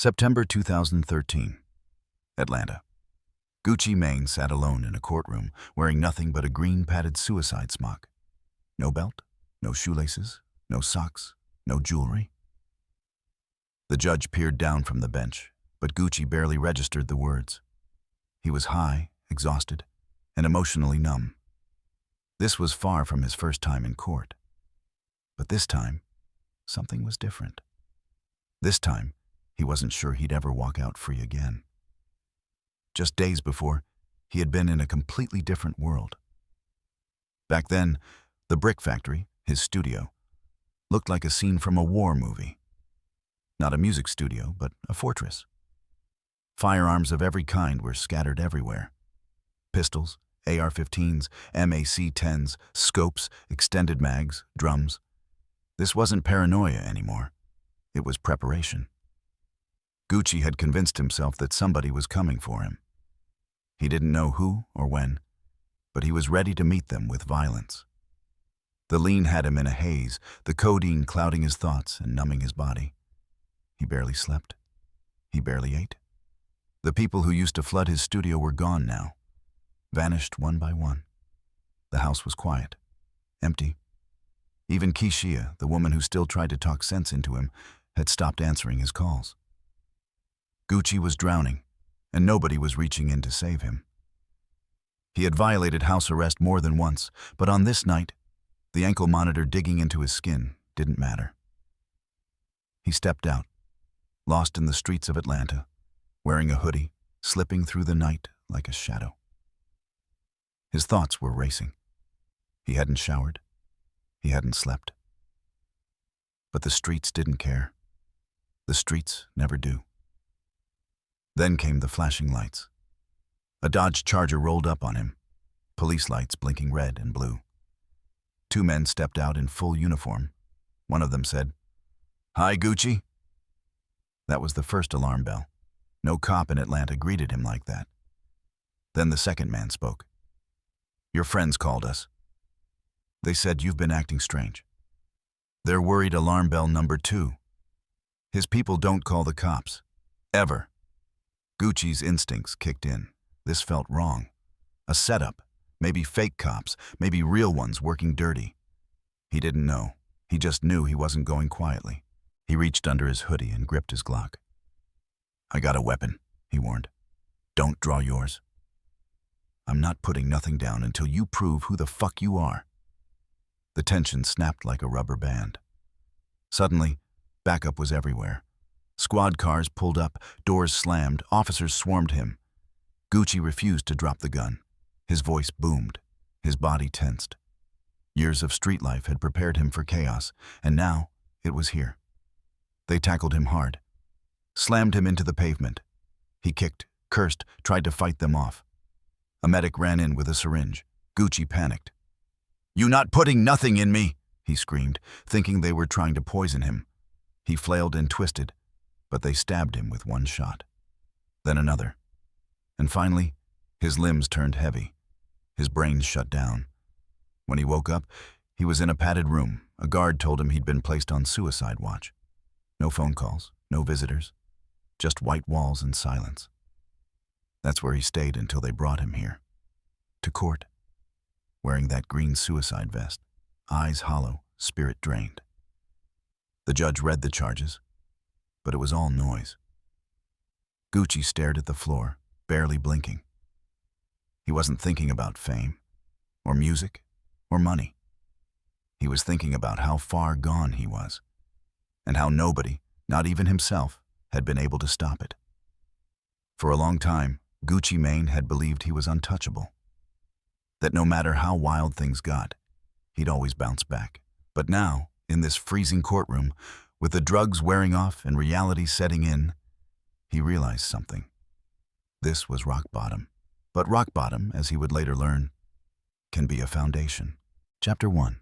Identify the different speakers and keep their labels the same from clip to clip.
Speaker 1: September 2013, Atlanta. Gucci Mane sat alone in a courtroom, wearing nothing but a green padded suicide smock. No belt, no shoelaces, no socks, no jewelry. The judge peered down from the bench, but Gucci barely registered the words. He was high, exhausted, and emotionally numb. This was far from his first time in court. But this time, something was different. This time, he wasn't sure he'd ever walk out free again. Just days before, he had been in a completely different world. Back then, the brick factory, his studio, looked like a scene from a war movie. Not a music studio, but a fortress. Firearms of every kind were scattered everywhere. Pistols, AR-15s, MAC-10s, scopes, extended mags, drums. This wasn't paranoia anymore. It was preparation. Gucci had convinced himself that somebody was coming for him. He didn't know who or when, but he was ready to meet them with violence. The lean had him in a haze, the codeine clouding his thoughts and numbing his body. He barely slept. He barely ate. The people who used to flood his studio were gone now, vanished one by one. The house was quiet, empty. Even Keishia, the woman who still tried to talk sense into him, had stopped answering his calls. Gucci was drowning, and nobody was reaching in to save him. He had violated house arrest more than once, but on this night, the ankle monitor digging into his skin didn't matter. He stepped out, lost in the streets of Atlanta, wearing a hoodie, slipping through the night like a shadow. His thoughts were racing. He hadn't showered. He hadn't slept. But the streets didn't care. The streets never do. Then came the flashing lights. A Dodge Charger rolled up on him, police lights blinking red and blue. Two men stepped out in full uniform. One of them said, "Hi, Gucci." That was the first alarm bell. No cop in Atlanta greeted him like that. Then the second man spoke. "Your friends called us. They said you've been acting strange. They're worried alarm bell number 2. His people don't call the cops. Ever." Gucci's instincts kicked in. This felt wrong. A setup. Maybe fake cops. Maybe real ones working dirty. He didn't know. He just knew he wasn't going quietly. He reached under his hoodie and gripped his Glock. "I got a weapon," he warned. "Don't draw yours. I'm not putting nothing down until you prove who the fuck you are." The tension snapped like a rubber band. Suddenly, backup was everywhere. Squad cars pulled up, doors slammed, officers swarmed him. Gucci refused to drop the gun. His voice boomed, his body tensed. Years of street life had prepared him for chaos, and now it was here. They tackled him hard, slammed him into the pavement. He kicked, cursed, tried to fight them off. A medic ran in with a syringe. Gucci panicked. "You not putting nothing in me," he screamed, thinking they were trying to poison him. He flailed and twisted, but they stabbed him with one shot. Then another. And finally, his limbs turned heavy. His brain shut down. When he woke up, he was in a padded room. A guard told him he'd been placed on suicide watch. No phone calls, no visitors, just white walls and silence. That's where he stayed until they brought him here. To court, wearing that green suicide vest, eyes hollow, spirit drained. The judge read the charges, but it was all noise. Gucci stared at the floor, barely blinking. He wasn't thinking about fame, or music, or money. He was thinking about how far gone he was, and how nobody, not even himself, had been able to stop it. For a long time, Gucci Mane had believed he was untouchable. That no matter how wild things got, he'd always bounce back. But now, in this freezing courtroom, with the drugs wearing off and reality setting in, he realized something. This was rock bottom. But rock bottom, as he would later learn, can be a foundation. Chapter 1.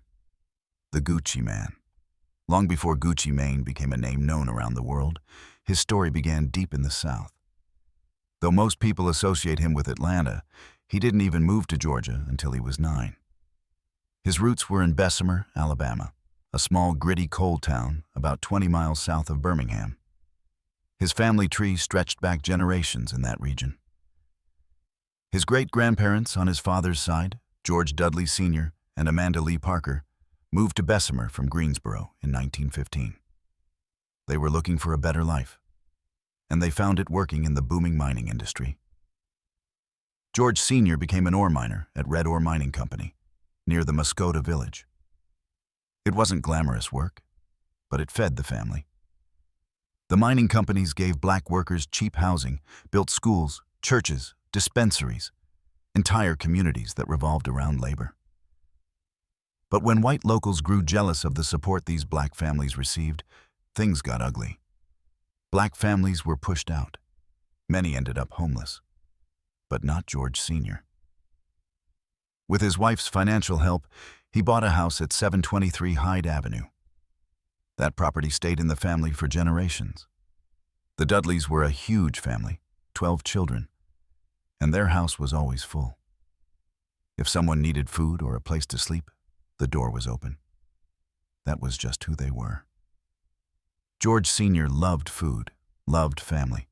Speaker 1: The Gucci Man. Long before Gucci Mane became a name known around the world, his story began deep in the South. Though most people associate him with Atlanta, he didn't even move to Georgia until he was 9. His roots were in Bessemer, Alabama, a small gritty coal town about 20 miles south of Birmingham. His family tree stretched back generations in that region. His great-grandparents on his father's side, George Dudley Sr. and Amanda Lee Parker, moved to Bessemer from Greensboro in 1915. They were looking for a better life, and they found it working in the booming mining industry. George Sr. became an ore miner at Red Ore Mining Company, near the Muskota village. It wasn't glamorous work, but it fed the family. The mining companies gave black workers cheap housing, built schools, churches, dispensaries, entire communities that revolved around labor. But when white locals grew jealous of the support these black families received, things got ugly. Black families were pushed out. Many ended up homeless. But not George Sr. With his wife's financial help, he bought a house at 723 Hyde Avenue. That property stayed in the family for generations. The Dudleys were a huge family, 12 children, and their house was always full. If someone needed food or a place to sleep, the door was open. That was just who they were. George Sr. loved food, loved family.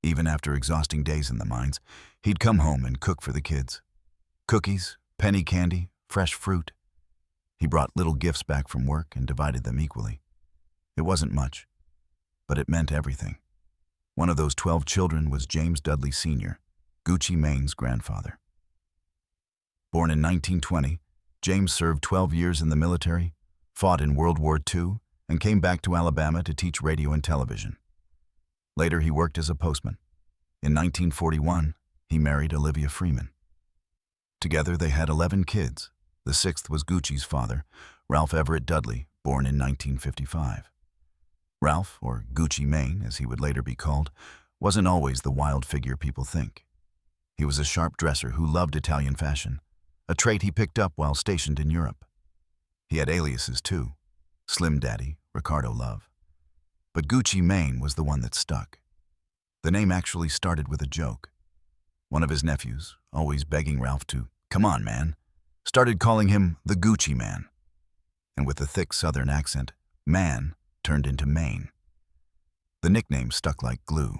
Speaker 1: Even after exhausting days in the mines, he'd come home and cook for the kids. Cookies, penny candy, fresh fruit. He brought little gifts back from work and divided them equally. It wasn't much, but it meant everything. One of those 12 children was James Dudley Sr., Gucci Mane's grandfather. Born in 1920, James served 12 years in the military, fought in World War II, and came back to Alabama to teach radio and television. Later, he worked as a postman. In 1941, he married Olivia Freeman. Together, they had 11 kids. The sixth was Gucci's father, Ralph Everett Dudley, born in 1955. Ralph, or Gucci Mane, as he would later be called, wasn't always the wild figure people think. He was a sharp dresser who loved Italian fashion, a trait he picked up while stationed in Europe. He had aliases too, Slim Daddy, Ricardo Love. But Gucci Mane was the one that stuck. The name actually started with a joke. One of his nephews, always begging Ralph to, "Come on, man," started calling him the Gucci Man. And with a thick southern accent, man turned into Mane. The nickname stuck like glue.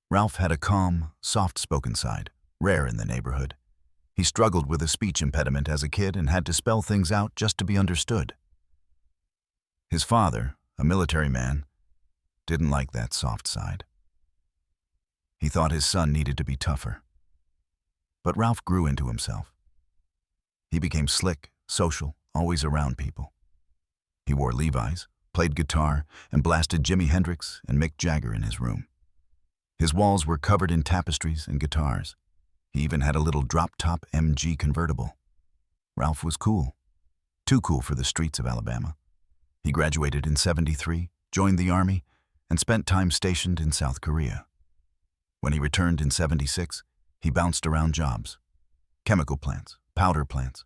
Speaker 1: Ralph had a calm, soft-spoken side, rare in the neighborhood. He struggled with a speech impediment as a kid and had to spell things out just to be understood. His father, a military man, didn't like that soft side. He thought his son needed to be tougher. But Ralph grew into himself. He became slick, social, always around people. He wore Levi's, played guitar, and blasted Jimi Hendrix and Mick Jagger in his room. His walls were covered in tapestries and guitars. He even had a little drop-top MG convertible. Ralph was cool. Too cool for the streets of Alabama. He graduated in '73, joined the Army, and spent time stationed in South Korea. When he returned in '76, he bounced around jobs. Chemical plants, powder plants,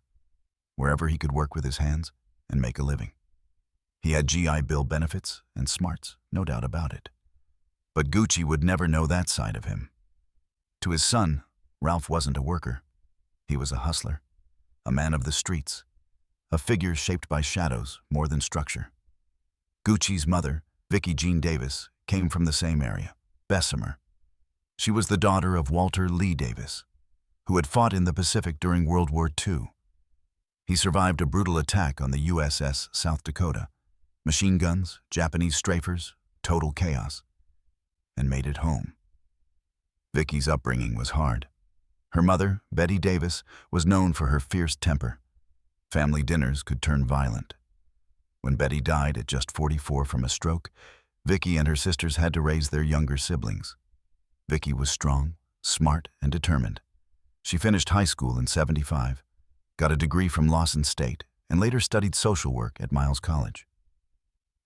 Speaker 1: wherever he could work with his hands and make a living. He had GI Bill benefits and smarts, no doubt about it. But Gucci would never know that side of him. To his son, Ralph wasn't a worker. He was a hustler, a man of the streets, a figure shaped by shadows more than structure. Gucci's mother, Vicki Jean Davis, came from the same area, Bessemer. She was the daughter of Walter Lee Davis, who had fought in the Pacific during World War II. He survived a brutal attack on the USS South Dakota. Machine guns, Japanese strafers, total chaos, and made it home. Vicki's upbringing was hard. Her mother, Betty Davis, was known for her fierce temper. Family dinners could turn violent. When Betty died at just 44 from a stroke, Vicki and her sisters had to raise their younger siblings. Vicki was strong, smart, and determined. She finished high school in '75, got a degree from Lawson State, and later studied social work at Miles College.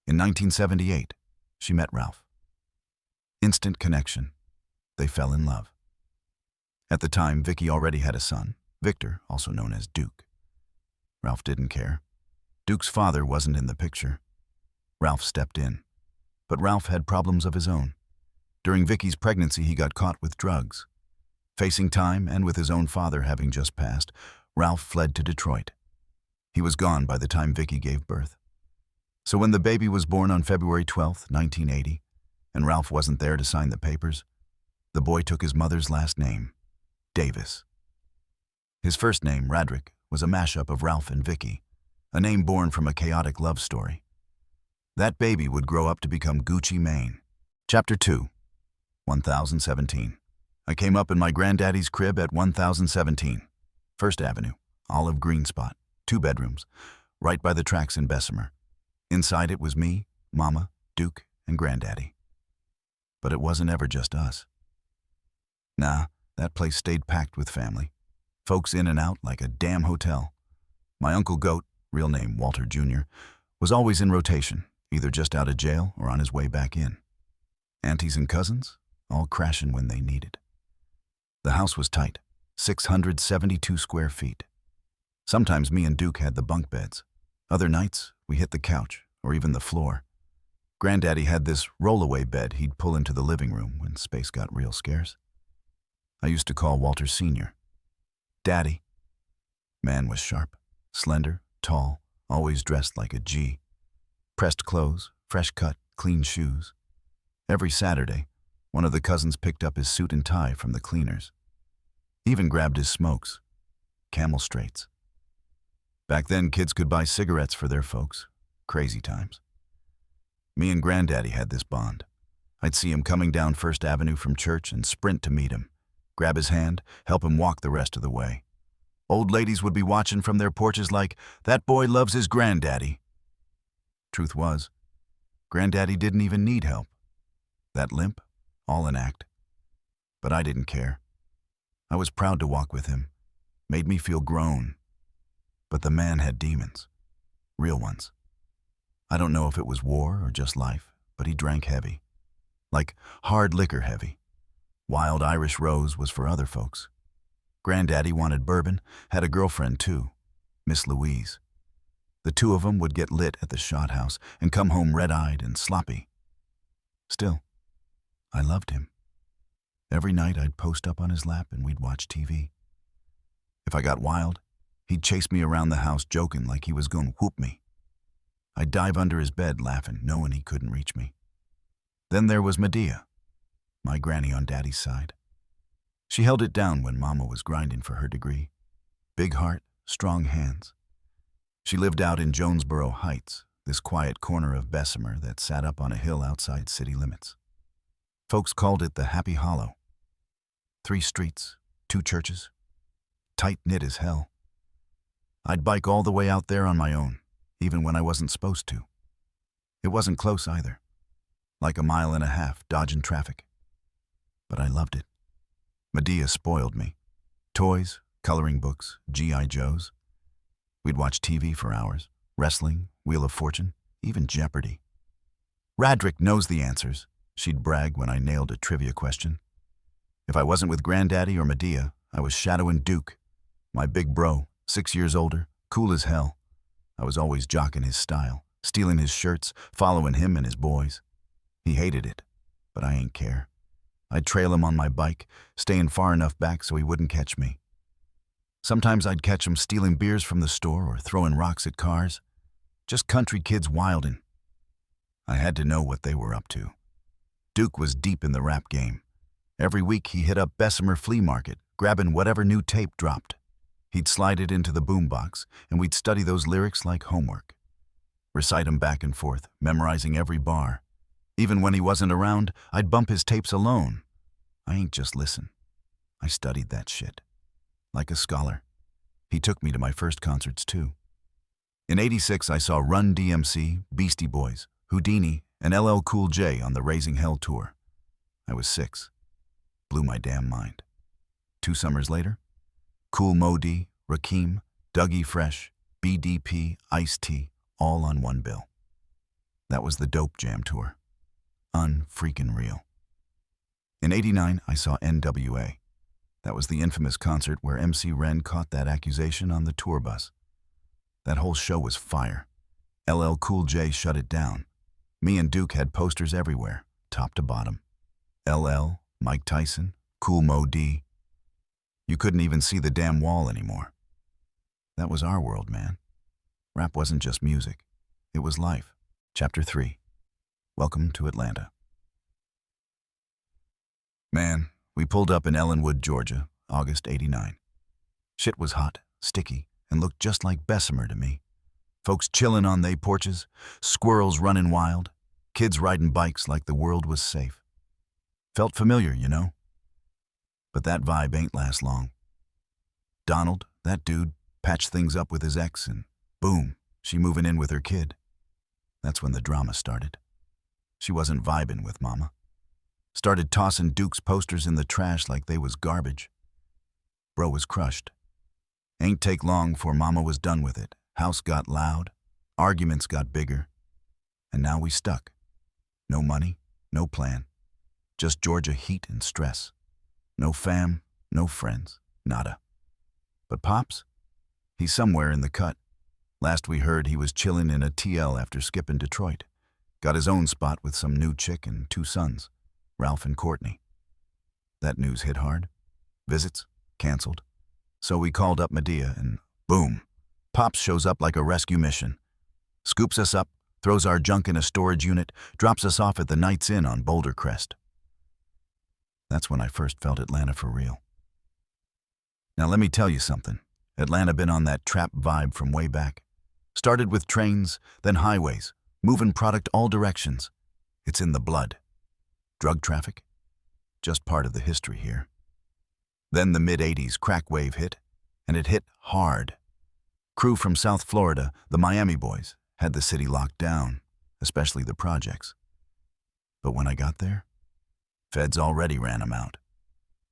Speaker 1: In 1978, she met Ralph. Instant connection. They fell in love. At the time, Vicki already had a son, Victor, also known as Duke. Ralph didn't care. Duke's father wasn't in the picture. Ralph stepped in. But Ralph had problems of his own. During Vicki's pregnancy, he got caught with drugs. Facing time and with his own father having just passed, Ralph fled to Detroit. He was gone by the time Vicki gave birth. So when the baby was born on February 12, 1980, and Ralph wasn't there to sign the papers, the boy took his mother's last name, Davis. His first name, Radric, was a mashup of Ralph and Vicky, a name born from a chaotic love story. That baby would grow up to become Gucci Mane. Chapter 2, 1017. I came up in my granddaddy's crib at 1017, First Avenue, olive green spot, 2 bedrooms, right by the tracks in Bessemer. Inside it was me, Mama, Duke, and Granddaddy. But it wasn't ever just us. Nah, that place stayed packed with family. Folks in and out like a damn hotel. My Uncle Goat, real name Walter Jr., was always in rotation, either just out of jail or on his way back in. Aunties and cousins, all crashing when they needed. The house was tight, 672 square feet. Sometimes me and Duke had the bunk beds. Other nights, we hit the couch or even the floor. Granddaddy had this rollaway bed he'd pull into the living room when space got real scarce. I used to call Walter Sr. Daddy. Man was sharp, slender, tall, always dressed like a G. Pressed clothes, fresh cut, clean shoes. Every Saturday, one of the cousins picked up his suit and tie from the cleaners. He even grabbed his smokes, Camel Straights. Back then, kids could buy cigarettes for their folks. Crazy times. Me and Granddaddy had this bond. I'd see him coming down First Avenue from church and sprint to meet him, grab his hand, help him walk the rest of the way. Old ladies would be watching from their porches like, "That boy loves his granddaddy." Truth was, Granddaddy didn't even need help. That limp, all an act. But I didn't care. I was proud to walk with him. Made me feel grown. But the man had demons. Real ones. I don't know if it was war or just life, but he drank heavy. Like hard liquor heavy. Wild Irish Rose was for other folks. Granddaddy wanted bourbon, had a girlfriend too, Miss Louise. The two of them would get lit at the shot house and come home red-eyed and sloppy. Still, I loved him. Every night I'd post up on his lap and we'd watch TV. If I got wild, he'd chase me around the house joking like he was gonna whoop me. I'd dive under his bed laughing, knowing he couldn't reach me. Then there was Medea, my granny on Daddy's side. She held it down when Mama was grinding for her degree. Big heart, strong hands. She lived out in Jonesboro Heights, this quiet corner of Bessemer that sat up on a hill outside city limits. Folks called it the Happy Hollow. 3 streets, 2 churches. Tight-knit as hell. I'd bike all the way out there on my own, even when I wasn't supposed to. It wasn't close either. Like a mile and a half, dodging traffic. But I loved it. Medea spoiled me. Toys, coloring books, G.I. Joes. We'd watch TV for hours. Wrestling, Wheel of Fortune, even Jeopardy. Radric knows the answers, she'd brag when I nailed a trivia question. If I wasn't with Granddaddy or Medea, I was shadowing Duke, my big bro, 6 years older, cool as hell. I was always jocking his style, stealing his shirts, following him and his boys. He hated it, but I ain't care. I'd trail him on my bike, staying far enough back so he wouldn't catch me. Sometimes I'd catch him stealing beers from the store or throwing rocks at cars. Just country kids wildin'. I had to know what they were up to. Duke was deep in the rap game. Every week he hit up Bessemer Flea Market, grabbing whatever new tape dropped. He'd slide it into the boombox, and we'd study those lyrics like homework. Recite 'em back and forth, memorizing every bar. Even when he wasn't around, I'd bump his tapes alone. I ain't just listen. I studied that shit. Like a scholar. He took me to my first concerts too. In '86, I saw Run DMC, Beastie Boys, Houdini, and LL Cool J on the Raising Hell tour. I was 6. Blew my damn mind. 2 summers later, Kool Moe Dee, Rakim, Dougie Fresh, BDP, Icey, all on one bill. That was the Dope Jam tour. Unfreaking real. In '89, I saw NWA. That was the infamous concert where MC Ren caught that accusation on the tour bus. That whole show was fire. LL Cool J shut it down. Me and Duke had posters everywhere, top to bottom. LL, Mike Tyson, Kool Moe Dee. You couldn't even see the damn wall anymore. That was our world, man. Rap wasn't just music. It was life. Chapter 3. Welcome to Atlanta. We pulled up in Ellenwood, Georgia, August '89. Shit was hot, sticky, and looked just like Bessemer to me. Folks chillin' on they porches, squirrels running wild, kids riding bikes like the world was safe. Felt familiar, you know? But that vibe ain't last long. Donald, that dude, patched things up with his ex and boom, she moving in with her kid. That's when the drama started. She wasn't vibing with Mama. Started tossing Duke's posters in the trash like they was garbage. Bro was crushed. Ain't take long 'fore Mama was done with it. House got loud, arguments got bigger, and now we stuck. No money, no plan, just Georgia heat and stress. No fam, no friends, nada. But Pops? He's somewhere in the cut. Last we heard, he was chillin' in a TL after skipping Detroit. Got his own spot with some new chick and 2 sons, Ralph and Courtney. That news hit hard. Visits canceled. So we called up Medea and boom, Pops shows up like a rescue mission. Scoops us up, throws our junk in a storage unit, drops us off at the Night's Inn on Boulder Crest. That's when I first felt Atlanta for real. Now let me tell you something. Atlanta been on that trap vibe from way back. Started with trains, then highways, moving product all directions. It's in the blood. Drug traffic? Just part of the history here. Then the mid-'80s crack wave hit, and it hit hard. Crew from South Florida, the Miami boys, had the city locked down, especially the projects. But when I got there, feds already ran them out.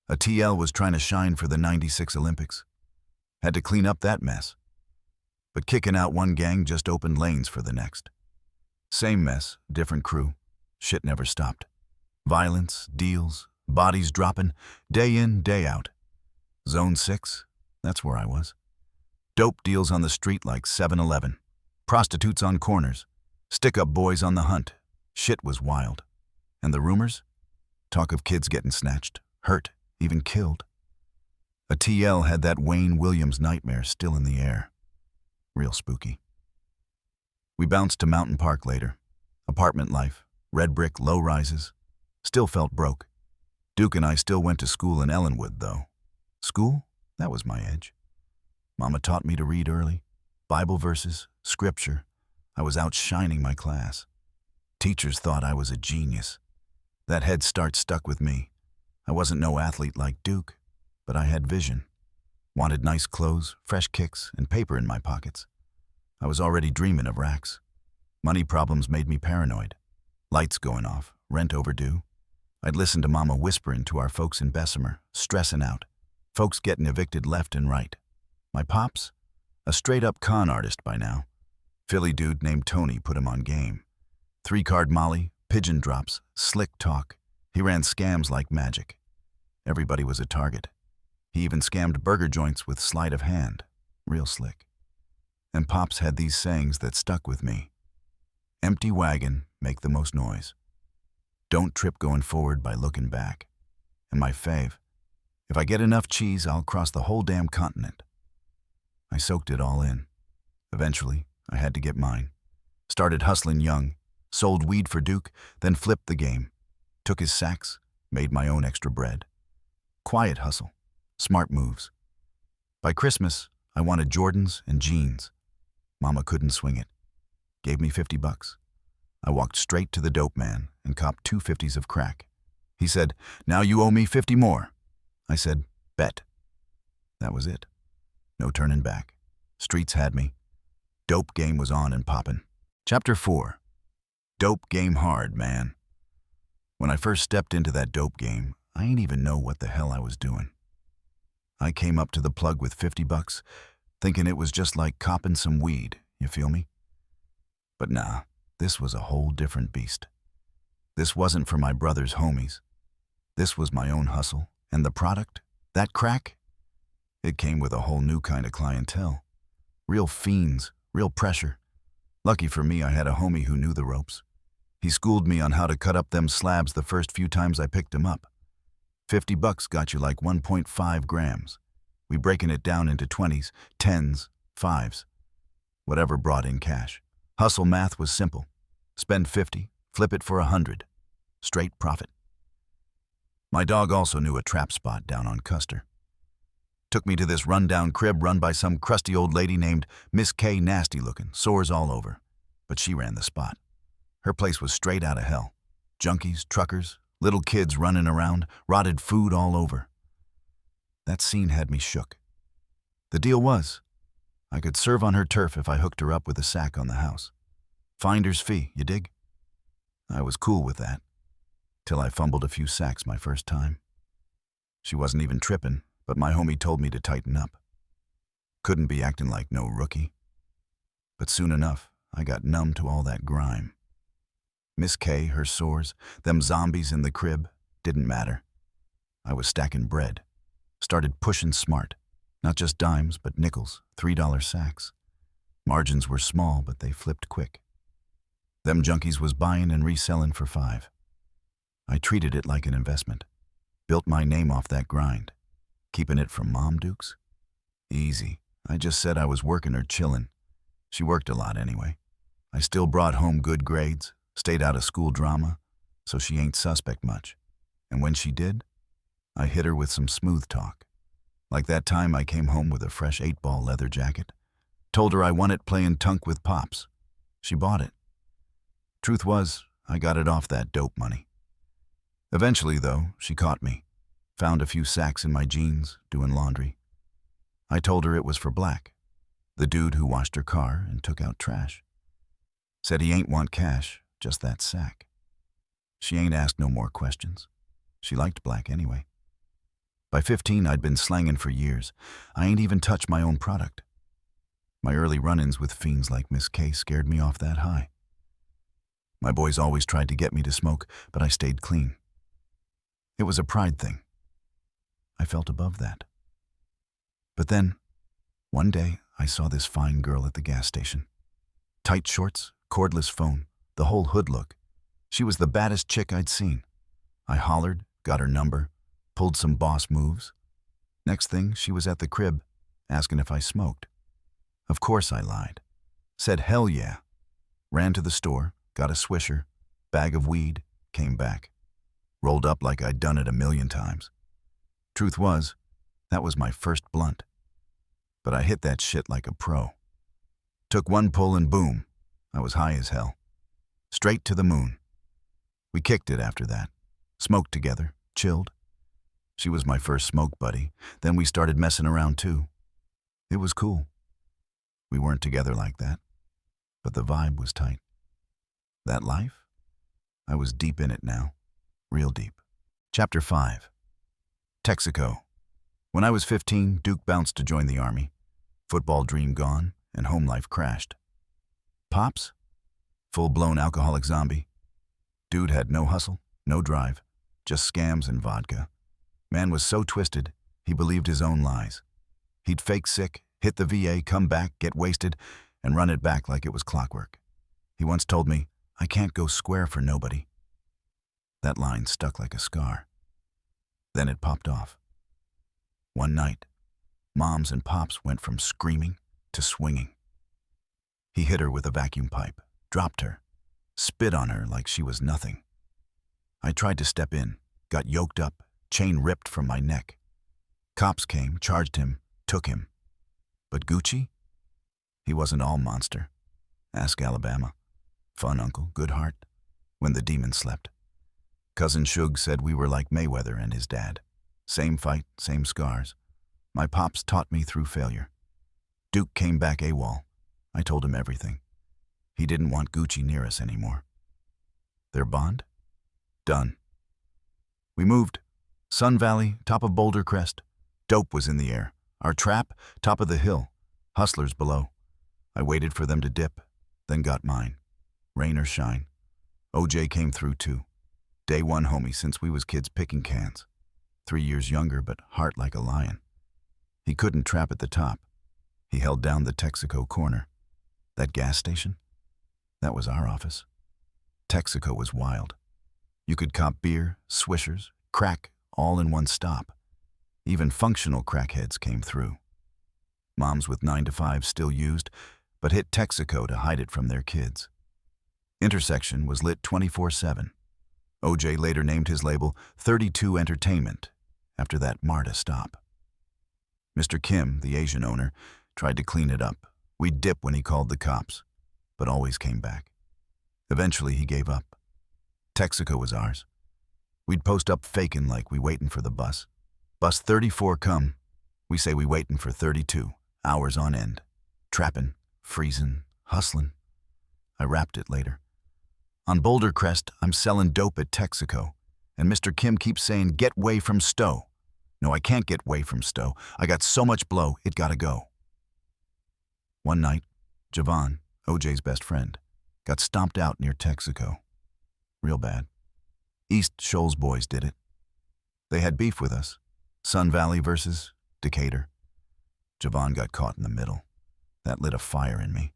Speaker 1: A TL was trying to shine for the '96 Olympics. Had to clean up that mess. But kicking out one gang just opened lanes for the next. Same mess, different crew. Shit never stopped. Violence, deals, bodies dropping, day in, day out. Zone 6, that's where I was. Dope deals on the street like 7-Eleven. Prostitutes on corners. Stick-up boys on the hunt. Shit was wild. And the rumors? Talk of kids getting snatched, hurt, even killed. A TL had that Wayne Williams nightmare still in the air. Real spooky. We bounced to Mountain Park later. Apartment life, red brick, low rises. Still felt broke. Duke and I still went to school in Ellenwood, though. School? That was my edge. Mama taught me to read early. Bible verses, scripture. I was outshining my class. Teachers thought I was a genius. That head start stuck with me. I wasn't no athlete like Duke, but I had vision. Wanted nice clothes, fresh kicks, and paper in my pockets. I was already dreaming of racks. Money problems made me paranoid. Lights going off, rent overdue. I'd listen to Mama whispering to our folks in Bessemer, stressing out. Folks getting evicted left and right. My Pops? A straight-up con artist by now. Philly dude named Tony put him on game. 3-card Molly, pigeon drops, slick talk. He ran scams like magic. Everybody was a target. He even scammed burger joints with sleight of hand. Real slick. And Pops had these sayings that stuck with me. Empty wagon, make the most noise. Don't trip going forward by looking back. And my fave, if I get enough cheese, I'll cross the whole damn continent. I soaked it all in. Eventually, I had to get mine. Started hustling young, sold weed for Duke, then flipped the game. Took his sacks, made my own extra bread. Quiet hustle, smart moves. By Christmas, I wanted Jordans and jeans. Mama couldn't swing it. Gave me $50. I walked straight to the dope man and copped 2 50s of crack. He said, "Now you owe me 50 more." I said, "Bet." That was it. No turning back. Streets had me. Dope game was on and poppin'. Chapter 4. Dope game hard, man. When I first stepped into that dope game, I ain't even know what the hell I was doing. I came up to the plug with $50, thinking it was just like copping some weed, you feel me? But nah, this was a whole different beast. This wasn't for my brother's homies. This was my own hustle, and the product, that crack, it came with a whole new kind of clientele. Real fiends, real pressure. Lucky for me, I had a homie who knew the ropes. He schooled me on how to cut up them slabs the first few times I picked him up. $50 got you like 1.5 grams. We breaking it down into 20s, 10s, 5s. Whatever brought in cash. Hustle math was simple. Spend 50, flip it for 100. Straight profit. My dog also knew a trap spot down on Custer. Took me to this rundown crib run by some crusty old lady named Miss K, nasty looking, sores all over. But she ran the spot. Her place was straight out of hell. Junkies, truckers, little kids running around, rotted food all over. That scene had me shook. The deal was, I could serve on her turf if I hooked her up with a sack on the house. Finder's fee, you dig? I was cool with that, till I fumbled a few sacks my first time. She wasn't even tripping, but my homie told me to tighten up. Couldn't be acting like no rookie. But soon enough, I got numb to all that grime. Miss K, her sores, them zombies in the crib, didn't matter. I was stacking bread. Started pushing smart. Not just dimes, but nickels, $3 sacks. Margins were small, but they flipped quick. Them junkies was buying and reselling for $5. I treated it like an investment. Built my name off that grind. Keeping it from Mom Dukes? Easy. I just said I was working or chilling. She worked a lot anyway. I still brought home good grades, stayed out of school drama, so she ain't suspect much. And when she did, I hit her with some smooth talk. Like that time I came home with a fresh 8-ball leather jacket. Told her I won it playing tunk with Pops. She bought it. Truth was, I got it off that dope money. Eventually, though, she caught me. Found a few sacks in my jeans, doing laundry. I told her it was for Black, the dude who washed her car and took out trash. Said he ain't want cash, just that sack. She ain't asked no more questions. She liked Black anyway. By 15, I'd been slanging for years. I ain't even touched my own product. My early run-ins with fiends like Miss K scared me off that high. My boys always tried to get me to smoke, but I stayed clean. It was a pride thing. I felt above that. But then, one day, I saw this fine girl at the gas station. Tight shorts, cordless phone, the whole hood look. She was the baddest chick I'd seen. I hollered, got her number, pulled some boss moves. Next thing, she was at the crib, asking if I smoked. Of course I lied. Said hell yeah. Ran to the store, got a swisher, bag of weed, came back. Rolled up like I'd done it a million times. Truth was, that was my first blunt. But I hit that shit like a pro. Took one pull and boom, I was high as hell. Straight to the moon. We kicked it after that. Smoked together, chilled. She was my first smoke buddy. Then we started messing around too. It was cool. We weren't together like that, but the vibe was tight. That life? I was deep in it now. Real deep. Chapter 5. Texaco. When I was 15, Duke bounced to join the Army. Football dream gone, and home life crashed. Pops? Full-blown alcoholic zombie. Dude had no hustle, no drive, just scams and vodka. Man was so twisted, he believed his own lies. He'd fake sick, hit the VA, come back, get wasted, and run it back like it was clockwork. He once told me, "I can't go square for nobody." That line stuck like a scar. Then it popped off. One night, Moms and Pops went from screaming to swinging. He hit her with a vacuum pipe, dropped her, spit on her like she was nothing. I tried to step in, got yoked up, chain ripped from my neck. Cops came, charged him, took him. But Gucci? He wasn't all monster. Ask Alabama. Fun uncle, good heart, when the demon slept. Cousin Suge said we were like Mayweather and his dad. Same fight, same scars. My pops taught me through failure. Duke came back AWOL. I told him everything. He didn't want Gucci near us anymore. Their bond? Done. We moved. Sun Valley, top of Boulder Crest. Dope was in the air. Our trap, top of the hill. Hustlers below. I waited for them to dip, then got mine. Rain or shine. OJ came through too. Day one homie since we was kids picking cans. 3 years younger, but heart like a lion. He couldn't trap at the top. He held down the Texaco corner. That gas station? That was our office. Texaco was wild. You could cop beer, swishers, crack, all in one stop. Even functional crackheads came through. Moms with 9 to 5 still used, but hit Texaco to hide it from their kids. Intersection was lit 24/7. OJ later named his label 32 Entertainment after that MARTA stop. Mr. Kim, the Asian owner, tried to clean it up. We'd dip when he called the cops, but always came back. Eventually, he gave up. Texaco was ours. We'd post up fakin' like we waitin' for the bus. Bus 34 come. We say we waitin' for 32, hours on end. Trappin', freezin', hustlin'. I rapped it later. On Boulder Crest, I'm sellin' dope at Texaco, and Mr. Kim keeps sayin', "Get way from Stowe." No, I can't get way from Stowe. I got so much blow, it gotta go. One night, Javon, OJ's best friend, got stomped out near Texaco. Real bad. East Shoals boys did it. They had beef with us. Sun Valley versus Decatur. Javon got caught in the middle. That lit a fire in me.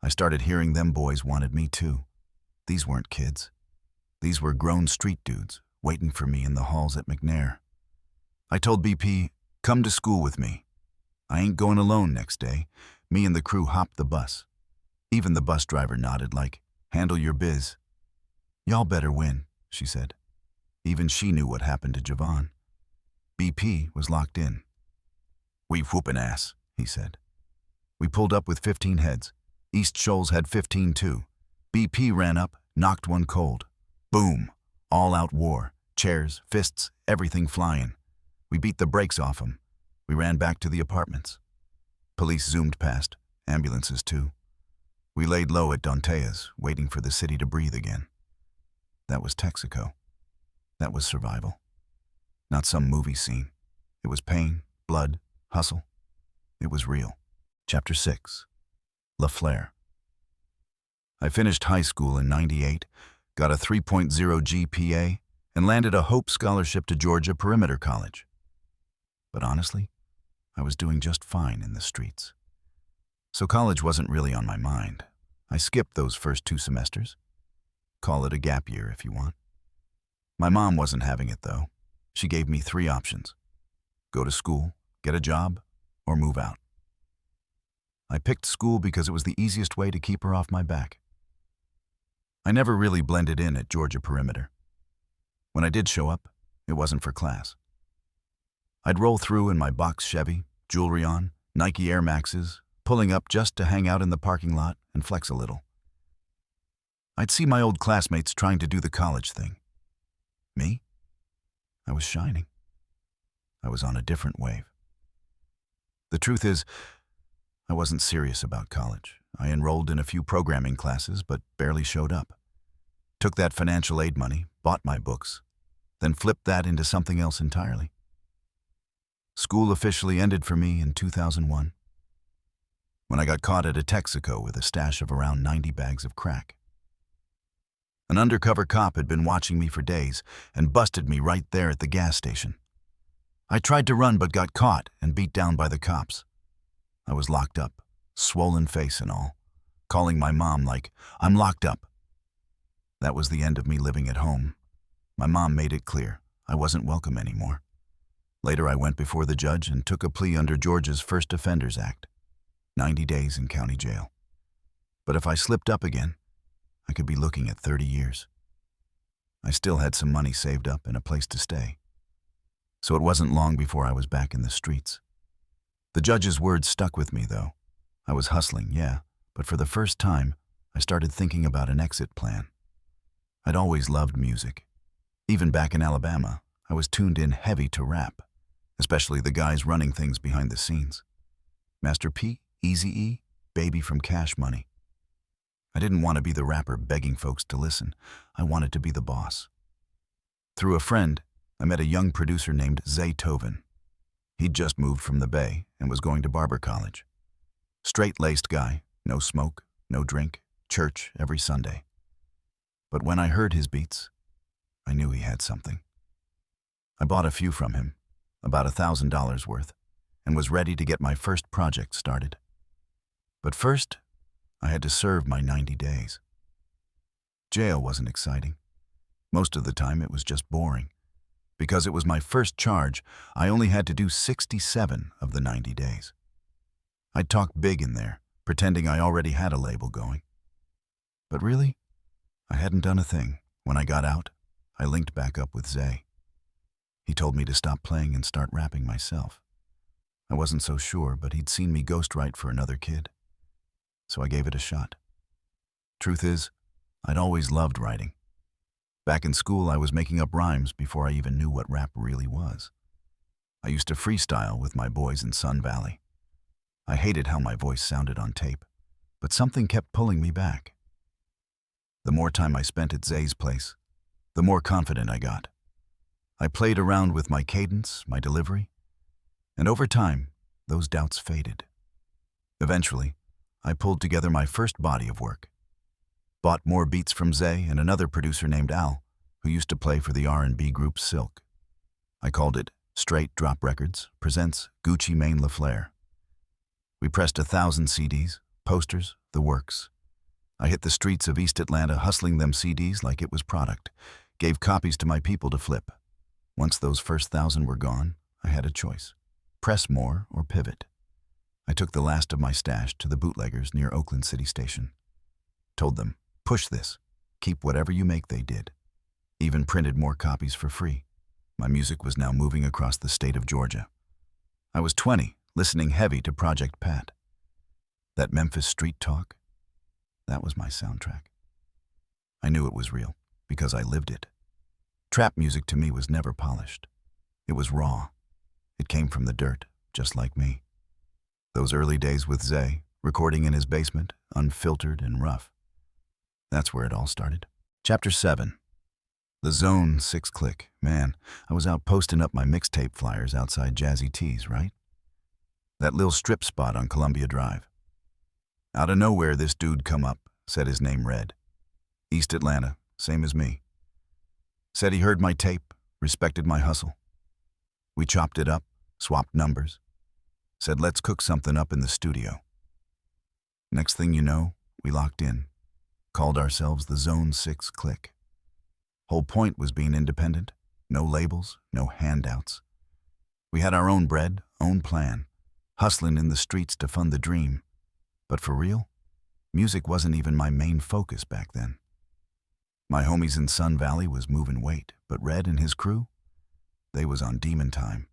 Speaker 1: I started hearing them boys wanted me too. These weren't kids. These were grown street dudes waiting for me in the halls at McNair. I told BP, "Come to school with me." I ain't going alone next day. Me and the crew hopped the bus. Even the bus driver nodded like, "Handle your biz." "Y'all better win," she said. Even she knew what happened to Javon. BP was locked in. "We whoopin' ass," he said. We pulled up with 15 heads. East Shoals had 15 too. BP ran up, knocked one cold. Boom. All-out war. Chairs, fists, everything flying. We beat the brakes off him. We ran back to the apartments. Police zoomed past, ambulances too. We laid low at Dantea's, waiting for the city to breathe again. That was Texaco. That was survival. Not some movie scene. It was pain, blood, hustle. It was real. Chapter 6. LaFlare. I finished high school in '98, got a 3.0 GPA, and landed a Hope Scholarship to Georgia Perimeter College. But honestly, I was doing just fine in the streets. So college wasn't really on my mind. I skipped those first 2 semesters. Call it a gap year if you want. My mom wasn't having it though. She gave me 3 options. Go to school, get a job, or move out. I picked school because it was the easiest way to keep her off my back. I never really blended in at Georgia Perimeter. When I did show up, it wasn't for class. I'd roll through in my box Chevy, jewelry on, Nike Air Maxes, pulling up just to hang out in the parking lot and flex a little. I'd see my old classmates trying to do the college thing. Me? I was shining. I was on a different wave. The truth is, I wasn't serious about college. I enrolled in a few programming classes, but barely showed up. Took that financial aid money, bought my books, then flipped that into something else entirely. School officially ended for me in 2001, when I got caught at a Texaco with a stash of around 90 bags of crack. An undercover cop had been watching me for days and busted me right there at the gas station. I tried to run but got caught and beat down by the cops. I was locked up, swollen face and all, calling my mom like, "I'm locked up." That was the end of me living at home. My mom made it clear I wasn't welcome anymore. Later I went before the judge and took a plea under Georgia's First Offenders Act, 90 days in county jail. But if I slipped up again, I could be looking at 30 years. I still had some money saved up and a place to stay. So it wasn't long before I was back in the streets. The judge's words stuck with me, though. I was hustling, yeah, but for the first time, I started thinking about an exit plan. I'd always loved music. Even back in Alabama, I was tuned in heavy to rap, especially the guys running things behind the scenes. Master P, Eazy-E, Baby from Cash Money. I didn't want to be the rapper begging folks to listen. I wanted to be the boss. Through a friend, I met a young producer named XVIII. He'd just moved from the Bay and was going to barber college. Straight-laced guy, no smoke, no drink, church every Sunday. But when I heard his beats, I knew he had something. I bought a few from him, about $1,000 worth, and was ready to get my first project started. But first, I had to serve my 90 days. Jail wasn't exciting. Most of the time it was just boring. Because it was my first charge, I only had to do 67 of the 90 days. I'd talk big in there, pretending I already had a label going. But really, I hadn't done a thing. When I got out, I linked back up with Zay. He told me to stop playing and start rapping myself. I wasn't so sure, but he'd seen me ghostwrite for another kid. So I gave it a shot. Truth is, I'd always loved writing. Back in school, I was making up rhymes before I even knew what rap really was. I used to freestyle with my boys in Sun Valley. I hated how my voice sounded on tape, but something kept pulling me back. The more time I spent at Zay's place, the more confident I got. I played around with my cadence, my delivery, and over time, those doubts faded. Eventually, I pulled together my first body of work. Bought more beats from Zay and another producer named Al, who used to play for the R&B group Silk. I called it Straight Drop Records presents Gucci Mane LaFlare. We pressed 1,000 CDs, posters, the works. I hit the streets of East Atlanta hustling them CDs like it was product, gave copies to my people to flip. Once those first 1,000 were gone, I had a choice. Press more or pivot. I took the last of my stash to the bootleggers near Oakland City Station. Told them, push this. Keep whatever you make, they did. Even printed more copies for free. My music was now moving across the state of Georgia. I was 20, listening heavy to Project Pat. That Memphis street talk, that was my soundtrack. I knew it was real because I lived it. Trap music to me was never polished. It was raw. It came from the dirt, just like me. Those early days with Zay, recording in his basement, unfiltered and rough. That's where it all started. Chapter 7. The Zone 6 Clique. Man, I was out posting up my mixtape flyers outside Jazzy T's, right? That little strip spot on Columbia Drive. Out of nowhere, this dude come up, said his name Red. East Atlanta, same as me. Said he heard my tape, respected my hustle. We chopped it up, swapped numbers. Said let's cook something up in the studio. Next thing you know, we locked in. Called ourselves the Zone 6 Clique. Whole point was being independent. No labels, no handouts. We had our own bread, own plan. Hustling in the streets to fund the dream. But for real, music wasn't even my main focus back then. My homies in Sun Valley was moving weight, but Red and his crew, they was on demon time.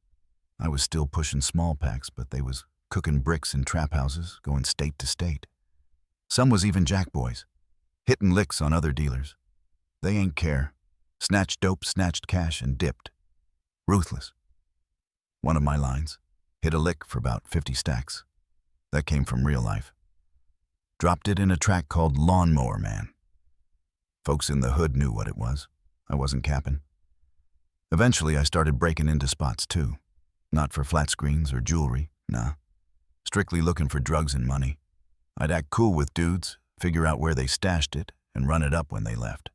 Speaker 1: I was still pushing small packs, but they was cooking bricks in trap houses, going state to state. Some was even jack boys, hitting licks on other dealers. They ain't care. Snatched dope, snatched cash, and dipped. Ruthless. One of my lines, hit a lick for about 50 stacks. That came from real life. Dropped it in a track called Lawnmower Man. Folks in the hood knew what it was. I wasn't capping. Eventually, I started breaking into spots too. Not for flat screens or jewelry, nah. Strictly looking for drugs and money. I'd act cool with dudes, figure out where they stashed it, and run it up when they left.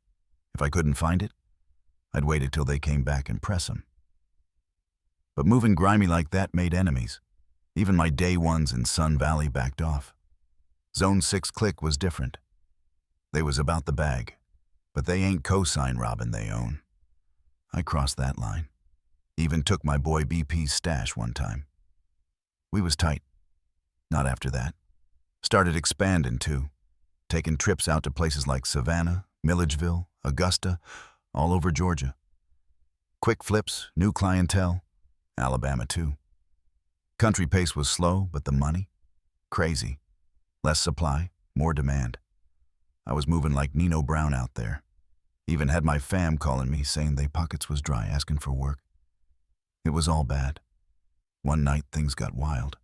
Speaker 1: If I couldn't find it, I'd wait until they came back and press them. But moving grimy like that made enemies. Even my day ones in Sun Valley backed off. Zone 6 Clique was different. They was about the bag, but they ain't cosign robbing they own. I crossed that line. Even took my boy BP's stash one time. We was tight. Not after that. Started expanding too. Taking trips out to places like Savannah, Milledgeville, Augusta, all over Georgia. Quick flips, new clientele, Alabama too. Country pace was slow, but the money? Crazy. Less supply, more demand. I was moving like Nino Brown out there. Even had my fam calling me saying they pockets was dry asking for work. It was all bad. One night things got wild.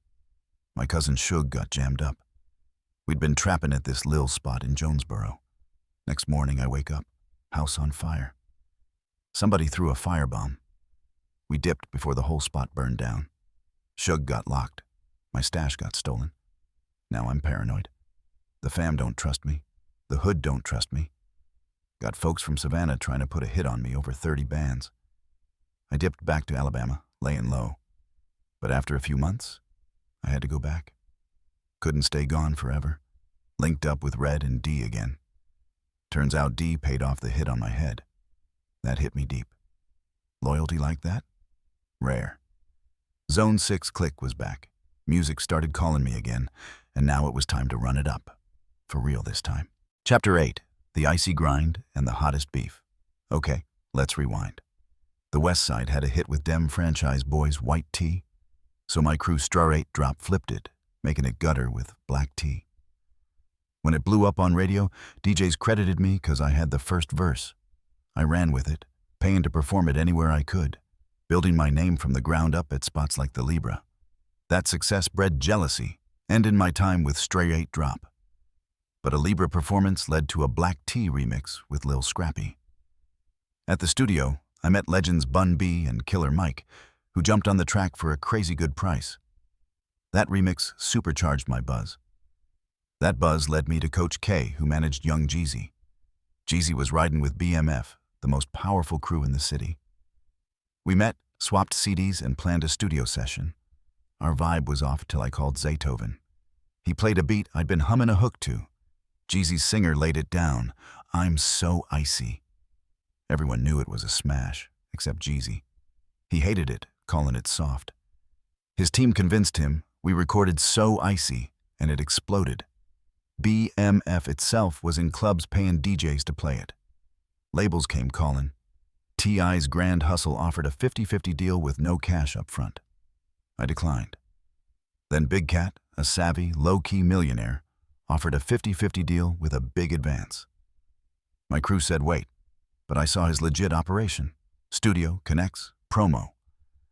Speaker 1: My cousin Suge got jammed up. We'd been trapping at this lil spot in Jonesboro. Next morning I wake up, house on fire. Somebody threw a firebomb. We dipped before the whole spot burned down. Suge got locked. My stash got stolen. Now I'm paranoid. The fam don't trust me. The hood don't trust me. Got folks from Savannah trying to put a hit on me over 30 bands. I dipped back to Alabama, laying low. But after a few months, I had to go back. Couldn't stay gone forever. Linked up with Red and D again. Turns out D paid off the hit on my head. That hit me deep. Loyalty like that? Rare. Zone 6 Clique was back. Music started calling me again, and now it was time to run it up. For real this time. Chapter 8. The Icy Grind and the Hottest Beef. Okay, Let's rewind. The West Side had a hit with Dem franchise Boyz White Tea, so my crew straight drop flipped it, making it gutter with black tea. When it blew up on radio, DJs credited me because I had the first verse. I ran with it, paying to perform it anywhere I could, building my name from the ground up at spots like the Libra. That success bred jealousy, ending my time with straight drop. But a Libra performance led to a Black Tea remix with Lil Scrappy. At the studio, I met legends Bun B and Killer Mike, who jumped on the track for a crazy good price. That remix supercharged my buzz. That buzz led me to Coach K, who managed young Jeezy. Jeezy was riding with BMF, the most powerful crew in the city. We met, swapped CDs, and planned a studio session. Our vibe was off till I called Zaytoven. He played a beat I'd been humming a hook to. Jeezy's singer laid it down. I'm so icy. Everyone knew it was a smash, except Jeezy. He hated it, calling it soft. His team convinced him. We recorded So Icy, and it exploded. BMF itself was in clubs paying DJs to play it. Labels came calling. T.I.'s Grand Hustle offered a 50-50 deal with no cash up front. I declined. Then Big Cat, a savvy, low-key millionaire, offered a 50-50 deal with a big advance. My crew said wait, but I saw his legit operation. Studio, connects, promo.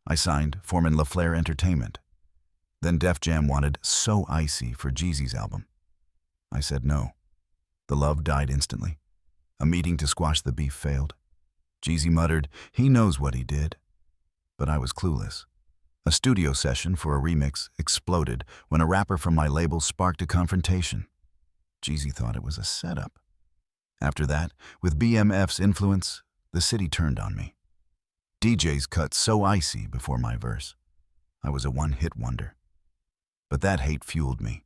Speaker 1: I signed, forming LaFlare Entertainment. Then Def Jam wanted So Icy for Jeezy's album. I said no. The love died instantly. A meeting to squash the beef failed. Jeezy muttered, he knows what he did. But I was clueless. A studio session for a remix exploded when a rapper from my label sparked a confrontation. Jeezy thought it was a setup. After that, with BMF's influence, the city turned on me. DJs cut So Icy before my verse. I was a one-hit wonder. But that hate fueled me.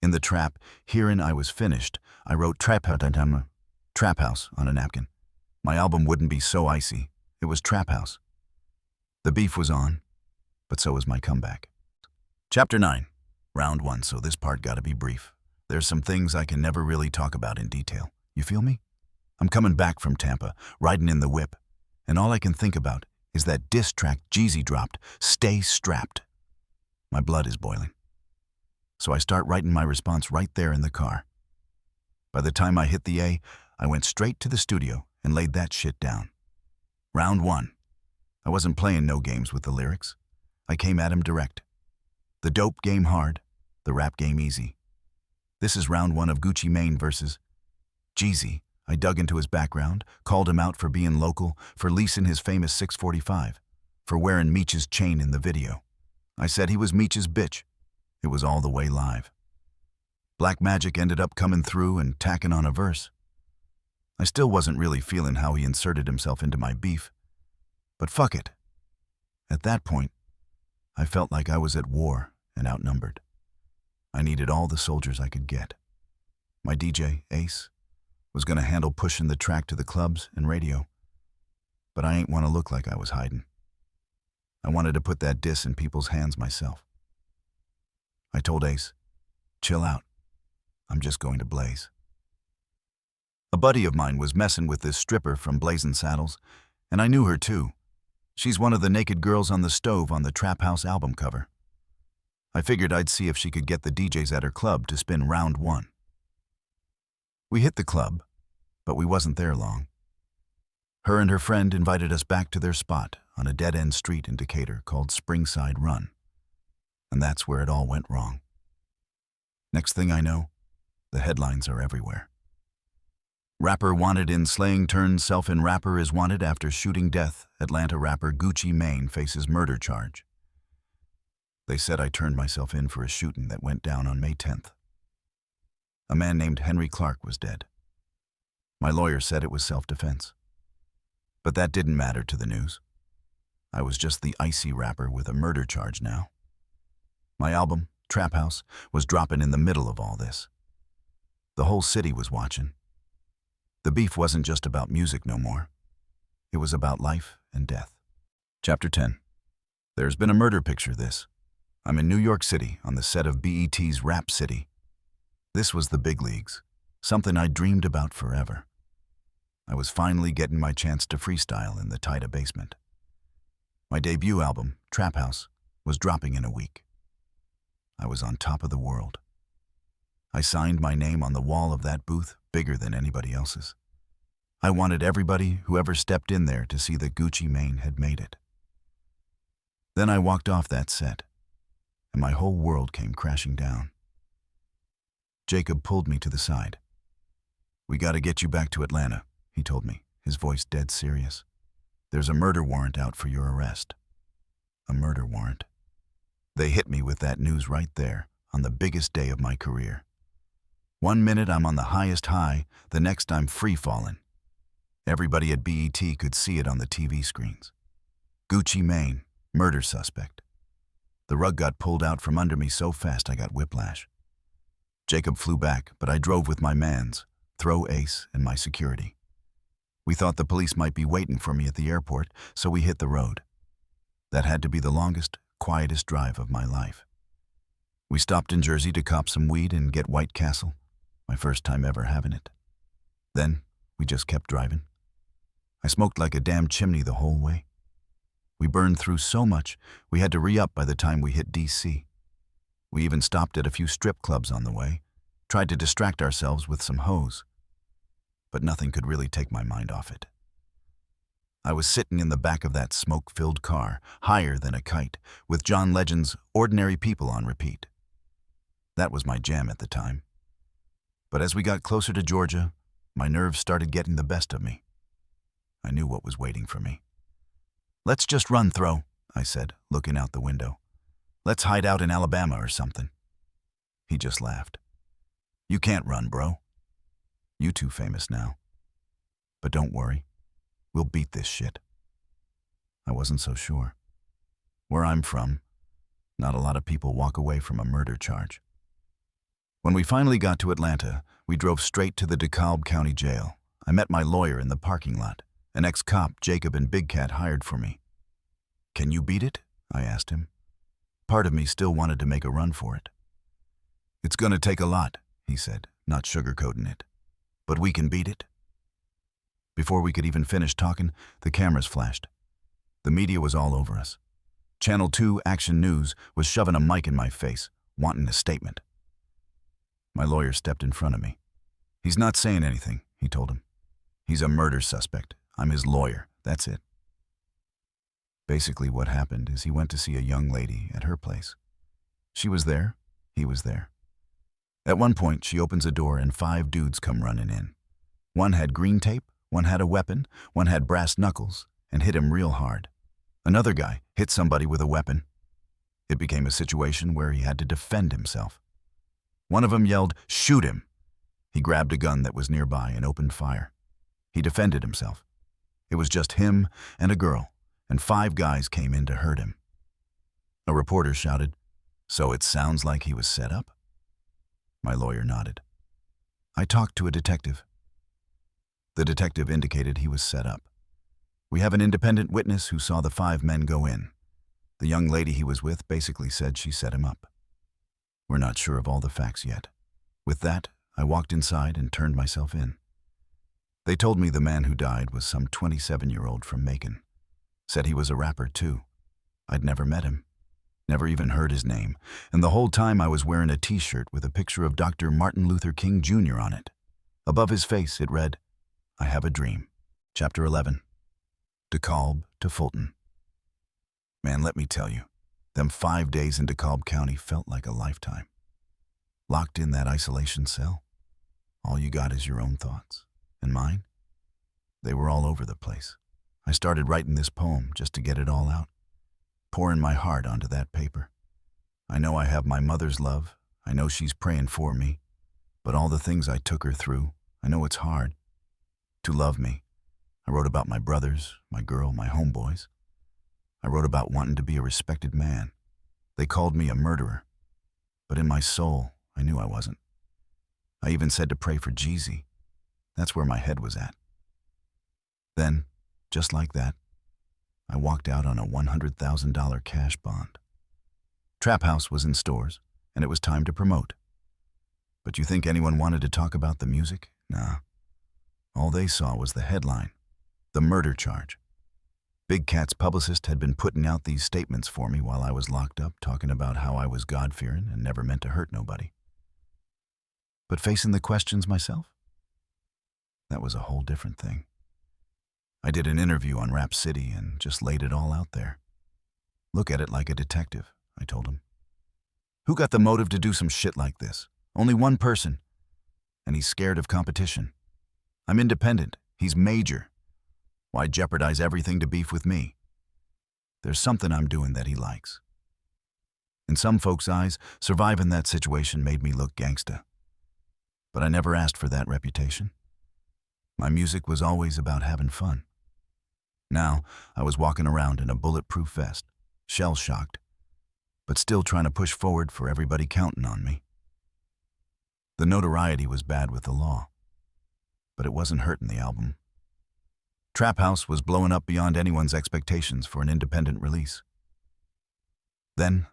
Speaker 1: In the trap, hearing I was finished, I wrote Trap House on a napkin. My album wouldn't be So Icy. It was Trap House. The beef was on, but so was my comeback. Chapter 9, Round 1, so this part gotta be brief. There's some things I can never really talk about in detail. You feel me? I'm coming back from Tampa, riding in the whip, and all I can think about is that diss track Jeezy dropped, Stay Strapped. My blood is boiling. So I start writing my response right there in the car. By the time I hit the A, I went straight to the studio and laid that shit down. Round 1. I wasn't playing no games with the lyrics. I came at him direct. The dope game hard, the rap game easy. This is round 1 of Gucci Mane versus Jeezy. I dug into his background, called him out for being local, for leasing his famous 645, for wearing Meech's chain in the video. I said he was Meech's bitch. It was all the way live. Black Magic ended up coming through and tacking on a verse. I still wasn't really feeling how he inserted himself into my beef. But fuck it. At that point, I felt like I was at war and outnumbered. I needed all the soldiers I could get. My DJ, Ace, was going to handle pushing the track to the clubs and radio. But I ain't want to look like I was hiding. I wanted to put that diss in people's hands myself. I told Ace, chill out. I'm just going to blaze. A buddy of mine was messing with this stripper from Blazing Saddles, and I knew her too. She's one of the naked girls on the stove on the Trap House album cover. I figured I'd see if she could get the DJs at her club to spin round 1. We hit the club, but we wasn't there long. Her and her friend invited us back to their spot on a dead-end street in Decatur called Springside Run. And that's where it all went wrong. Next thing I know, the headlines are everywhere. Rapper wanted in slaying turns self-in rapper is wanted after shooting death. Atlanta rapper Gucci Mane faces murder charge. They said I turned myself in for a shooting that went down on May 10th. A man named Henry Clark was dead. My lawyer said it was self-defense. But that didn't matter to the news. I was just the Icey rapper with a murder charge now. My album, Trap House, was dropping in the middle of all this. The whole city was watching. The beef wasn't just about music no more. It was about life and death. Chapter 10. There's been a murder picture this. I'm in New York City on the set of BET's Rap City. This was the big leagues, something I dreamed about forever. I was finally getting my chance to freestyle in the tighter basement. My debut album, Trap House, was dropping in a week. I was on top of the world. I signed my name on the wall of that booth, bigger than anybody else's. I wanted everybody who ever stepped in there to see that Gucci Mane had made it. Then I walked off that set, and my whole world came crashing down. Jacob pulled me to the side. "We gotta get you back to Atlanta," he told me, his voice dead serious. "There's a murder warrant out for your arrest." A murder warrant. They hit me with that news right there, on the biggest day of my career. One minute I'm on the highest high, the next I'm free-falling. Everybody at BET could see it on the TV screens. Gucci Mane, murder suspect. The rug got pulled out from under me so fast I got whiplash. Jacob flew back, but I drove with my mans, Throw Ace, and my security. We thought the police might be waiting for me at the airport, so we hit the road. That had to be the longest, quietest drive of my life. We stopped in Jersey to cop some weed and get White Castle, my first time ever having it. Then we just kept driving. I smoked like a damn chimney the whole way. We burned through so much, we had to re-up by the time we hit DC. We even stopped at a few strip clubs on the way, tried to distract ourselves with some hoes. But nothing could really take my mind off it. I was sitting in the back of that smoke-filled car, higher than a kite, with John Legend's Ordinary People on repeat. That was my jam at the time. But as we got closer to Georgia, my nerves started getting the best of me. I knew what was waiting for me. "Let's just run, Throw," I said, looking out the window. "Let's hide out in Alabama or something." He just laughed. "You can't run, bro. You too famous now. But don't worry, we'll beat this shit." I wasn't so sure. Where I'm from, not a lot of people walk away from a murder charge. When we finally got to Atlanta, we drove straight to the DeKalb County Jail. I met my lawyer in the parking lot, an ex-cop Jacob and Big Cat hired for me. "Can you beat it?" I asked him. Part of me still wanted to make a run for it. "It's gonna take a lot," he said, not sugarcoating it. "But we can beat it." Before we could even finish talking, the cameras flashed. The media was all over us. Channel 2 Action News was shoving a mic in my face, wanting a statement. My lawyer stepped in front of me. "He's not saying anything," he told him. "He's a murder suspect. I'm his lawyer. That's it." Basically what happened is he went to see a young lady at her place. She was there. He was there. At one point, she opens a door and 5 dudes come running in. One had green tape, one had a weapon, one had brass knuckles, and hit him real hard. Another guy hit somebody with a weapon. It became a situation where he had to defend himself. One of them yelled, "Shoot him!" He grabbed a gun that was nearby and opened fire. He defended himself. It was just him and a girl, and 5 guys came in to hurt him. A reporter shouted, "So it sounds like he was set up?" My lawyer nodded. I talked to a detective. The detective indicated he was set up. "We have an independent witness who saw the 5 men go in. The young lady he was with basically said she set him up. We're not sure of all the facts yet." With that, I walked inside and turned myself in. They told me the man who died was some 27-year-old from Macon. Said he was a rapper too. I'd never met him, never even heard his name, and the whole time I was wearing a t-shirt with a picture of Dr. Martin Luther King Jr. on it. Above his face it read, "I have a dream." Chapter 11. DeKalb to Fulton. Man, let me tell you, them 5 days in DeKalb County felt like a lifetime. Locked in that isolation cell, all you got is your own thoughts. And mine? They were all over the place. I started writing this poem just to get it all out, pouring my heart onto that paper. I know I have my mother's love. I know she's praying for me. But all the things I took her through, I know it's hard. To love me. I wrote about my brothers, my girl, my homeboys. I wrote about wanting to be a respected man. They called me a murderer. But in my soul, I knew I wasn't. I even said to pray for Jeezy. That's where my head was at. Then, just like that, I walked out on a $100,000 cash bond. Trap House was in stores, and it was time to promote. But you think anyone wanted to talk about the music? Nah. All they saw was the headline, the murder charge. Big Cat's publicist had been putting out these statements for me while I was locked up, talking about how I was God-fearing and never meant to hurt nobody. But facing the questions myself? That was a whole different thing. I did an interview on Rap City and just laid it all out there. Look at it like a detective, I told him. Who got the motive to do some shit like this? Only one person. And he's scared of competition. I'm independent. He's major. Why jeopardize everything to beef with me? There's something I'm doing that he likes. In some folks' eyes, surviving that situation made me look gangsta. But I never asked for that reputation. My music was always about having fun. Now, I was walking around in a bulletproof vest, shell-shocked, but still trying to push forward for everybody counting on me. The notoriety was bad with the law, but it wasn't hurting the album. Trap House was blowing up beyond anyone's expectations for an independent release. Then,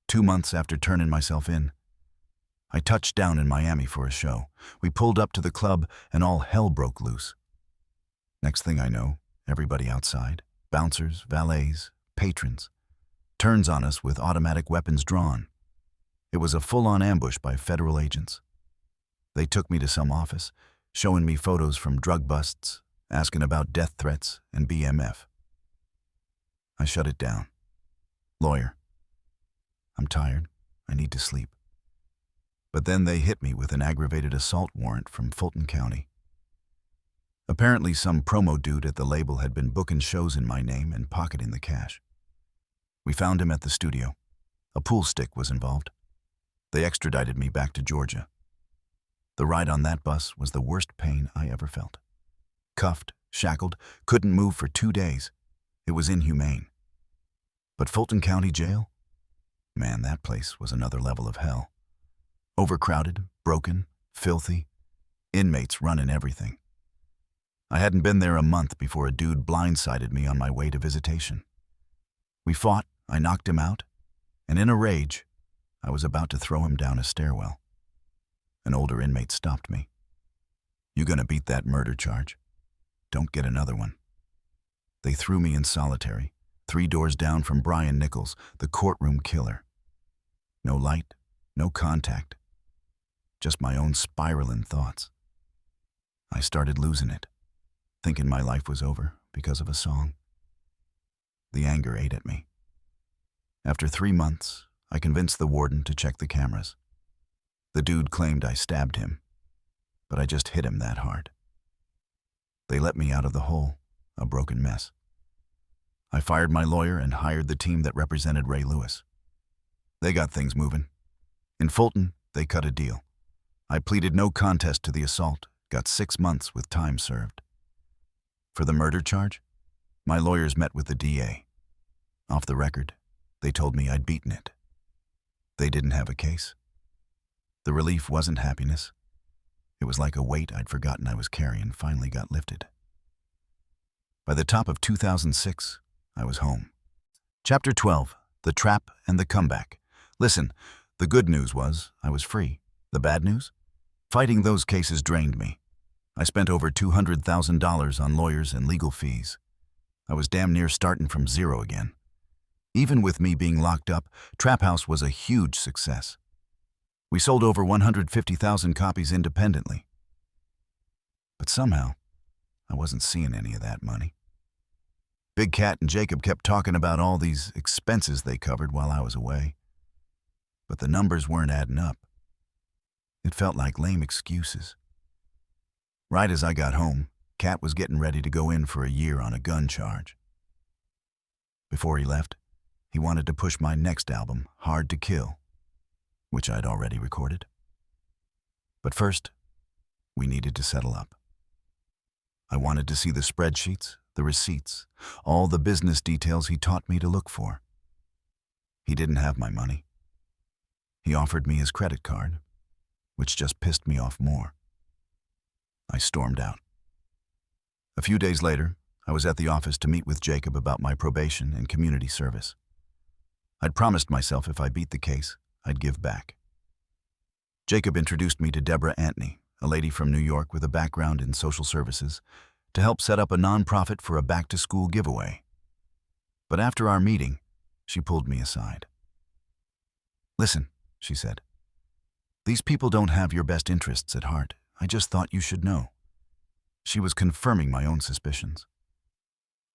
Speaker 1: 2 months after turning myself in, I touched down in Miami for a show. We pulled up to the club and all hell broke loose. Next thing I know, everybody outside, bouncers, valets, patrons, turns on us with automatic weapons drawn. It was a full-on ambush by federal agents. They took me to some office, showing me photos from drug busts, asking about death threats and BMF. I shut it down. Lawyer. I'm tired. I need to sleep. But then they hit me with an aggravated assault warrant from Fulton County. Apparently some promo dude at the label had been booking shows in my name and pocketing the cash. We found him at the studio. A pool stick was involved. They extradited me back to Georgia. The ride on that bus was the worst pain I ever felt. Cuffed, shackled, couldn't move for 2 days. It was inhumane. But Fulton County Jail? Man, that place was another level of hell. Overcrowded, broken, filthy, inmates running everything. I hadn't been there a month before a dude blindsided me on my way to visitation. We fought, I knocked him out, and in a rage, I was about to throw him down a stairwell. An older inmate stopped me. You gonna beat that murder charge? Don't get another one. They threw me in solitary, 3 doors down from Brian Nichols, the courtroom killer. No light, no contact. Just my own spiraling thoughts. I started losing it, thinking my life was over because of a song. The anger ate at me. After 3 months, I convinced the warden to check the cameras. The dude claimed I stabbed him, but I just hit him that hard. They let me out of the hole, a broken mess. I fired my lawyer and hired the team that represented Ray Lewis. They got things moving. In Fulton, they cut a deal. I pleaded no contest to the assault, got 6 months with time served. For the murder charge, my lawyers met with the DA. Off the record, they told me I'd beaten it. They didn't have a case. The relief wasn't happiness. It was like a weight I'd forgotten I was carrying finally got lifted. By the top of 2006, I was home. Chapter 12, The Trap and the Comeback. Listen, the good news was I was free. The bad news? Fighting those cases drained me. I spent over $200,000 on lawyers and legal fees. I was damn near starting from zero again. Even with me being locked up, Trap House was a huge success. We sold over 150,000 copies independently. But somehow, I wasn't seeing any of that money. Big Cat and Jacob kept talking about all these expenses they covered while I was away. But the numbers weren't adding up. It felt like lame excuses. Right as I got home, Cat was getting ready to go in for a year on a gun charge. Before he left, he wanted to push my next album, Hard to Kill, which I'd already recorded. But first, we needed to settle up. I wanted to see the spreadsheets, the receipts, all the business details he taught me to look for. He didn't have my money. He offered me his credit card, which just pissed me off more. I stormed out. A few days later, I was at the office to meet with Jacob about my probation and community service. I'd promised myself if I beat the case, I'd give back. Jacob introduced me to Deborah Antony, a lady from New York with a background in social services, to help set up a nonprofit for a back-to-school giveaway. But after our meeting, she pulled me aside. "Listen," she said. "These people don't have your best interests at heart. I just thought you should know." She was confirming my own suspicions.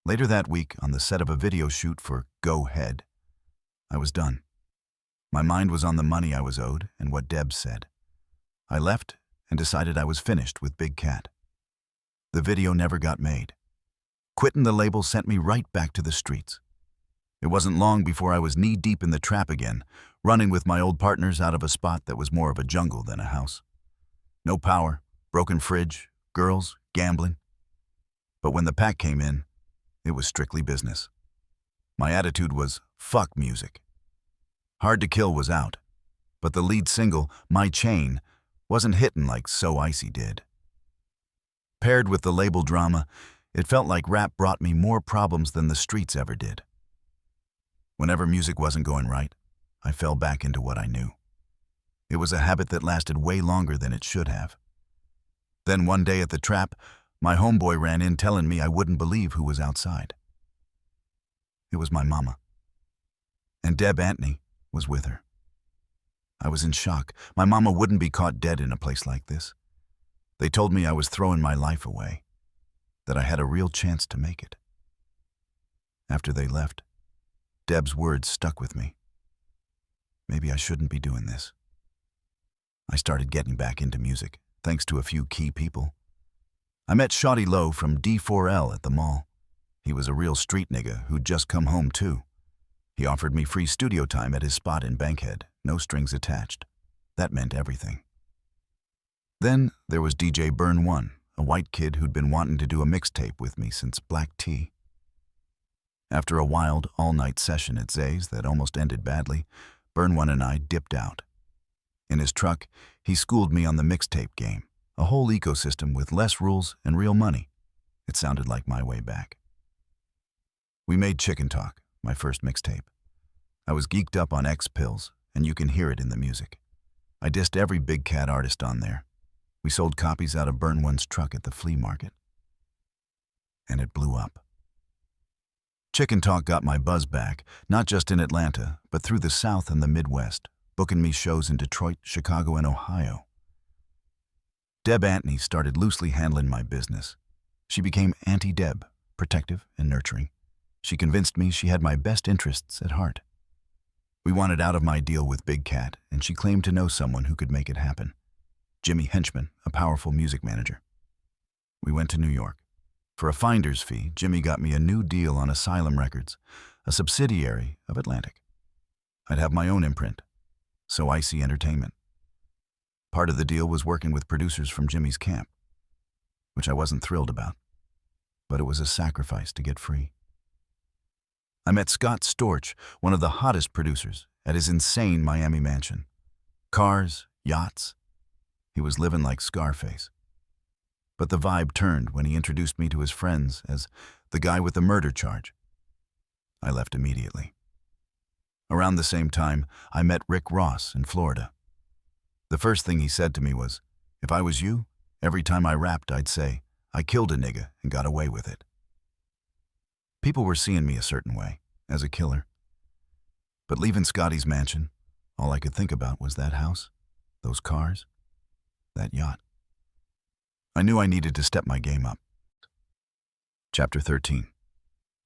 Speaker 1: Later that week, on the set of a video shoot for Go Head, I was done. My mind was on the money I was owed and what Deb said. I left and decided I was finished with Big Cat. The video never got made. Quitting the label sent me right back to the streets. It wasn't long before I was knee-deep in the trap again, running with my old partners out of a spot that was more of a jungle than a house. No power, broken fridge, girls, gambling. But when the pack came in, it was strictly business. My attitude was, fuck music. Hard to Kill was out, but the lead single, My Chain, wasn't hitting like So Icey did. Paired with the label drama, it felt like rap brought me more problems than the streets ever did. Whenever music wasn't going right, I fell back into what I knew. It was a habit that lasted way longer than it should have. Then one day at the trap, my homeboy ran in telling me I wouldn't believe who was outside. It was my mama. And Deb Antony was with her. I was in shock. My mama wouldn't be caught dead in a place like this. They told me I was throwing my life away, that I had a real chance to make it. After they left, Deb's words stuck with me. Maybe I shouldn't be doing this. I started getting back into music, thanks to a few key people. I met Shawty Low from D4L at the mall. He was a real street nigga who'd just come home too. He offered me free studio time at his spot in Bankhead, no strings attached. That meant everything. Then there was DJ Burn One, a white kid who'd been wanting to do a mixtape with me since Black Tea. After a wild, all-night session at Zay's that almost ended badly, Burn One and I dipped out. In his truck, he schooled me on the mixtape game, a whole ecosystem with less rules and real money. It sounded like my way back. We made Chicken Talk, my first mixtape. I was geeked up on X pills, and you can hear it in the music. I dissed every Big Cat artist on there. We sold copies out of Burn One's truck at the flea market. And it blew up. Chicken Talk got my buzz back, not just in Atlanta, but through the South and the Midwest, booking me shows in Detroit, Chicago, and Ohio. Deb Antony started loosely handling my business. She became Auntie Deb, protective and nurturing. She convinced me she had my best interests at heart. We wanted out of my deal with Big Cat, and she claimed to know someone who could make it happen. Jimmy Henchman, a powerful music manager. We went to New York. For a finder's fee, Jimmy got me a new deal on Asylum Records, a subsidiary of Atlantic. I'd have my own imprint, So Icey Entertainment. Part of the deal was working with producers from Jimmy's camp, which I wasn't thrilled about, but it was a sacrifice to get free. I met Scott Storch, one of the hottest producers, at his insane Miami mansion. Cars, yachts. He was living like Scarface. But the vibe turned when he introduced me to his friends as the guy with the murder charge. I left immediately. Around the same time, I met Rick Ross in Florida. The first thing he said to me was, if I was you, every time I rapped, I'd say, I killed a nigga and got away with it. People were seeing me a certain way, as a killer. But leaving Scotty's mansion, all I could think about was that house, those cars, that yacht. I knew I needed to step my game up. Chapter 13.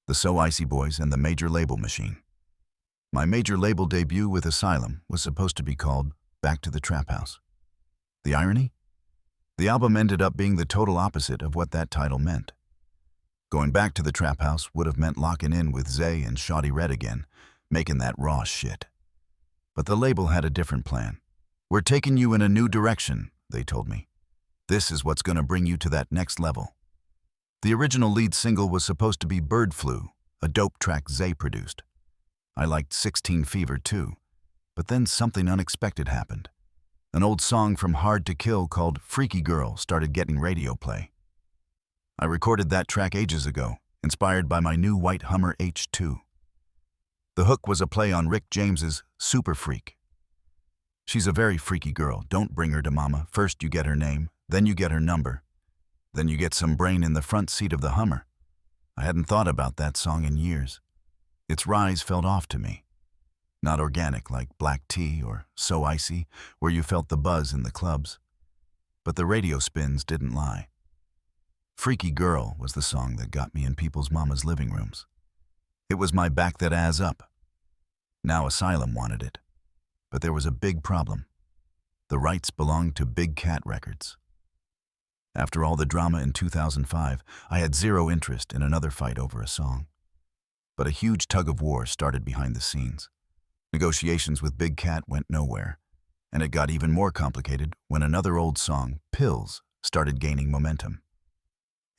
Speaker 1: The So Icey Boys and the Major Label Machine. My major label debut with Asylum was supposed to be called Back to the Trap House. The irony? The album ended up being the total opposite of what that title meant. Going back to the Trap House would have meant locking in with Zay and Shawty Red again, making that raw shit. But the label had a different plan. We're taking you in a new direction, they told me. This is what's going to bring you to that next level. The original lead single was supposed to be Bird Flu, a dope track Zay produced. I liked 16 Fever too, but then something unexpected happened. An old song from Hard to Kill called Freaky Girl started getting radio play. I recorded that track ages ago, inspired by my new white Hummer H2. The hook was a play on Rick James's Super Freak. She's a very freaky girl, don't bring her to mama, first you get her name, Then you get her number. Then you get some brain in the front seat of the Hummer. I hadn't thought about that song in years. Its rise felt off to me. Not organic like Black Tea or So Icey, where you felt the buzz in the clubs. But the radio spins didn't lie. Freaky Girl was the song that got me in people's mamas' living rooms. It was my back that ass up. Now Asylum wanted it. But there was a big problem. The rights belonged to Big Cat Records. After all the drama in 2005, I had zero interest in another fight over a song. But a huge tug-of-war started behind the scenes. Negotiations with Big Cat went nowhere, and it got even more complicated when another old song, Pills, started gaining momentum.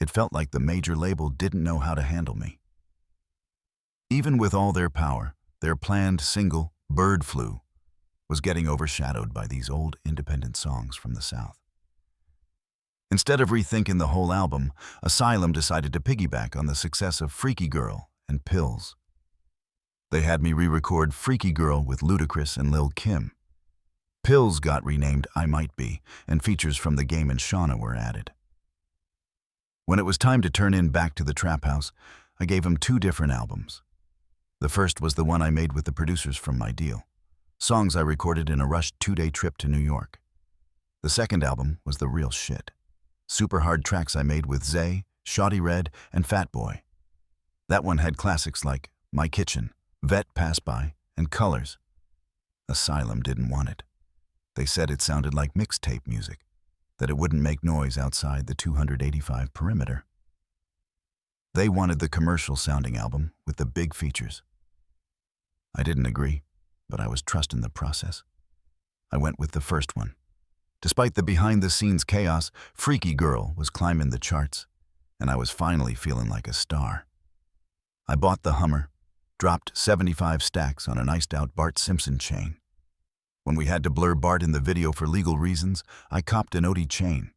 Speaker 1: It felt like the major label didn't know how to handle me. Even with all their power, their planned single, Bird Flu, was getting overshadowed by these old independent songs from the South. Instead of rethinking the whole album, Asylum decided to piggyback on the success of Freaky Girl and Pills. They had me re-record Freaky Girl with Ludacris and Lil' Kim. Pills got renamed I Might Be, and features from The Game and Shauna were added. When it was time to turn in Back to the Trap House, I gave him 2 different albums. The first was the one I made with the producers from my deal, songs I recorded in a rushed 2-day trip to New York. The second album was the real shit. Super hard tracks I made with Zay, Shawty Red, and Fat Boy. That one had classics like My Kitchen, Vet Pass By, and Colors. Asylum didn't want it. They said it sounded like mixtape music, that it wouldn't make noise outside the 285 perimeter. They wanted the commercial-sounding album with the big features. I didn't agree, but I was trusting the process. I went with the first one. Despite the behind-the-scenes chaos, Freaky Girl was climbing the charts, and I was finally feeling like a star. I bought the Hummer, dropped 75 stacks on an iced-out Bart Simpson chain. When we had to blur Bart in the video for legal reasons, I copped an Oudie chain.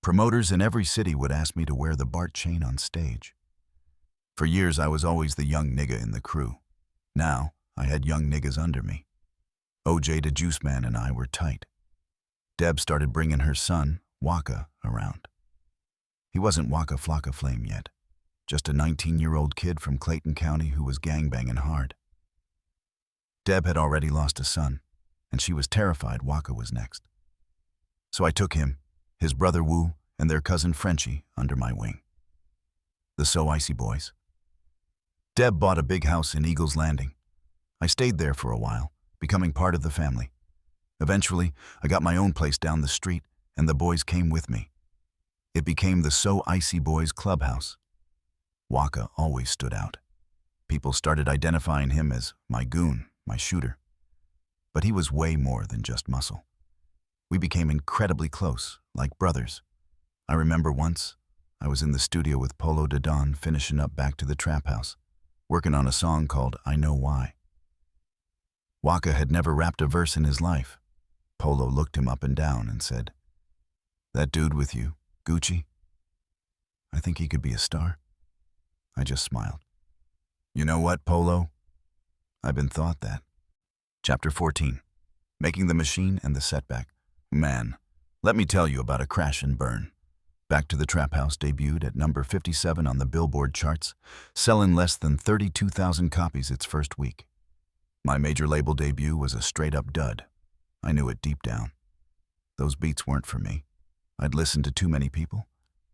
Speaker 1: Promoters in every city would ask me to wear the Bart chain on stage. For years, I was always the young nigga in the crew. Now, I had young niggas under me. OJ the Juice Man and I were tight. Deb started bringing her son, Waka, around. He wasn't Waka Flocka Flame yet, just a 19-year-old kid from Clayton County who was gangbanging hard. Deb had already lost a son, and she was terrified Waka was next. So I took him, his brother Wu, and their cousin Frenchie under my wing. The So Icey boys. Deb bought a big house in Eagles Landing. I stayed there for a while, becoming part of the family. Eventually, I got my own place down the street, and the boys came with me. It became the So Icey Boys Clubhouse. Waka always stood out. People started identifying him as my goon, my shooter. But he was way more than just muscle. We became incredibly close, like brothers. I remember once, I was in the studio with Polo de Don finishing up Back to the Trap House, working on a song called I Know Why. Waka had never rapped a verse in his life. Polo looked him up and down and said, "That dude with you, Gucci? I think he could be a star." I just smiled. You know what, Polo? I've been thought that. Chapter 14. Making the Machine and the Setback. Man, let me tell you about a crash and burn. Back to the Trap House debuted at number 57 on the Billboard charts, selling less than 32,000 copies its first week. My major label debut was a straight-up dud. I knew it deep down. Those beats weren't for me. I'd listened to too many people.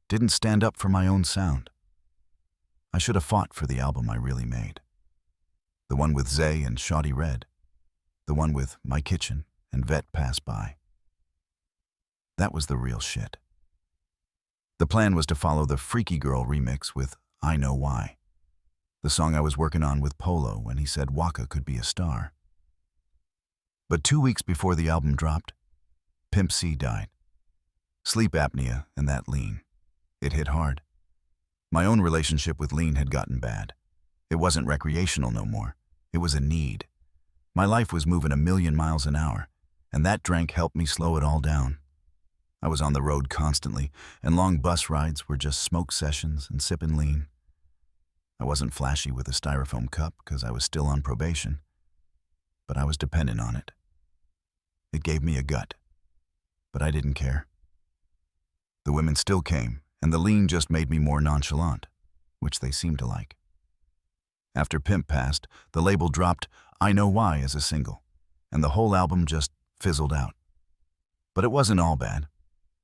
Speaker 1: Didn't stand up for my own sound. I should have fought for the album I really made. The one with Zay and Shawty Red. The one with My Kitchen and Vet Pass By. That was the real shit. The plan was to follow the Freaky Girl remix with I Know Why, the song I was working on with Polo when he said Waka could be a star. But 2 weeks before the album dropped, Pimp C died. Sleep apnea and that lean. It hit hard. My own relationship with lean had gotten bad. It wasn't recreational no more. It was a need. My life was moving 1,000,000 miles an hour, and that drank helped me slow it all down. I was on the road constantly, and long bus rides were just smoke sessions and sipping lean. I wasn't flashy with a styrofoam cup because I was still on probation, but I was dependent on it. It gave me a gut, but I didn't care. The women still came, and the lean just made me more nonchalant, which they seemed to like. After Pimp passed, the label dropped I Know Why as a single, and the whole album just fizzled out. But it wasn't all bad.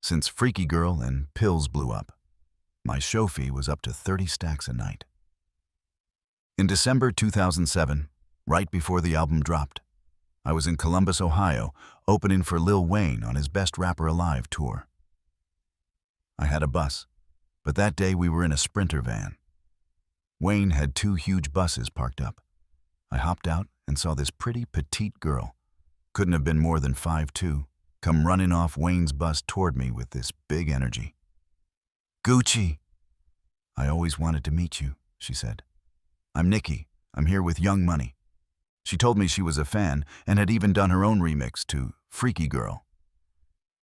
Speaker 1: Since Freaky Girl and Pills blew up, my show fee was up to 30 stacks a night. In December 2007, right before the album dropped, I was in Columbus, Ohio, opening for Lil Wayne on his Best Rapper Alive tour. I had a bus, but that day we were in a Sprinter van. Wayne had 2 huge buses parked up. I hopped out and saw this pretty petite girl, couldn't have been more than 5'2", come running off Wayne's bus toward me with this big energy. "Gucci, I always wanted to meet you," she said. "I'm Nikki. I'm here with Young Money." She told me she was a fan and had even done her own remix to Freaky Girl.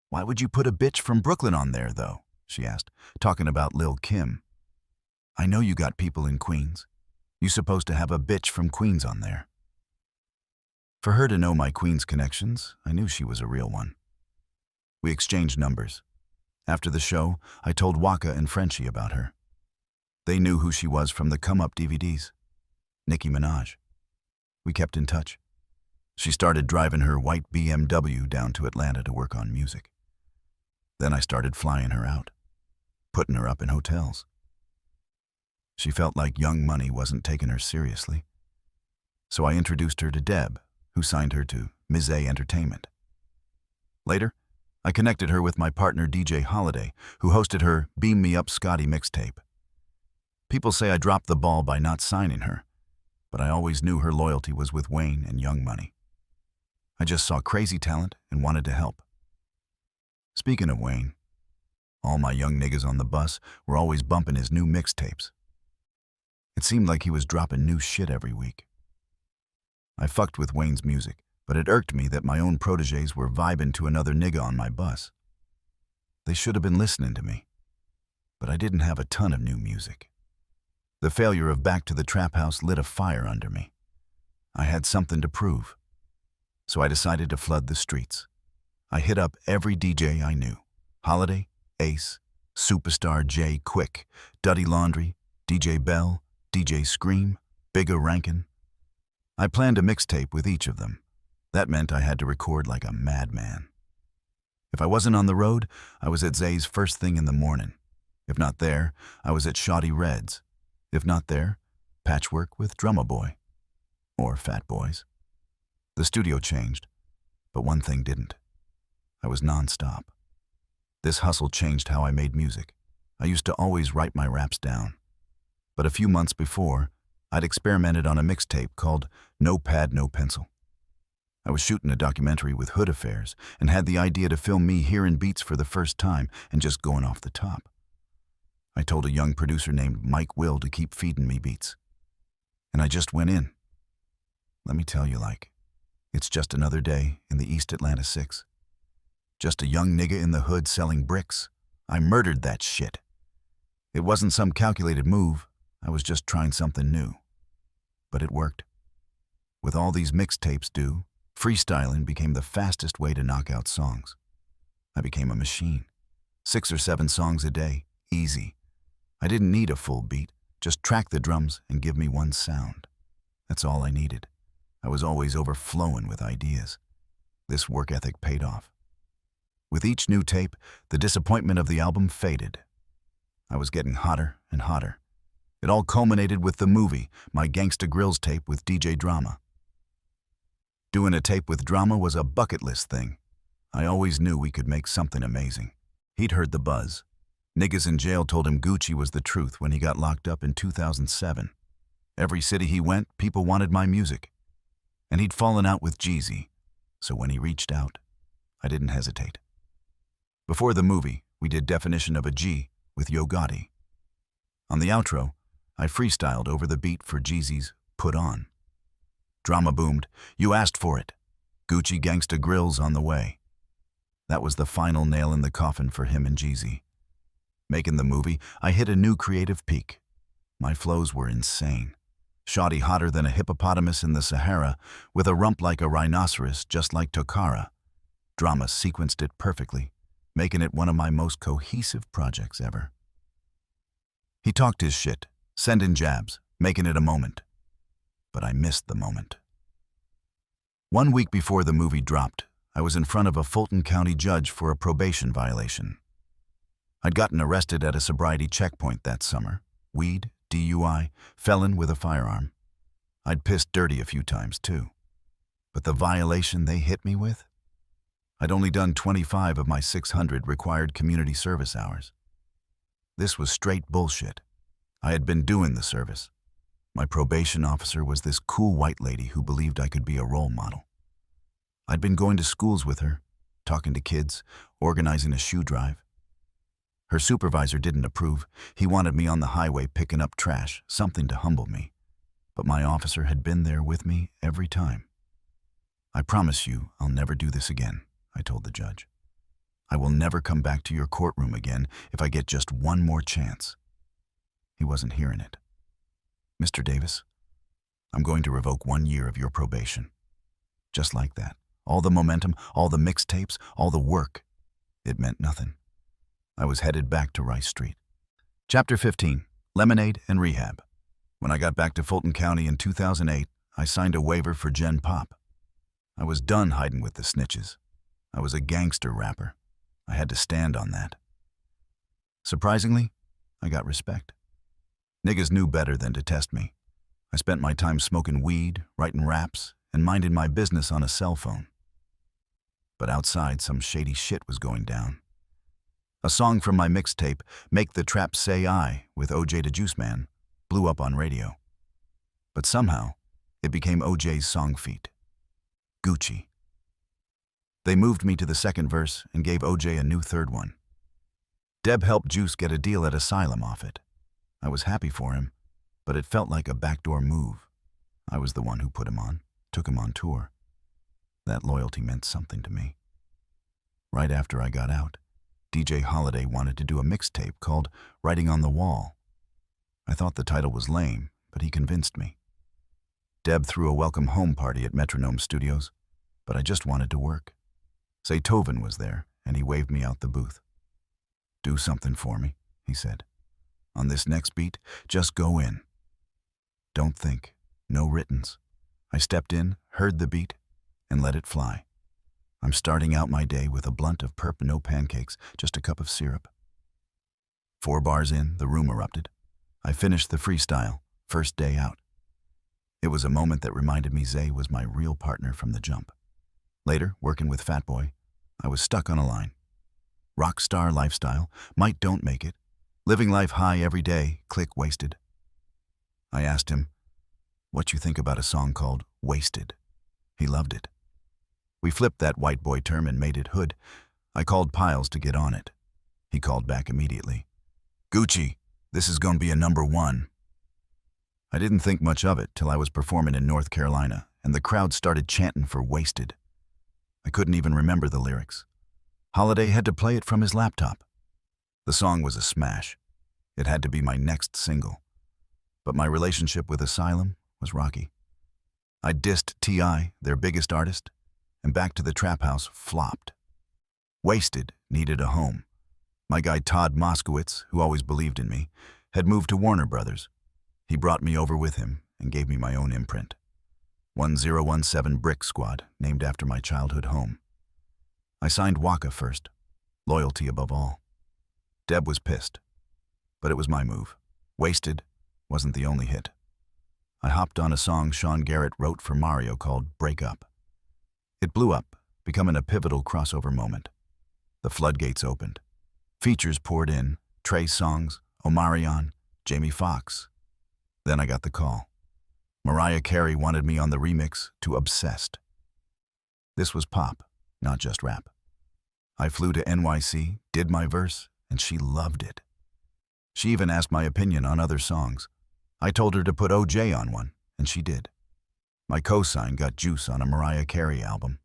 Speaker 1: "Why would you put a bitch from Brooklyn on there, though?" she asked, talking about Lil Kim. "I know you got people in Queens. You supposed to have a bitch from Queens on there." For her to know my Queens connections, I knew she was a real one. We exchanged numbers. After the show, I told Waka and Frenchie about her. They knew who she was from the Come Up DVDs. Nicki Minaj. We kept in touch. She started driving her white BMW down to Atlanta to work on music. Then I started flying her out, putting her up in hotels. She felt like Young Money wasn't taking her seriously. So I introduced her to Deb, who signed her to Ms. A Entertainment. Later, I connected her with my partner DJ Holiday, who hosted her Beam Me Up Scotty mixtape. People say I dropped the ball by not signing her, but I always knew her loyalty was with Wayne and Young Money. I just saw crazy talent and wanted to help. Speaking of Wayne, all my young niggas on the bus were always bumping his new mixtapes. It seemed like he was dropping new shit every week. I fucked with Wayne's music, but it irked me that my own protégés were vibing to another nigga on my bus. They should have been listening to me, but I didn't have a ton of new music. The failure of Back to the Trap House lit a fire under me. I had something to prove, so I decided to flood the streets. I hit up every DJ I knew: Holiday, Ace, Superstar J, Quick, Duddy Laundry, DJ Bell, DJ Scream, Bigga Rankin. I planned a mixtape with each of them. That meant I had to record like a madman. If I wasn't on the road, I was at Zay's first thing in the morning. If not there, I was at Shoddy Red's. If not there, Patchwork with Drumma Boy. Or Fat Boys. The studio changed, but one thing didn't. I was non-stop. This hustle changed how I made music. I used to always write my raps down. But a few months before, I'd experimented on a mixtape called No Pad, No Pencil. I was shooting a documentary with Hood Affairs and had the idea to film me hearing beats for the first time and just going off the top. I told a young producer named Mike Will to keep feeding me beats. And I just went in. Let me tell you, it's just another day in the East Atlanta 6. Just a young nigga in the hood selling bricks. I murdered that shit. It wasn't some calculated move. I was just trying something new. But it worked. With all these mixtapes due, freestyling became the fastest way to knock out songs. I became a machine. 6 or 7 songs a day, easy. I didn't need a full beat, just track the drums and give me one sound. That's all I needed. I was always overflowing with ideas. This work ethic paid off. With each new tape, the disappointment of the album faded. I was getting hotter and hotter. It all culminated with the movie, my Gangsta Grills tape with DJ Drama. Doing a tape with Drama was a bucket list thing. I always knew we could make something amazing. He'd heard the buzz. Niggas in jail told him Gucci was the truth when he got locked up in 2007. Every city he went, people wanted my music. And he'd fallen out with Jeezy, so when he reached out, I didn't hesitate. Before the movie, we did Definition of a G with Yo Gotti. On the outro, I freestyled over the beat for Jeezy's Put On. Drama boomed, "You asked for it. Gucci Gangsta Grills on the way." That was the final nail in the coffin for him and Jeezy. Making the movie, I hit a new creative peak. My flows were insane. Shoddy hotter than a hippopotamus in the Sahara, with a rump like a rhinoceros just like Tokara. Drama sequenced it perfectly, making it one of my most cohesive projects ever. He talked his shit, sending jabs, making it a moment. But I missed the moment. 1 week before the movie dropped, I was in front of a Fulton County judge for a probation violation. I'd gotten arrested at a sobriety checkpoint that summer. Weed, DUI, felon with a firearm. I'd pissed dirty a few times too. But the violation they hit me with? I'd only done 25 of my 600 required community service hours. This was straight bullshit. I had been doing the service. My probation officer was this cool white lady who believed I could be a role model. I'd been going to schools with her, talking to kids, organizing a shoe drive. Her supervisor didn't approve. He wanted me on the highway picking up trash, something to humble me. But my officer had been there with me every time. I promise you I'll never do this again, I told the judge. I will never come back to your courtroom again if I get just one more chance. He wasn't hearing it. Mr. Davis, I'm going to revoke 1 year of your probation. Just like that. All the momentum, all the mixtapes, all the work. It meant nothing. I was headed back to Rice Street. Chapter 15, Lemonade and Rehab. When I got back to Fulton County in 2008, I signed a waiver for Gen Pop. I was done hiding with the snitches. I was a gangster rapper. I had to stand on that. Surprisingly, I got respect. Niggas knew better than to test me. I spent my time smoking weed, writing raps, and minding my business on a cell phone. But outside, some shady shit was going down. A song from my mixtape, Make the Trap Say I, with OJ the Juice Man, blew up on radio. But somehow, it became OJ's song feat. Gucci. They moved me to the second verse and gave OJ a new third one. Deb helped Juice get a deal at Asylum off it. I was happy for him, but it felt like a backdoor move. I was the one who put him on, took him on tour. That loyalty meant something to me. Right after I got out, DJ Holiday wanted to do a mixtape called Writing on the Wall. I thought the title was lame, but he convinced me. Deb threw a welcome home party at Metronome Studios, but I just wanted to work. Zaytoven was there, and he waved me out the booth. Do something for me, he said. On this next beat, just go in. Don't think, no writtens. I stepped in, heard the beat, and let it fly. I'm starting out my day with a blunt of perp, no pancakes, just a cup of syrup. 4 bars in, the room erupted. I finished the freestyle, first day out. It was a moment that reminded me Zay was my real partner from the jump. Later, working with Fat Boy, I was stuck on a line. Rock star lifestyle, might don't make it. Living life high every day, Clique wasted. I asked him, what you think about a song called Wasted? He loved it. We flipped that white boy term and made it hood. I called Piles to get on it. He called back immediately. Gucci, this is gonna be a #1. I didn't think much of it till I was performing in North Carolina and the crowd started chanting for Wasted. I couldn't even remember the lyrics. Holiday had to play it from his laptop. The song was a smash. It had to be my next single. But my relationship with Asylum was rocky. I dissed T.I., their biggest artist, and Back to the Trap House flopped. Wasted needed a home. My guy Todd Moskowitz, who always believed in me, had moved to Warner Brothers. He brought me over with him and gave me my own imprint. 1017 Brick Squad, named after my childhood home. I signed Waka first, loyalty above all. Deb was pissed, but it was my move. Wasted wasn't the only hit. I hopped on a song Sean Garrett wrote for Mario called Break Up. It blew up, becoming a pivotal crossover moment. The floodgates opened. Features poured in, Trey Songz, Omarion, Jamie Foxx. Then I got the call. Mariah Carey wanted me on the remix to Obsessed. This was pop, not just rap. I flew to NYC, did my verse, and she loved it. She even asked my opinion on other songs. I told her to put OJ on one, and she did. My cosign got Juice on a Mariah Carey album.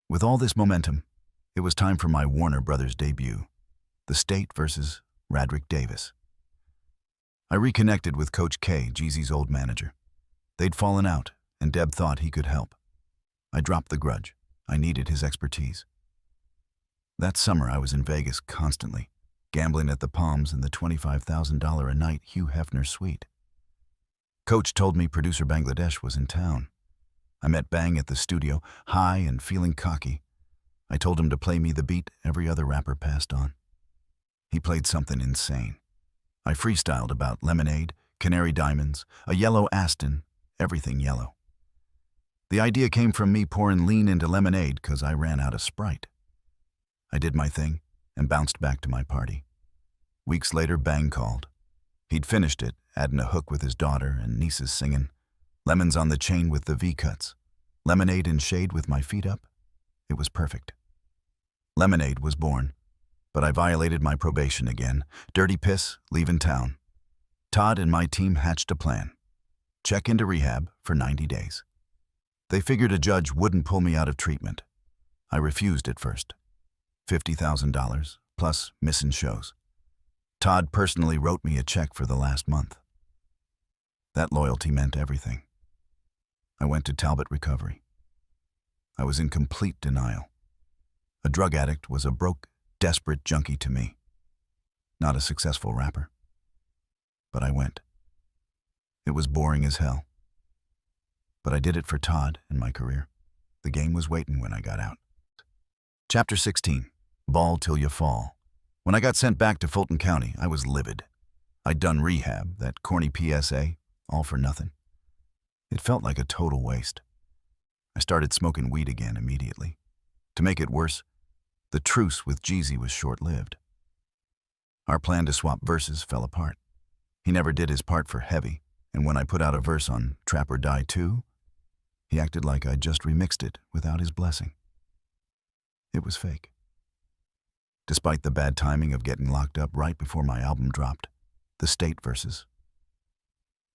Speaker 1: With all this momentum, it was time for my Warner Brothers debut, The State versus Radric Davis. I reconnected with Coach K, Jeezy's old manager. They'd fallen out, and Deb thought he could help. I dropped the grudge. I needed his expertise. That summer, I was in Vegas constantly, gambling at the Palms in the $25,000 a night Hugh Hefner suite. Coach told me producer Bangladesh was in town. I met Bang at the studio, high and feeling cocky. I told him to play me the beat every other rapper passed on. He played something insane. I freestyled about lemonade, canary diamonds, a yellow Aston, everything yellow. The idea came from me pouring lean into lemonade because I ran out of Sprite. I did my thing and bounced back to my party. Weeks later, Bang called. He'd finished it, adding a hook with his daughter and nieces singing, lemons on the chain with the V-cuts, lemonade in shade with my feet up. It was perfect. Lemonade was born, but I violated my probation again. Dirty piss, leaving town. Todd and my team hatched a plan. Check into rehab for 90 days. They figured a judge wouldn't pull me out of treatment. I refused at first. $50,000 plus missing shows. Todd personally wrote me a check for the last month. That loyalty meant everything. I went to Talbot Recovery. I was in complete denial. A drug addict was a broke, desperate junkie to me. Not a successful rapper. But I went. It was boring as hell. But I did it for Todd and my career. The game was waiting when I got out. Chapter 16. Ball Till You Fall. When I got sent back to Fulton County, I was livid. I'd done rehab, that corny PSA, all for nothing. It felt like a total waste. I started smoking weed again immediately. To make it worse, the truce with Jeezy was short-lived. Our plan to swap verses fell apart. He never did his part for Heavy, and when I put out a verse on Trap or Die 2, he acted like I'd just remixed it without his blessing. It was fake. Despite the bad timing of getting locked up right before my album dropped, the State verses,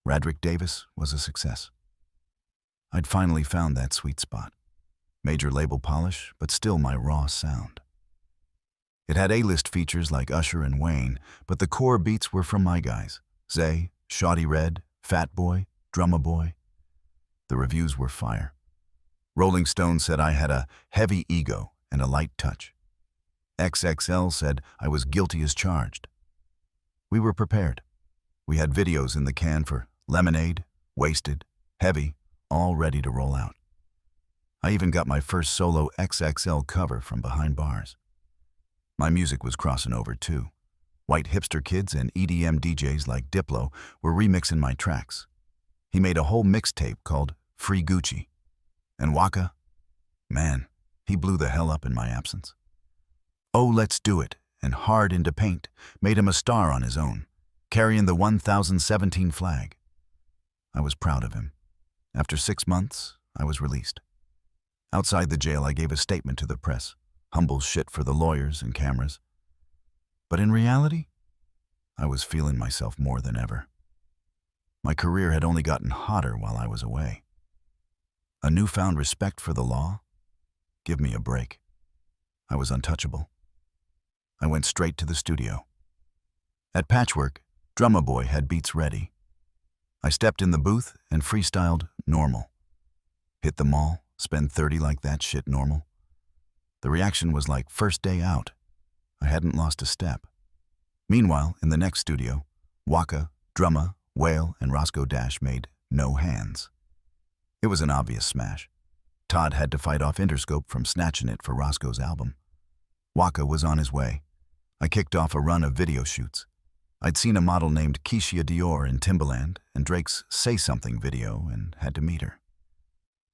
Speaker 1: Radric Davis was a success. I'd finally found that sweet spot. Major label polish, but still my raw sound. It had A-list features like Usher and Wayne, but the core beats were from my guys, Zay, Shawty Red, Fat Boy, Drumma Boy. The reviews were fire. Rolling Stone said I had a heavy ego and a light touch. XXL said I was guilty as charged. We were prepared. We had videos in the can for Lemonade, Wasted, Heavy, all ready to roll out. I even got my first solo XXL cover from behind bars. My music was crossing over too. White hipster kids and EDM DJs like Diplo were remixing my tracks. He made a whole mixtape called Free Gucci. And Waka, man, he blew the hell up in my absence. Oh, Let's Do It and Hard Into Paint made him a star on his own, carrying the 1017 flag. I was proud of him. After 6 months, I was released. Outside the jail, I gave a statement to the press, humble shit for the lawyers and cameras. But in reality, I was feeling myself more than ever. My career had only gotten hotter while I was away. A newfound respect for the law? Give me a break. I was untouchable. I went straight to the studio. At Patchwork, Drumma Boy had beats ready. I stepped in the booth and freestyled Normal. Hit the mall, spend 30 like that shit normal. The reaction was like first day out. I hadn't lost a step. Meanwhile, in the next studio, Waka, Drumma, Whale, and Roscoe Dash made No Hands. It was an obvious smash. Todd had to fight off Interscope from snatching it for Roscoe's album. Waka was on his way. I kicked off a run of video shoots. I'd seen a model named Keishia Dior in Timbaland and Drake's Say Something video and had to meet her.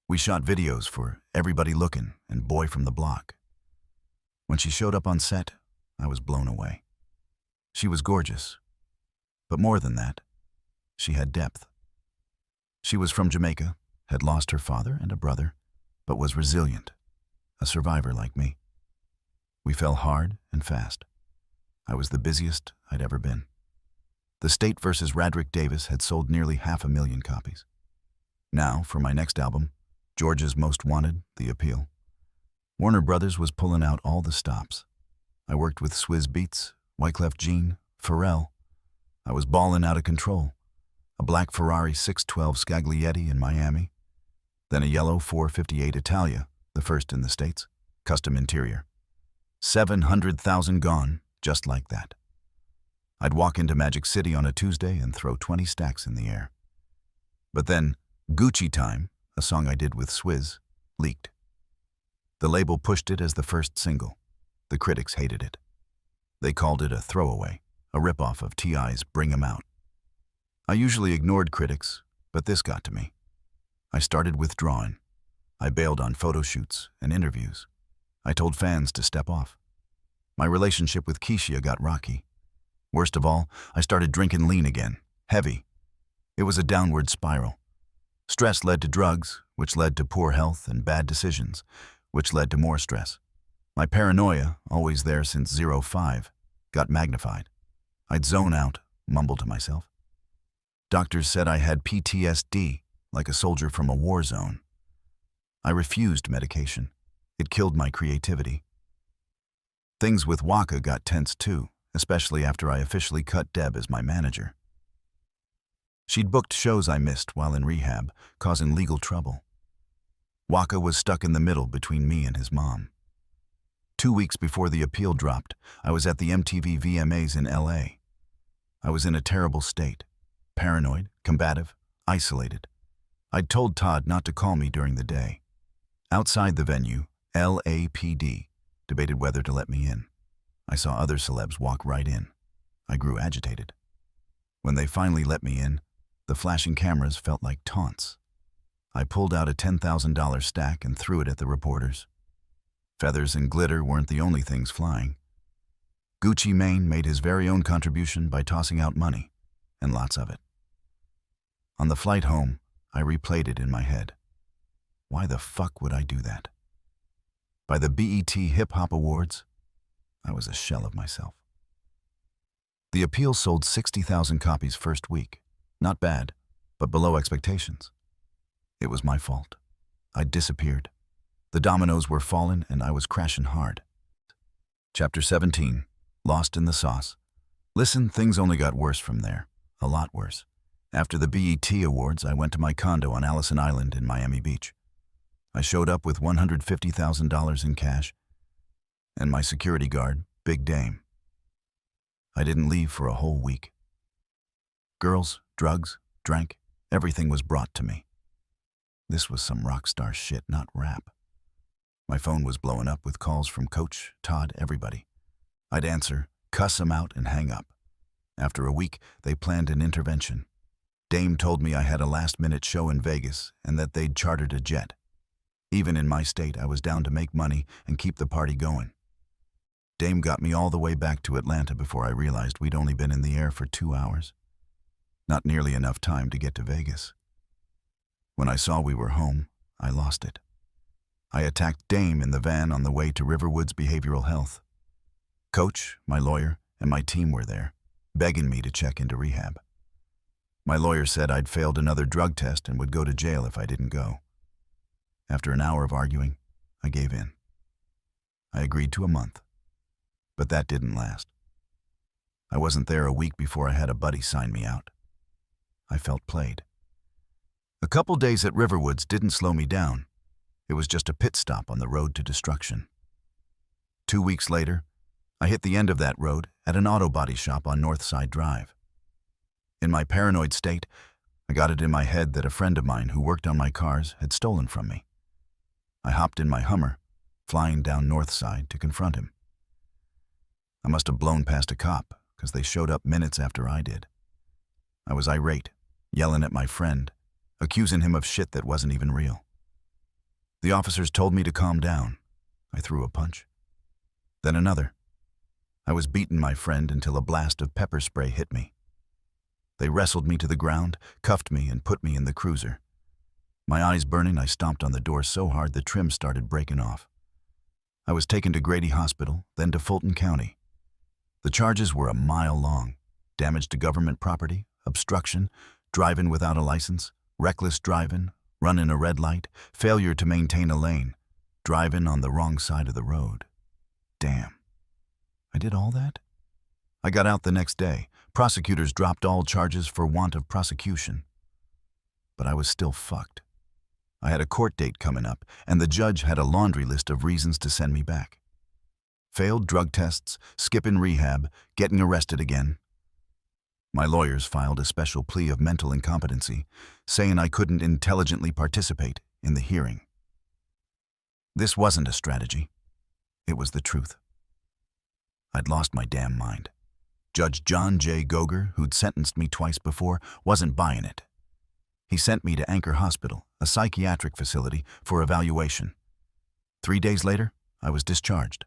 Speaker 1: We shot videos for Everybody Lookin' and Boy from the Block. When she showed up on set, I was blown away. She was gorgeous, but more than that, she had depth. She was from Jamaica, had lost her father and a brother, but was resilient, a survivor like me. We fell hard and fast. I was the busiest I'd ever been. The State versus Radric Davis had sold nearly 500,000 copies. Now, for my next album, Georgia's Most Wanted, The Appeal, Warner Brothers was pulling out all the stops. I worked with Swizz Beatz, Wyclef Jean, Pharrell. I was balling out of control. A black Ferrari 612 Scaglietti in Miami, then a yellow 458 Italia, the first in the States, custom interior. 700,000 gone, just like that. I'd walk into Magic City on a Tuesday and throw 20 stacks in the air. But then, Gucci Time, a song I did with Swizz, leaked. The label pushed it as the first single. The critics hated it. They called it a throwaway, a ripoff of T.I.'s Bring 'Em Out. I usually ignored critics, but this got to me. I started withdrawing. I bailed on photo shoots and interviews. I told fans to step off. My relationship with Keisha got rocky. Worst of all, I started drinking lean again, heavy. It was a downward spiral. Stress led to drugs, which led to poor health and bad decisions, which led to more stress. My paranoia, always there since 05, got magnified. I'd zone out, mumble to myself. Doctors said I had PTSD, like a soldier from a war zone. I refused medication. It killed my creativity. Things with Waka got tense too, especially after I officially cut Deb as my manager. She'd booked shows I missed while in rehab, causing legal trouble. Waka was stuck in the middle between me and his mom. 2 weeks before the appeal dropped, I was at the MTV VMAs in LA. I was in a terrible state, paranoid, combative, isolated. I'd told Todd not to call me during the day. Outside the venue, LAPD debated whether to let me in. I saw other celebs walk right in. I grew agitated. When they finally let me in, the flashing cameras felt like taunts. I pulled out a $10,000 stack and threw it at the reporters. Feathers and glitter weren't the only things flying. Gucci Mane made his very own contribution by tossing out money, and lots of it. On the flight home, I replayed it in my head. Why the fuck would I do that? By the BET Hip Hop Awards, I was a shell of myself. The appeal sold 60,000 copies first week. Not bad, but below expectations. It was my fault. I'd disappeared. The dominoes were falling and I was crashing hard. Chapter 17, Lost in the Sauce. Listen, things only got worse from there. A lot worse. After the BET Awards, I went to my condo on Allison Island in Miami Beach. I showed up with $150,000 in cash and my security guard, Big Dame. I didn't leave for a whole week. Girls, drugs, drank, everything was brought to me. This was some rock star shit, not rap. My phone was blowing up with calls from Coach, Todd, everybody. I'd answer, cuss them out, and hang up. After a week, they planned an intervention. Dame told me I had a last-minute show in Vegas and that they'd chartered a jet. Even in my state, I was down to make money and keep the party going. Dame got me all the way back to Atlanta before I realized we'd only been in the air for 2 hours. Not nearly enough time to get to Vegas. When I saw we were home, I lost it. I attacked Dame in the van on the way to Riverwoods Behavioral Health. Coach, my lawyer, and my team were there, begging me to check into rehab. My lawyer said I'd failed another drug test and would go to jail if I didn't go. After an hour of arguing, I gave in. I agreed to a month, but that didn't last. I wasn't there a week before I had a buddy sign me out. I felt played. A couple days at Riverwoods didn't slow me down. It was just a pit stop on the road to destruction. 2 weeks later, I hit the end of that road at an auto body shop on Northside Drive. In my paranoid state, I got it in my head that a friend of mine who worked on my cars had stolen from me. I hopped in my Hummer, flying down Northside to confront him. I must have blown past a cop, because they showed up minutes after I did. I was irate, yelling at my friend, accusing him of shit that wasn't even real. The officers told me to calm down. I threw a punch. Then another. I was beating my friend until a blast of pepper spray hit me. They wrestled me to the ground, cuffed me, and put me in the cruiser. My eyes burning, I stomped on the door so hard the trim started breaking off. I was taken to Grady Hospital, then to Fulton County. The charges were a mile long: damage to government property, obstruction, driving without a license, reckless driving, running a red light, failure to maintain a lane, driving on the wrong side of the road. Damn. I did all that? I got out the next day. Prosecutors dropped all charges for want of prosecution. But I was still fucked. I had a court date coming up, and the judge had a laundry list of reasons to send me back. Failed drug tests, skipping rehab, getting arrested again. My lawyers filed a special plea of mental incompetency, saying I couldn't intelligently participate in the hearing. This wasn't a strategy. It was the truth. I'd lost my damn mind. Judge John J. Goger, who'd sentenced me twice before, wasn't buying it. He sent me to Anchor Hospital, a psychiatric facility, for evaluation. 3 days later, I was discharged.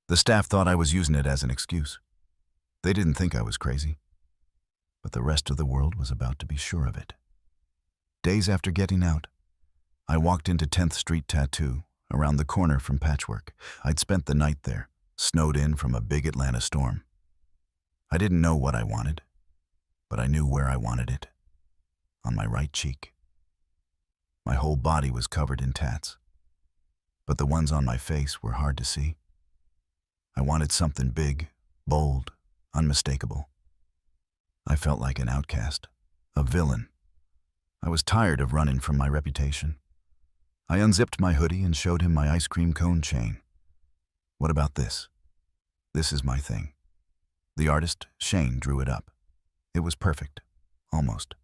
Speaker 1: The staff thought I was using it as an excuse. They didn't think I was crazy. But the rest of the world was about to be sure of it. Days after getting out, I walked into 10th Street Tattoo, around the corner from Patchwork. I'd spent the night there, snowed in from a big Atlanta storm. I didn't know what I wanted, but I knew where I wanted it. On my right cheek. My whole body was covered in tats, but the ones on my face were hard to see. I wanted something big, bold, unmistakable. I felt like an outcast, a villain. I was tired of running from my reputation. I unzipped my hoodie and showed him my ice cream cone chain. What about this? This is my thing. The artist, Shane, drew it up. It was perfect, almost.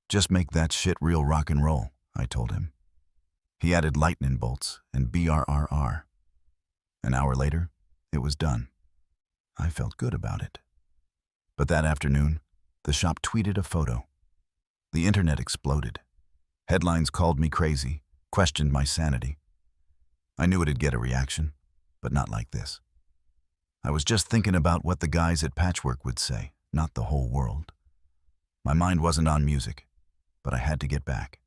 Speaker 1: Just make that shit real rock and roll, I told him. He added lightning bolts and BRRR. An hour later, it was done. I felt good about it. But that afternoon, the shop tweeted a photo. The internet exploded. Headlines called me crazy, questioned my sanity. I knew it'd get a reaction, but not like this. I was just thinking about what the guys at Patchwork would say, not the whole world. My mind wasn't on music, but I had to get back.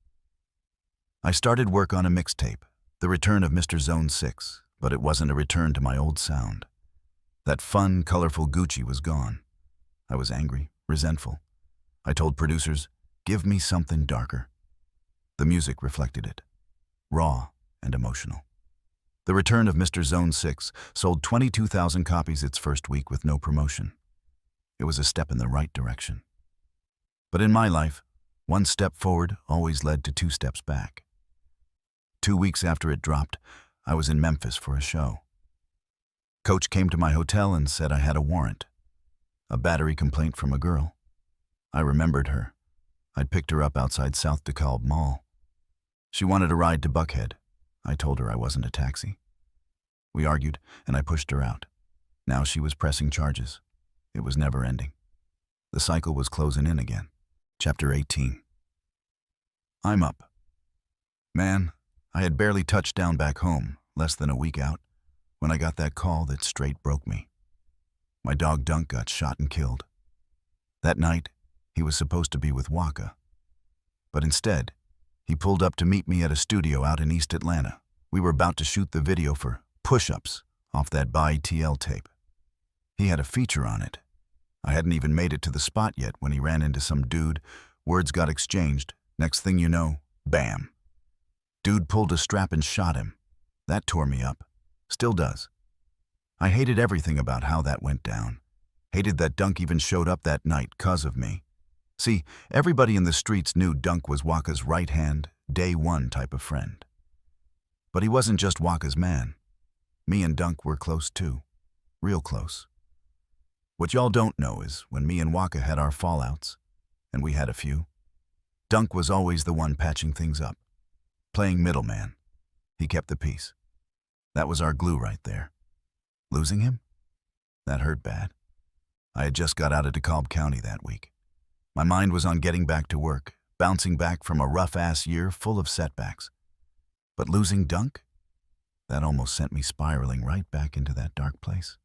Speaker 1: I started work on a mixtape, the return of Mr. Zone 6, but it wasn't a return to my old sound. That fun, colorful Gucci was gone. I was angry, resentful. I told producers, give me something darker. The music reflected it, raw and emotional. The return of Mr. Zone 6 sold 22,000 copies its first week with no promotion. It was a step in the right direction. But in my life, one step forward always led to 2 steps back. 2 weeks after it dropped, I was in Memphis for a show. Coach came to my hotel and said I had a warrant. A battery complaint from a girl. I remembered her. I'd picked her up outside South DeKalb Mall. She wanted a ride to Buckhead. I told her I wasn't a taxi. We argued, and I pushed her out. Now she was pressing charges. It was never ending. The cycle was closing in again. Chapter 18. I'm up. Man, I had barely touched down back home, less than a week out, when I got that call that straight broke me. My dog Dunk got shot and killed. That night, he was supposed to be with Waka. But instead, he pulled up to meet me at a studio out in East Atlanta. We were about to shoot the video for Push-Ups off that VIII tape. He had a feature on it. I hadn't even made it to the spot yet when he ran into some dude. Words got exchanged. Next thing you know, bam. Dude pulled a strap and shot him. That tore me up. Still does. I hated everything about how that went down. Hated that Dunk even showed up that night 'cause of me. See, everybody in the streets knew Dunk was Waka's right-hand, day one type of friend. But he wasn't just Waka's man. Me and Dunk were close too. Real close. What y'all don't know is when me and Waka had our fallouts, and we had a few, Dunk was always the one patching things up, playing middleman. He kept the peace. That was our glue right there. Losing him? That hurt bad. I had just got out of DeKalb County that week. My mind was on getting back to work, bouncing back from a rough-ass year full of setbacks. But losing Dunk? That almost sent me spiraling right back into that dark place.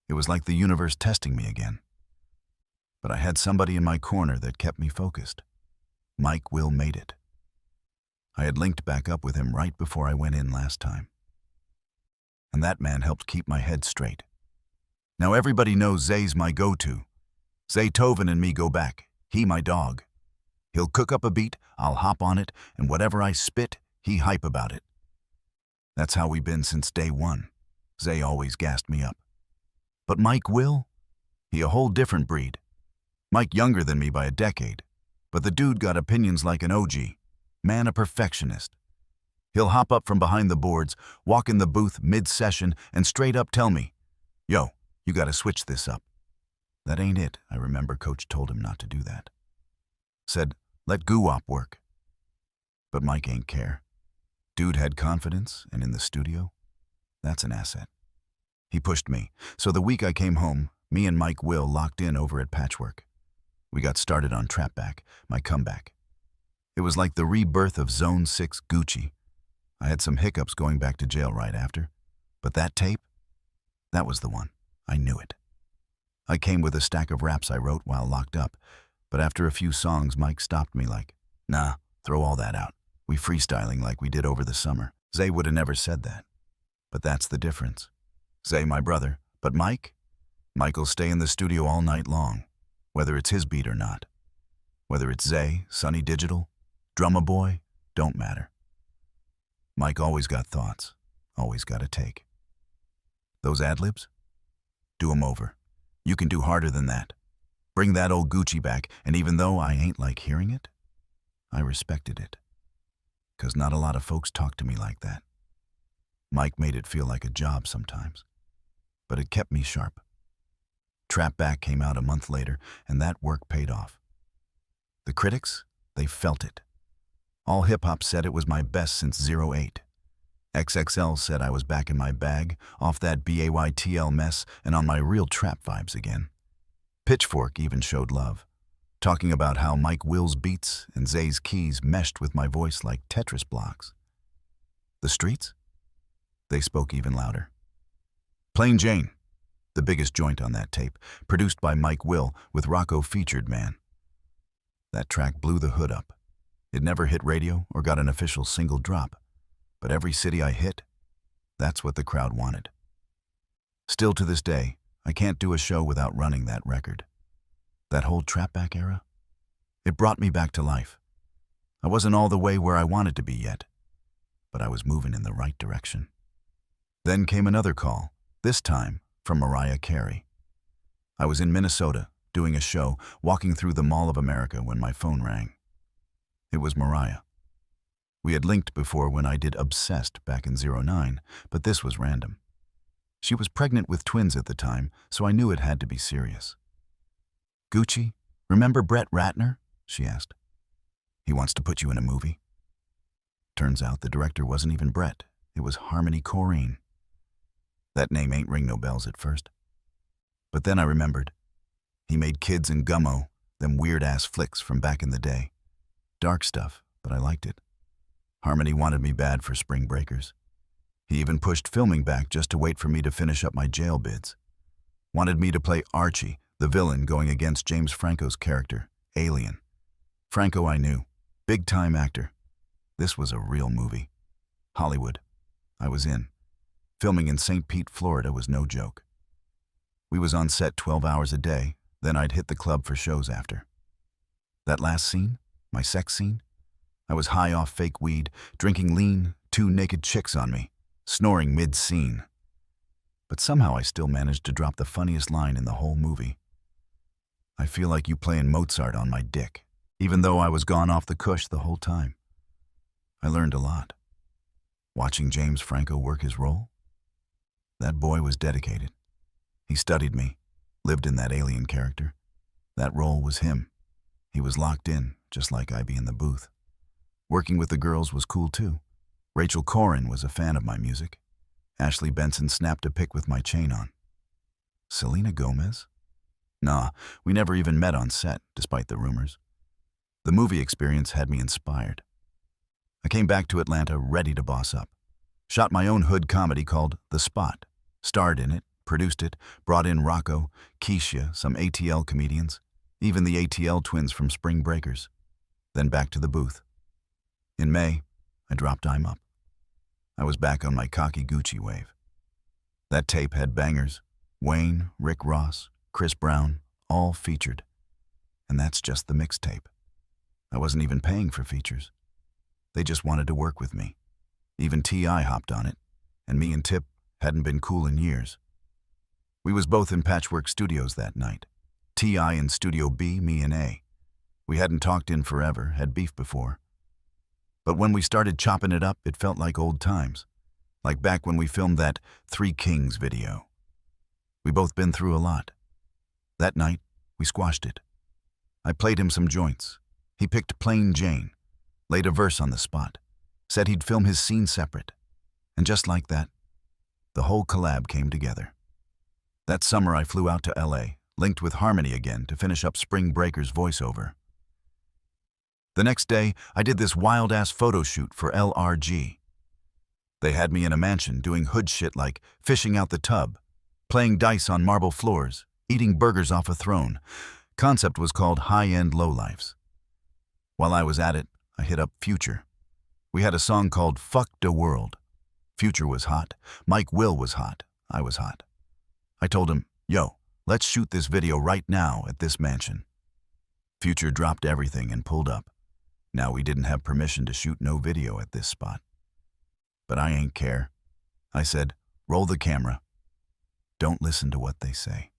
Speaker 1: It was like the universe testing me again. But I had somebody in my corner that kept me focused. Mike Will made it. I had linked back up with him right before I went in last time. And that man helped keep my head straight. Now everybody knows Zay's my go-to. Zay Tovin and me go back. He my dog. He'll cook up a beat, I'll hop on it, and whatever I spit, he hype about it. That's how we been since day one. Zay always gassed me up. But Mike Will? He a whole different breed. Mike younger than me by a decade, but the dude got opinions like an OG. Man a perfectionist. He'll hop up from behind the boards, walk in the booth mid-session, and straight up tell me, "Yo, you gotta switch this up." That ain't it. I remember Coach told him not to do that. Said, "Let goo-wop work." But Mike ain't care. Dude had confidence, and in the studio, that's an asset. He pushed me, so the week I came home, me and Mike Will locked in over at Patchwork. We got started on Trapback, my comeback. It was like the rebirth of Zone 6 Gucci. I had some hiccups going back to jail right after, but that tape, that was the one. I knew it. I came with a stack of raps I wrote while locked up, but after a few songs, Mike stopped me like, "Nah, throw all that out. We freestyling like we did over the summer." Zay would have never said that. But that's the difference. Zay, my brother, but Mike'll stay in the studio all night long, whether it's his beat or not. Whether it's Zay, Sonny Digital, Drumma Boy, don't matter. Mike always got thoughts, always got a take. Those ad-libs? Do 'em over. You can do harder than that. Bring that old Gucci back, and even though I ain't like hearing it, I respected it. 'Cause not a lot of folks talk to me like that. Mike made it feel like a job sometimes, but it kept me sharp. Trapback came out a month later, and that work paid off. The critics, they felt it. All hip-hop said it was my best since 08. XXL said I was back in my bag, off that BAYTL mess, and on my real trap vibes again. Pitchfork even showed love, talking about how Mike Will's beats and Zay's keys meshed with my voice like Tetris blocks. The streets? They spoke even louder. Plain Jane, the biggest joint on that tape, produced by Mike Will with Rocco featured, man. That track blew the hood up. It never hit radio or got an official single drop, but every city I hit, that's what the crowd wanted. Still to this day, I can't do a show without running that record. That whole Trapback era, it brought me back to life. I wasn't all the way where I wanted to be yet, but I was moving in the right direction. Then came another call, this time from Mariah Carey. I was in Minnesota, doing a show, walking through the Mall of America when my phone rang. It was Mariah. We had linked before when I did Obsessed back in 09, but this was random. She was pregnant with twins at the time, so I knew it had to be serious. "Gucci, remember Brett Ratner?" she asked. "He wants to put you in a movie." Turns out the director wasn't even Brett. It was Harmony Korine. That name ain't ring no bells at first. But then I remembered. He made Kids and Gummo, them weird-ass flicks from back in the day. Dark stuff, but I liked it. Harmony wanted me bad for Spring Breakers. He even pushed filming back just to wait for me to finish up my jail bids. Wanted me to play Archie, the villain going against James Franco's character, Alien. Franco I knew, big-time actor. This was a real movie. Hollywood. I was in. Filming in St. Pete, Florida was no joke. We was on set 12 hours a day, then I'd hit the club for shows after. That last scene, my sex scene, I was high off fake weed, drinking lean, 2 naked chicks on me, snoring mid-scene. But somehow I still managed to drop the funniest line in the whole movie. "I feel like you playing Mozart on my dick," even though I was gone off the cush the whole time. I learned a lot. Watching James Franco work his role, that boy was dedicated. He studied me, lived in that alien character. That role was him. He was locked in, just like I be in the booth. Working with the girls was cool too. Rachel Corrin was a fan of my music. Ashley Benson snapped a pic with my chain on. Selena Gomez? Nah, we never even met on set, despite the rumors. The movie experience had me inspired. I came back to Atlanta ready to boss up. Shot my own hood comedy called The Spot. Starred in it, produced it, brought in Rocco, Keisha, some ATL comedians, even the ATL twins from Spring Breakers. Then back to the booth. In May, I dropped I'm Up. I was back on my cocky Gucci wave. That tape had bangers. Wayne, Rick Ross, Chris Brown, all featured. And that's just the mixtape. I wasn't even paying for features. They just wanted to work with me. Even T.I. hopped on it, and me and Tip hadn't been cool in years. We was both in Patchwork Studios that night. T.I. in Studio B, me in A. We hadn't talked in forever, had beef before. But when we started chopping it up, it felt like old times. Like back when we filmed that Three Kings video. We both been through a lot. That night, we squashed it. I played him some joints. He picked Plain Jane, laid a verse on the spot, said he'd film his scene separate. And just like that, the whole collab came together. That summer I flew out to LA, linked with Harmony again to finish up Spring Breaker's voiceover. The next day, I did this wild-ass photo shoot for LRG. They had me in a mansion doing hood shit like fishing out the tub, playing dice on marble floors, eating burgers off a throne. Concept was called High-End Lowlifes. While I was at it, I hit up Future. We had a song called Fuck Da World. Future was hot, Mike Will was hot, I was hot. I told him, yo, let's shoot this video right now at this mansion. Future dropped everything and pulled up. Now we didn't have permission to shoot no video at this spot. But I ain't care. I said, roll the camera. Don't listen to what they say.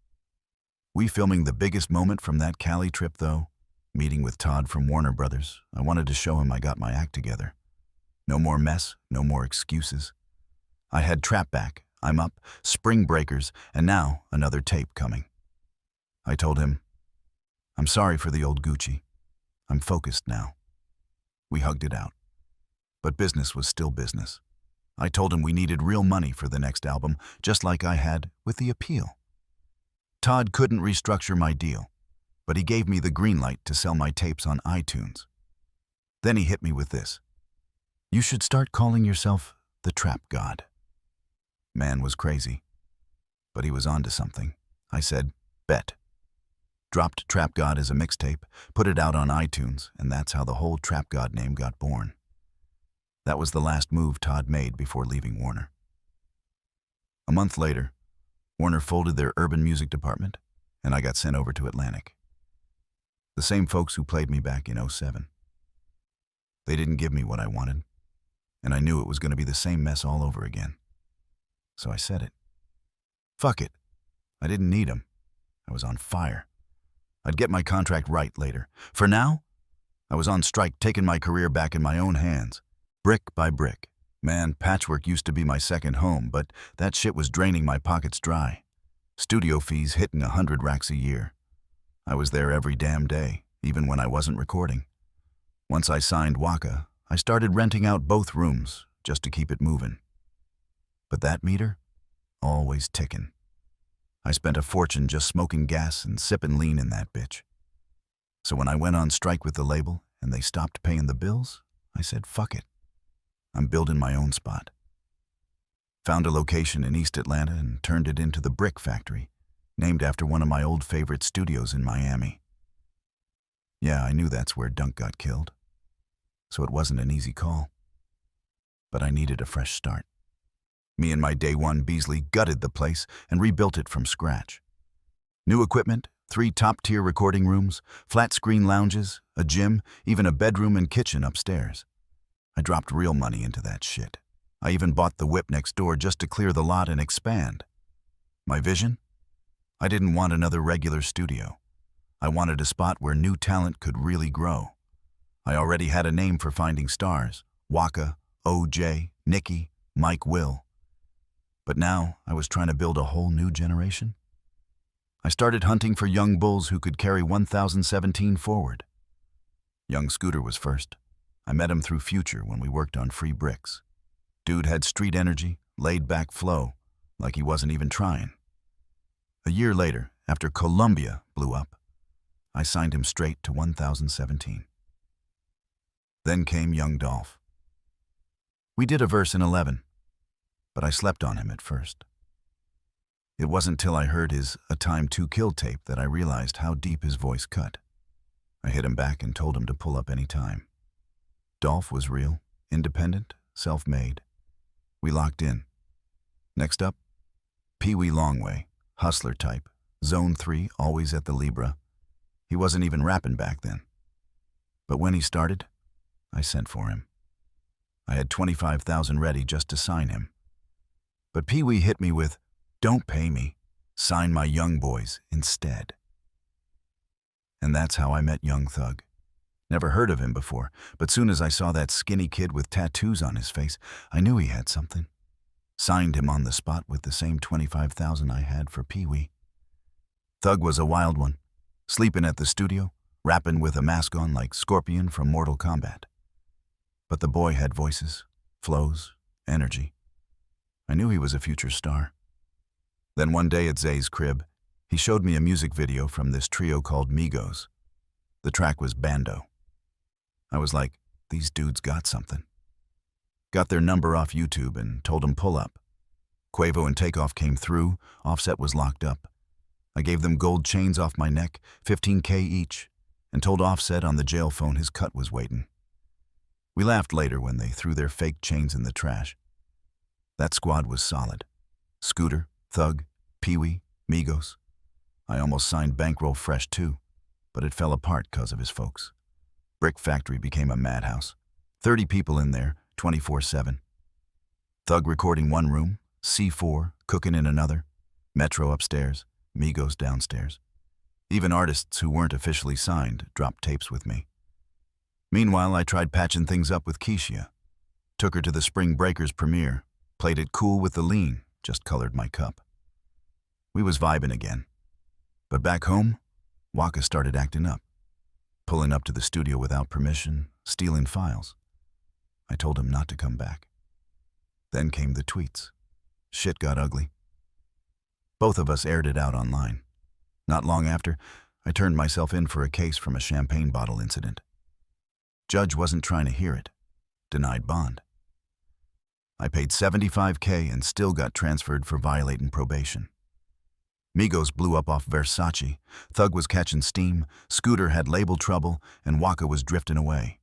Speaker 1: We filming the biggest moment from that Cali trip though, meeting with Todd from Warner Brothers. I wanted to show him I got my act together. No more mess, no more excuses. I had Trap Back, I'm Up, Spring Breakers, and now another tape coming. I told him, I'm sorry for the old Gucci. I'm focused now. We hugged it out. But business was still business. I told him we needed real money for the next album, just like I had with The Appeal. Todd couldn't restructure my deal, but he gave me the green light to sell my tapes on iTunes. Then he hit me with this. You should start calling yourself the Trap God. Man was crazy, but he was onto something. I said, bet. Dropped Trap God as a mixtape, put it out on iTunes, and that's how the whole Trap God name got born. That was the last move Todd made before leaving Warner. A month later, Warner folded their urban music department, and I got sent over to Atlantic. The same folks who played me back in '07. They didn't give me what I wanted, and I knew it was going to be the same mess all over again. So I said it. Fuck it. I didn't need him. I was on fire. I'd get my contract right later. For now, I was on strike, taking my career back in my own hands, brick by brick. Man, Patchwork used to be my second home, but that shit was draining my pockets dry. Studio fees hitting 100 racks a year. I was there every damn day, even when I wasn't recording. Once I signed Waka, I started renting out both rooms just to keep it moving. But that meter, always ticking. I spent a fortune just smoking gas and sipping lean in that bitch. So when I went on strike with the label and they stopped paying the bills, I said, fuck it. I'm building my own spot. Found a location in East Atlanta and turned it into the Brick Factory, named after one of my old favorite studios in Miami. Yeah, I knew that's where Dunk got killed, so it wasn't an easy call. But I needed a fresh start. Me and my day one Beasley gutted the place and rebuilt it from scratch. New equipment, 3 top-tier recording rooms, flat-screen lounges, a gym, even a bedroom and kitchen upstairs. I dropped real money into that shit. I even bought the whip next door just to clear the lot and expand. My vision? I didn't want another regular studio. I wanted a spot where new talent could really grow. I already had a name for finding stars: Waka, OJ, Nicki, Mike Will. But now I was trying to build a whole new generation. I started hunting for young bulls who could carry 1017 forward. Young Scooter was first. I met him through Future when we worked on Free Bricks. Dude had street energy, laid-back flow, like he wasn't even trying. A year later, after Columbia blew up, I signed him straight to 1017. Then came Young Dolph. We did a verse in 11, but I slept on him at first. It wasn't till I heard his A Time to Kill tape that I realized how deep his voice cut. I hit him back and told him to pull up any time. Dolph was real, independent, self-made. We locked in. Next up, Pee Wee Longway, hustler type, Zone 3, always at the Libra. He wasn't even rapping back then. But when he started, I sent for him. I had $25,000 ready just to sign him. But Pee Wee hit me with, don't pay me, sign my young boys instead. And that's how I met Young Thug. Never heard of him before, but soon as I saw that skinny kid with tattoos on his face, I knew he had something. Signed him on the spot with the same $25,000 I had for Pee-wee. Thug was a wild one, sleeping at the studio, rapping with a mask on like Scorpion from Mortal Kombat. But the boy had voices, flows, energy. I knew he was a future star. Then one day at Zay's crib, he showed me a music video from this trio called Migos. The track was Bando. I was like, these dudes got something. Got their number off YouTube and told them pull up. Quavo and Takeoff came through, Offset was locked up. I gave them gold chains off my neck, $15K each, and told Offset on the jail phone his cut was waiting. We laughed later when they threw their fake chains in the trash. That squad was solid. Scooter, Thug, Pee-wee, Migos. I almost signed Bankroll Fresh too, but it fell apart because of his folks. Brick Factory became a madhouse. 30 people in there, 24/7. Thug recording one room, C4 cooking in another, Metro upstairs, Migos downstairs. Even artists who weren't officially signed dropped tapes with me. Meanwhile, I tried patching things up with Keisha. Took her to the Spring Breakers premiere, played it cool with the lean, just colored my cup. We was vibing again. But back home, Waka started acting up. Pulling up to the studio without permission, stealing files. I told him not to come back. Then came the tweets. Shit got ugly. Both of us aired it out online. Not long after, I turned myself in for a case from a champagne bottle incident. Judge wasn't trying to hear it. Denied bond. I paid $75K and still got transferred for violating probation. Migos blew up off Versace, Thug was catching steam, Scooter had label trouble, and Waka was drifting away.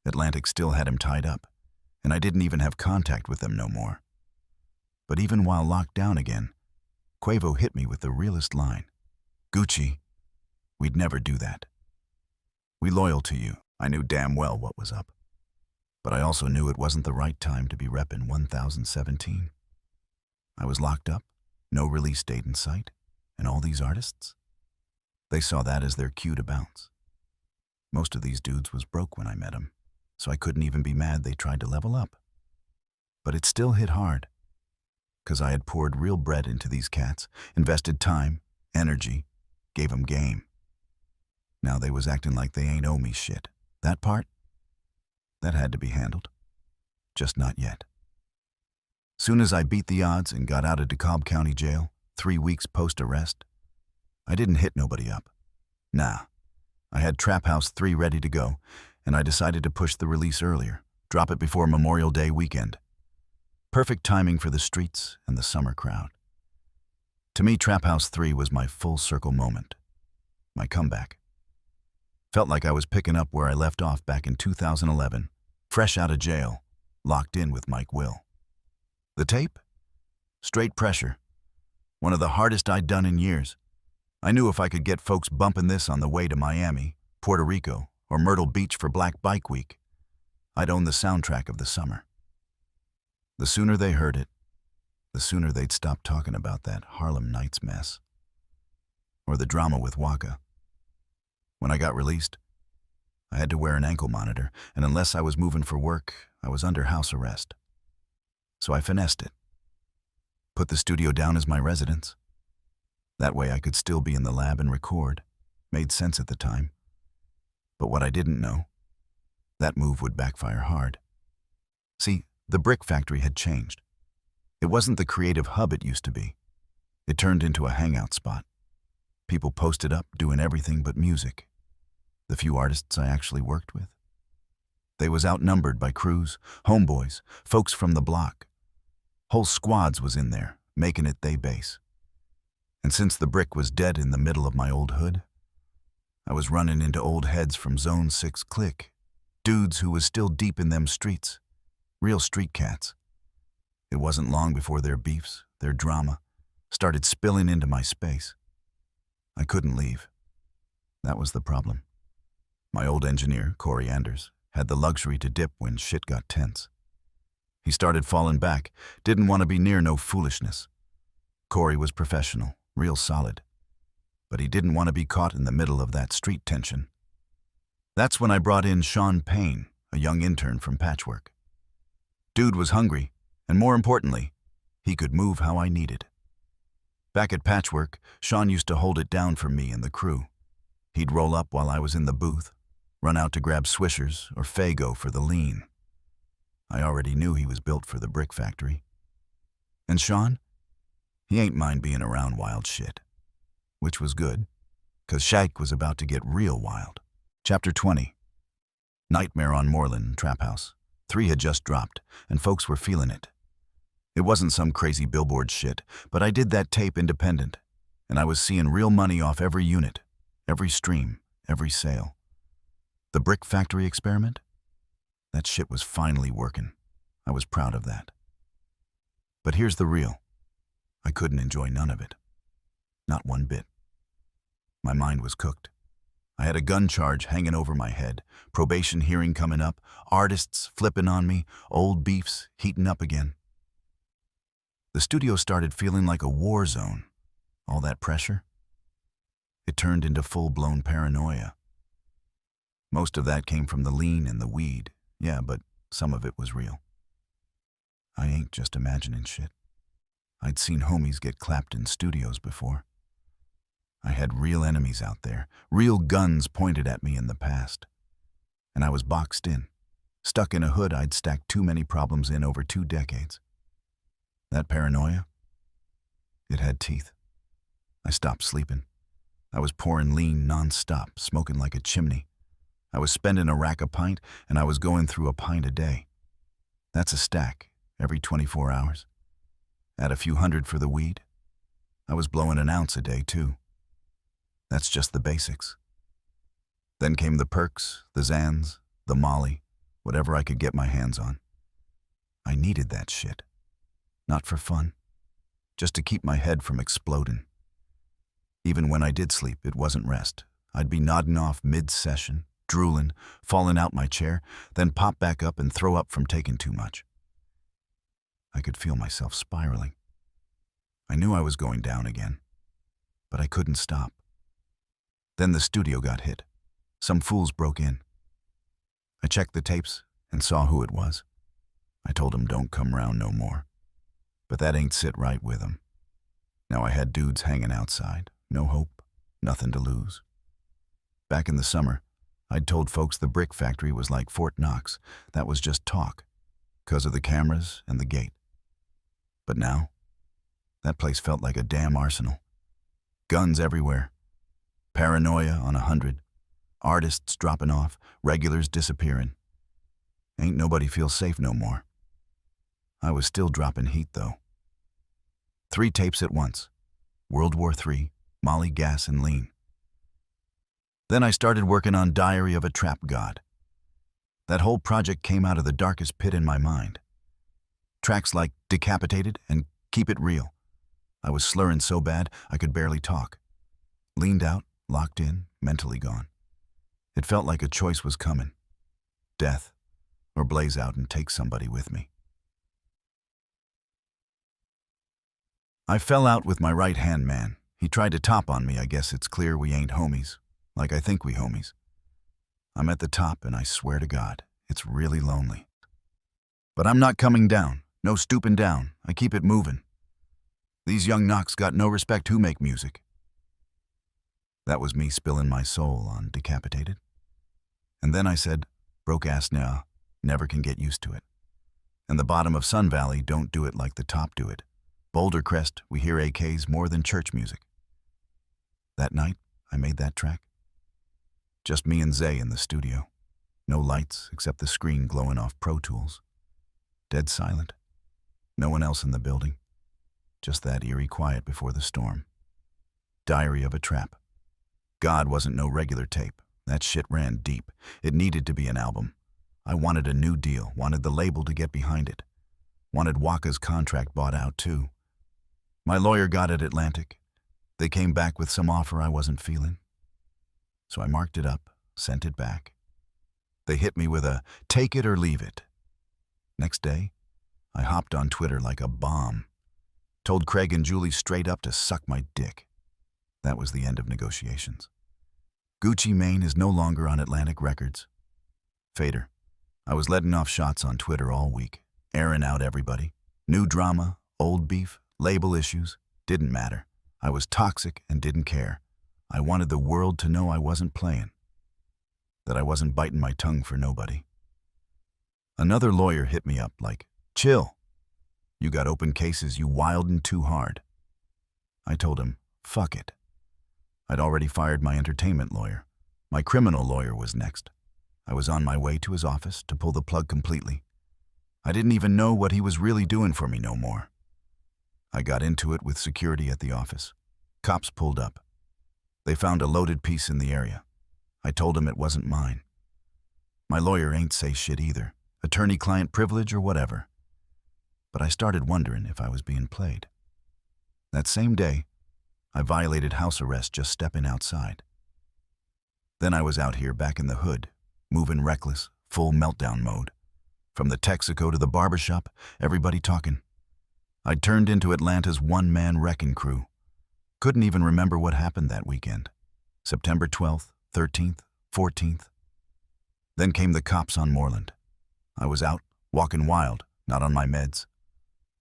Speaker 1: Atlantic still had him tied up, and I didn't even have contact with them no more. But even while locked down again, Quavo hit me with the realest line. Gucci, we'd never do that. We loyal to you. I knew damn well what was up. But I also knew it wasn't the right time to be repping 1017. I was locked up, no release date in sight, and all these artists? They saw that as their cue to bounce. Most of these dudes was broke when I met them, so I couldn't even be mad they tried to level up. But it still hit hard, 'cause I had poured real bread into these cats, invested time, energy, gave them game. Now they was acting like they ain't owe me shit. That part? That had to be handled. Just not yet. Soon as I beat the odds and got out of DeKalb County Jail, 3 weeks post-arrest, I didn't hit nobody up. Nah. I had Trap House 3 ready to go, and I decided to push the release earlier, drop it before Memorial Day weekend. Perfect timing for the streets and the summer crowd. To me, Trap House 3 was my full circle moment. My comeback. Felt like I was picking up where I left off back in 2011, fresh out of jail, locked in with Mike Will. The tape? Straight pressure. One of the hardest I'd done in years. I knew if I could get folks bumping this on the way to Miami, Puerto Rico, or Myrtle Beach for Black Bike Week, I'd own the soundtrack of the summer. The sooner they heard it, the sooner they'd stop talking about that Harlem Nights mess. Or the drama with Waka. When I got released, I had to wear an ankle monitor, and unless I was moving for work, I was under house arrest. So I finessed it. Put the studio down as my residence. That way I could still be in the lab and record. Made sense at the time. But what I didn't know, that move would backfire hard. See, the brick factory had changed. It wasn't the creative hub it used to be. It turned into a hangout spot. People posted up doing everything but music. The few artists I actually worked with. They was outnumbered by crews, homeboys, folks from the block. Whole squads was in there, making it they base. And since the brick was dead in the middle of my old hood, I was running into old heads from Zone 6 Clique, dudes who was still deep in them streets, real street cats. It wasn't long before their beefs, their drama, started spilling into my space. I couldn't leave. That was the problem. My old engineer, Corey Anders, had the luxury to dip when shit got tense. He started falling back, didn't want to be near no foolishness. Corey was professional, real solid. But he didn't want to be caught in the middle of that street tension. That's when I brought in Sean Payne, a young intern from Patchwork. Dude was hungry, and more importantly, he could move how I needed. Back at Patchwork, Sean used to hold it down for me and the crew. He'd roll up while I was in the booth, run out to grab Swishers or Faygo for the lean. I already knew he was built for the brick factory. And Sean? He ain't mind being around wild shit. Which was good, 'cause Shike was about to get real wild. Chapter 20. Nightmare on Moreland Trap House. 3 had just dropped, and folks were feeling it. It wasn't some crazy Billboard shit, but I did that tape independent, and I was seeing real money off every unit, every stream, every sale. The brick factory experiment? That shit was finally working. I was proud of that. But here's the real. I couldn't enjoy none of it. Not one bit. My mind was cooked. I had a gun charge hanging over my head, probation hearing coming up, artists flipping on me, old beefs heating up again. The studio started feeling like a war zone. All that pressure. It turned into full-blown paranoia. Most of that came from the lean and the weed. Yeah, but some of it was real. I ain't just imagining shit. I'd seen homies get clapped in studios before. I had real enemies out there, real guns pointed at me in the past. And I was boxed in, stuck in a hood I'd stacked too many problems in over 2 decades. That paranoia, it had teeth. I stopped sleeping. I was pouring lean non-stop, smoking like a chimney. I was spending a rack a pint, and I was going through a pint a day. That's a stack, every 24 hours. Add a few hundred for the weed. I was blowing an ounce a day, too. That's just the basics. Then came the perks, the Xans, the Molly, whatever I could get my hands on. I needed that shit. Not for fun, just to keep my head from exploding. Even when I did sleep, it wasn't rest. I'd be nodding off mid-session, drooling, falling out my chair, then pop back up and throw up from taking too much. I could feel myself spiraling. I knew I was going down again, but I couldn't stop. Then the studio got hit. Some fools broke in. I checked the tapes and saw who it was. I told them don't come round no more. But that ain't sit right with them. Now I had dudes hanging outside, no hope, nothing to lose. Back in the summer, I'd told folks the brick factory was like Fort Knox. That was just talk, 'cause of the cameras and the gate. But now, that place felt like a damn arsenal. Guns everywhere. Paranoia on 100. Artists dropping off, regulars disappearing. Ain't nobody feel safe no more. I was still dropping heat, though. 3 tapes at once. World War III, Molly, Gas, and Lean. Then I started working on Diary of a Trap God. That whole project came out of the darkest pit in my mind. Tracks like Decapitated and Keep It Real. I was slurring so bad I could barely talk. Leaned out, locked in, mentally gone. It felt like a choice was coming. Death, or blaze out and take somebody with me. I fell out with my right-hand man. He tried to top on me. I guess it's clear we ain't homies, like I think we homies. I'm at the top, and I swear to God, it's really lonely. But I'm not coming down, no stooping down. I keep it moving. These young knocks got no respect who make music. That was me spilling my soul on Decapitated. And then I said, broke ass now, never can get used to it. And the bottom of Sun Valley don't do it like the top do it. Boulder Crest, we hear AKs more than church music. That night, I made that track. Just me and Zay in the studio. No lights except the screen glowing off Pro Tools. Dead silent. No one else in the building. Just that eerie quiet before the storm. Diary of a Trap. God wasn't no regular tape. That shit ran deep. It needed to be an album. I wanted a new deal, wanted the label to get behind it. Wanted Waka's contract bought out too. My lawyer got at Atlantic. They came back with some offer I wasn't feeling. So I marked it up, sent it back. They hit me with a take it or leave it. Next day, I hopped on Twitter like a bomb. Told Craig and Julie straight up to suck my dick. That was the end of negotiations. Gucci Mane is no longer on Atlantic Records. Fader. I was letting off shots on Twitter all week, airing out everybody. New drama, old beef, label issues, didn't matter. I was toxic and didn't care. I wanted the world to know I wasn't playing, that I wasn't biting my tongue for nobody. Another lawyer hit me up like, chill. You got open cases, you wildin' too hard. I told him, fuck it. I'd already fired my entertainment lawyer. My criminal lawyer was next. I was on my way to his office to pull the plug completely. I didn't even know what he was really doing for me no more. I got into it with security at the office. Cops pulled up. They found a loaded piece in the area. I told him it wasn't mine. My lawyer ain't say shit either, attorney-client privilege or whatever. But I started wondering if I was being played. That same day, I violated house arrest just stepping outside. Then I was out here back in the hood, moving reckless, full meltdown mode. From the Texaco to the barbershop, everybody talking. I'd turned into Atlanta's one-man wrecking crew. Couldn't even remember what happened that weekend. September 12th, 13th, 14th. Then came the cops on Moreland. I was out, walking wild, not on my meds.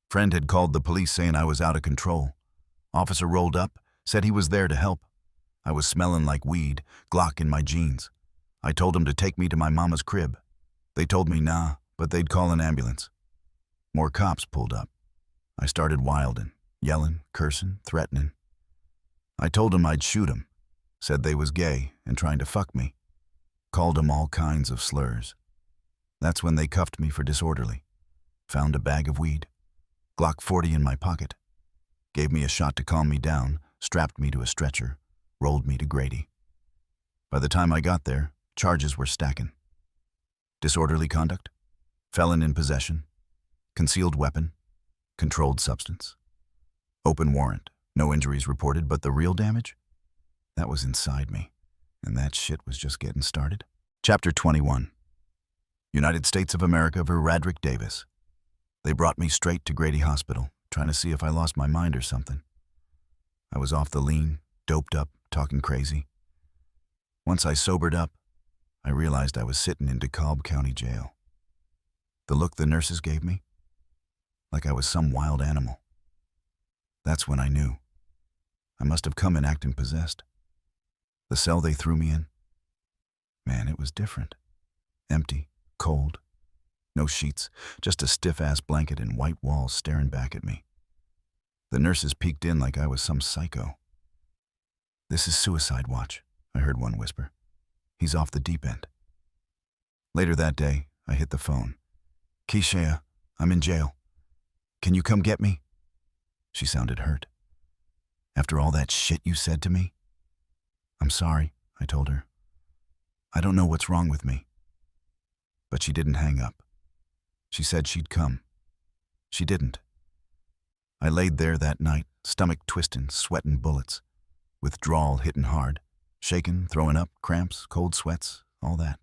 Speaker 1: Friend had called the police saying I was out of control. Officer rolled up, said he was there to help. I was smelling like weed, Glock in my jeans. I told him to take me to my mama's crib. They told me nah, but they'd call an ambulance. More cops pulled up. I started wildin', yelling, cursing, threatening. I told them I'd shoot them, said they was gay and trying to fuck me. Called them all kinds of slurs. That's when they cuffed me for disorderly. Found a bag of weed. Glock 40 in my pocket. Gave me a shot to calm me down, strapped me to a stretcher, rolled me to Grady. By the time I got there, charges were stacking. Disorderly conduct, felon in possession, concealed weapon, controlled substance. Open warrant, no injuries reported, but the real damage? That was inside me, and that shit was just getting started. Chapter 21. United States of America v. Radric Davis. They brought me straight to Grady Hospital, trying to see if I lost my mind or something. I was off the lean, doped up, talking crazy. Once I sobered up, I realized I was sitting in DeKalb County Jail. The look the nurses gave me, like I was some wild animal. That's when I knew. I must have come in acting possessed. The cell they threw me in, man, it was different. Empty, cold, no sheets, just a stiff-ass blanket and white walls staring back at me. The nurses peeked in like I was some psycho. "This is suicide watch," I heard one whisper. "He's off the deep end." Later that day, I hit the phone. "Keisha, I'm in jail. Can you come get me?" She sounded hurt. "After all that shit you said to me?" "I'm sorry," I told her. "I don't know what's wrong with me." But she didn't hang up. She said she'd come. She didn't. I laid there that night, stomach twisting, sweating bullets, withdrawal hitting hard, shaking, throwing up, cramps, cold sweats, all that.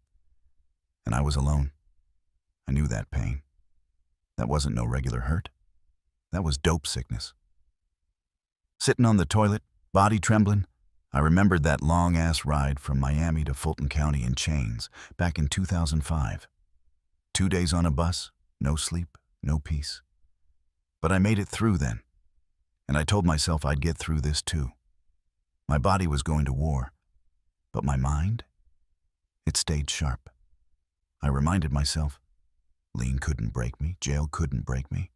Speaker 1: And I was alone. I knew that pain. That wasn't no regular hurt. That was dope sickness. Sitting on the toilet, body trembling, I remembered that long-ass ride from Miami to Fulton County in chains back in 2005. 2 days on a bus, no sleep, no peace. But I made it through then, and I told myself I'd get through this too. My body was going to war, but my mind, it stayed sharp. I reminded myself, lean couldn't break me, jail couldn't break me.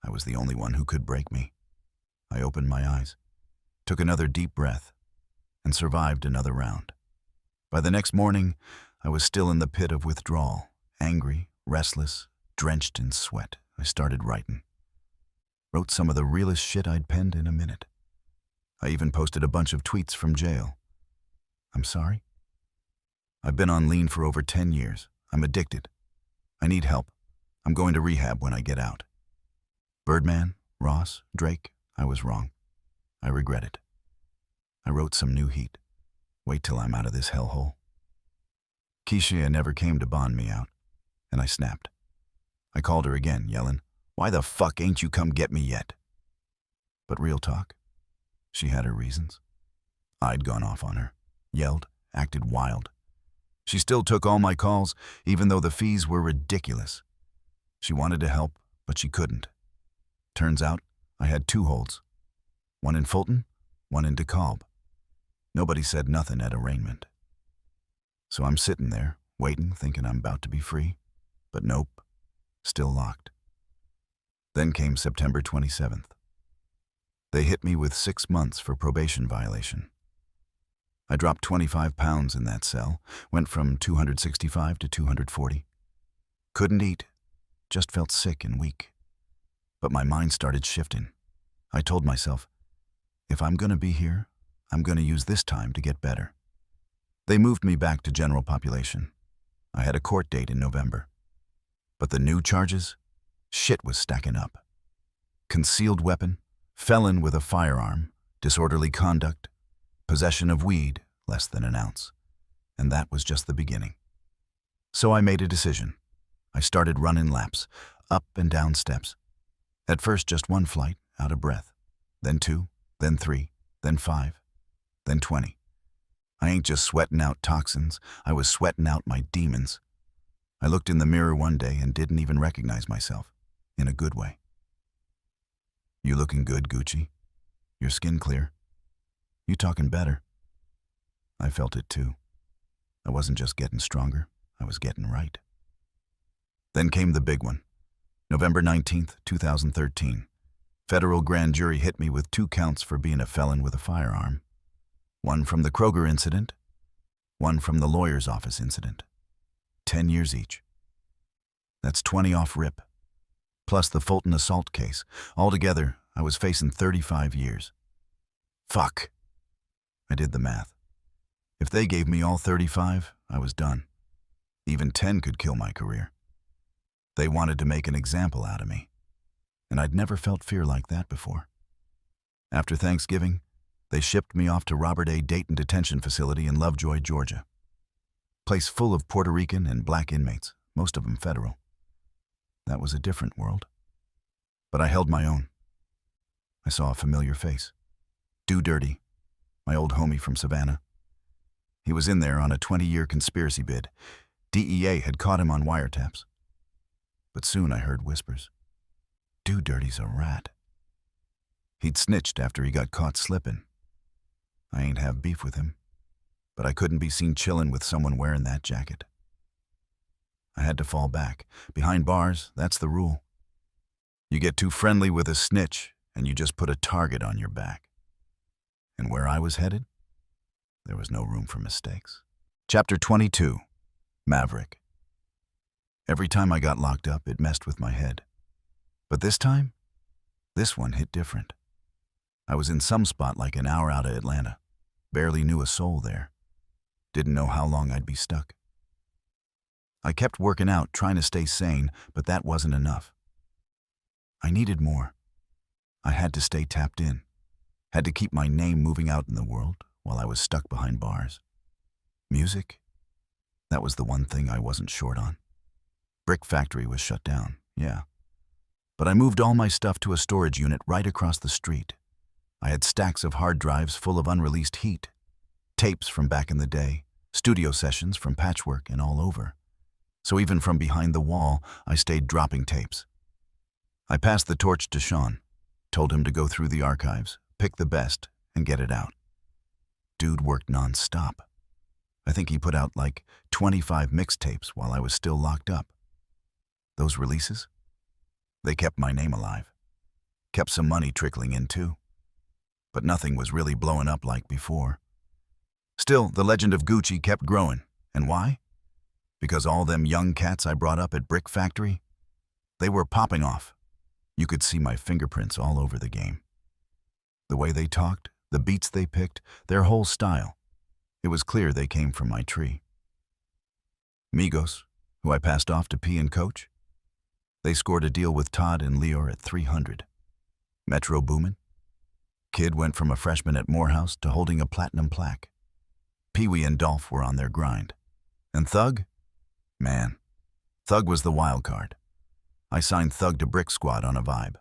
Speaker 1: I was the only one who could break me. I opened my eyes, took another deep breath, and survived another round. By the next morning, I was still in the pit of withdrawal, angry, restless, drenched in sweat. I started writing. Wrote some of the realest shit I'd penned in a minute. I even posted a bunch of tweets from jail. I'm sorry. I've been on lean for over 10 years. I'm addicted. I need help. I'm going to rehab when I get out. Birdman, Ross, Drake, I was wrong. I regret it. I wrote some new heat. Wait till I'm out of this hellhole. Keisha never came to bond me out, and I snapped. I called her again, yelling, "Why the fuck ain't you come get me yet?" But real talk, she had her reasons. I'd gone off on her, yelled, acted wild. She still took all my calls, even though the fees were ridiculous. She wanted to help, but she couldn't. Turns out, I had 2 holds. One in Fulton, one in DeKalb. Nobody said nothing at arraignment. So I'm sitting there, waiting, thinking I'm about to be free. But nope, still locked. Then came September 27th. They hit me with 6 months for probation violation. I dropped 25 pounds in that cell, went from 265 to 240. Couldn't eat, just felt sick and weak. But my mind started shifting. I told myself, if I'm gonna be here, I'm gonna use this time to get better. They moved me back to general population. I had a court date in November. But the new charges? Shit was stacking up. Concealed weapon, felon with a firearm, disorderly conduct, possession of weed, less than an ounce. And that was just the beginning. So I made a decision. I started running laps, up and down steps. At first just 1 flight, out of breath. Then 2, then 3, then 5, then 20. I ain't just sweating out toxins, I was sweating out my demons. I looked in the mirror one day and didn't even recognize myself, in a good way. You looking good, Gucci? Your skin clear? You talking better? I felt it too. I wasn't just getting stronger, I was getting right. Then came the big one. November 19th, 2013. Federal grand jury hit me with 2 counts for being a felon with a firearm. One from the Kroger incident, one from the lawyer's office incident. 10 years each. That's 20 off rip. Plus the Fulton assault case. Altogether, I was facing 35 years. Fuck. I did the math. If they gave me all 35, I was done. Even 10 could kill my career. They wanted to make an example out of me. And I'd never felt fear like that before. After Thanksgiving, they shipped me off to Robert A. Dayton Detention Facility in Lovejoy, Georgia. Place full of Puerto Rican and black inmates, most of them federal. That was a different world. But I held my own. I saw a familiar face. Do Dirty, my old homie from Savannah. He was in there on a 20-year conspiracy bid. DEA had caught him on wiretaps. But soon I heard whispers. Do Dirty's a rat. He'd snitched after he got caught slipping. I ain't have beef with him, but I couldn't be seen chillin' with someone wearing that jacket. I had to fall back. Behind bars, that's the rule. You get too friendly with a snitch, and you just put a target on your back. And where I was headed, there was no room for mistakes. Chapter 22, Maverick. Every time I got locked up, it messed with my head. But this time, this one hit different. I was in some spot like an hour out of Atlanta. Barely knew a soul there. Didn't know how long I'd be stuck. I kept working out, trying to stay sane, but that wasn't enough. I needed more. I had to stay tapped in. Had to keep my name moving out in the world while I was stuck behind bars. Music? That was the one thing I wasn't short on. Brick factory was shut down, yeah. But I moved all my stuff to a storage unit right across the street. I had stacks of hard drives full of unreleased heat, tapes from back in the day, studio sessions from Patchwork and all over. So even from behind the wall, I stayed dropping tapes. I passed the torch to Sean, told him to go through the archives, pick the best, and get it out. Dude worked non-stop. I think he put out like 25 mixtapes while I was still locked up. Those releases? They kept my name alive. Kept some money trickling in too. But nothing was really blowing up like before. Still, the legend of Gucci kept growing. And why? Because all them young cats I brought up at Brick Factory, they were popping off. You could see my fingerprints all over the game. The way they talked, the beats they picked, their whole style. It was clear they came from my tree. Migos, who I passed off to P and Coach, they scored a deal with Todd and Leor at 300. Metro boomin'. Kid went from a freshman at Morehouse to holding a platinum plaque. Pee-wee and Dolph were on their grind. And Thug? Man, Thug was the wild card. I signed Thug to Brick Squad on a vibe.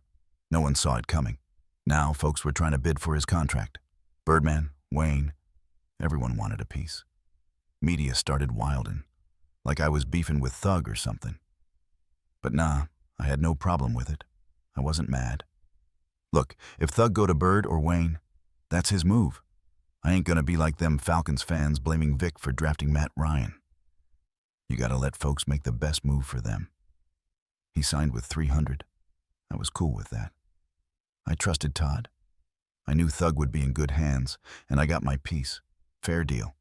Speaker 1: No one saw it coming. Now folks were trying to bid for his contract. Birdman, Wayne, everyone wanted a piece. Media started wildin', like I was beefing with Thug or something. But nah, I had no problem with it. I wasn't mad. Look, if Thug go to Bird or Wayne, that's his move. I ain't gonna be like them Falcons fans blaming Vic for drafting Matt Ryan. You gotta let folks make the best move for them. He signed with 300. I was cool with that. I trusted Todd. I knew Thug would be in good hands, and I got my piece. Fair deal.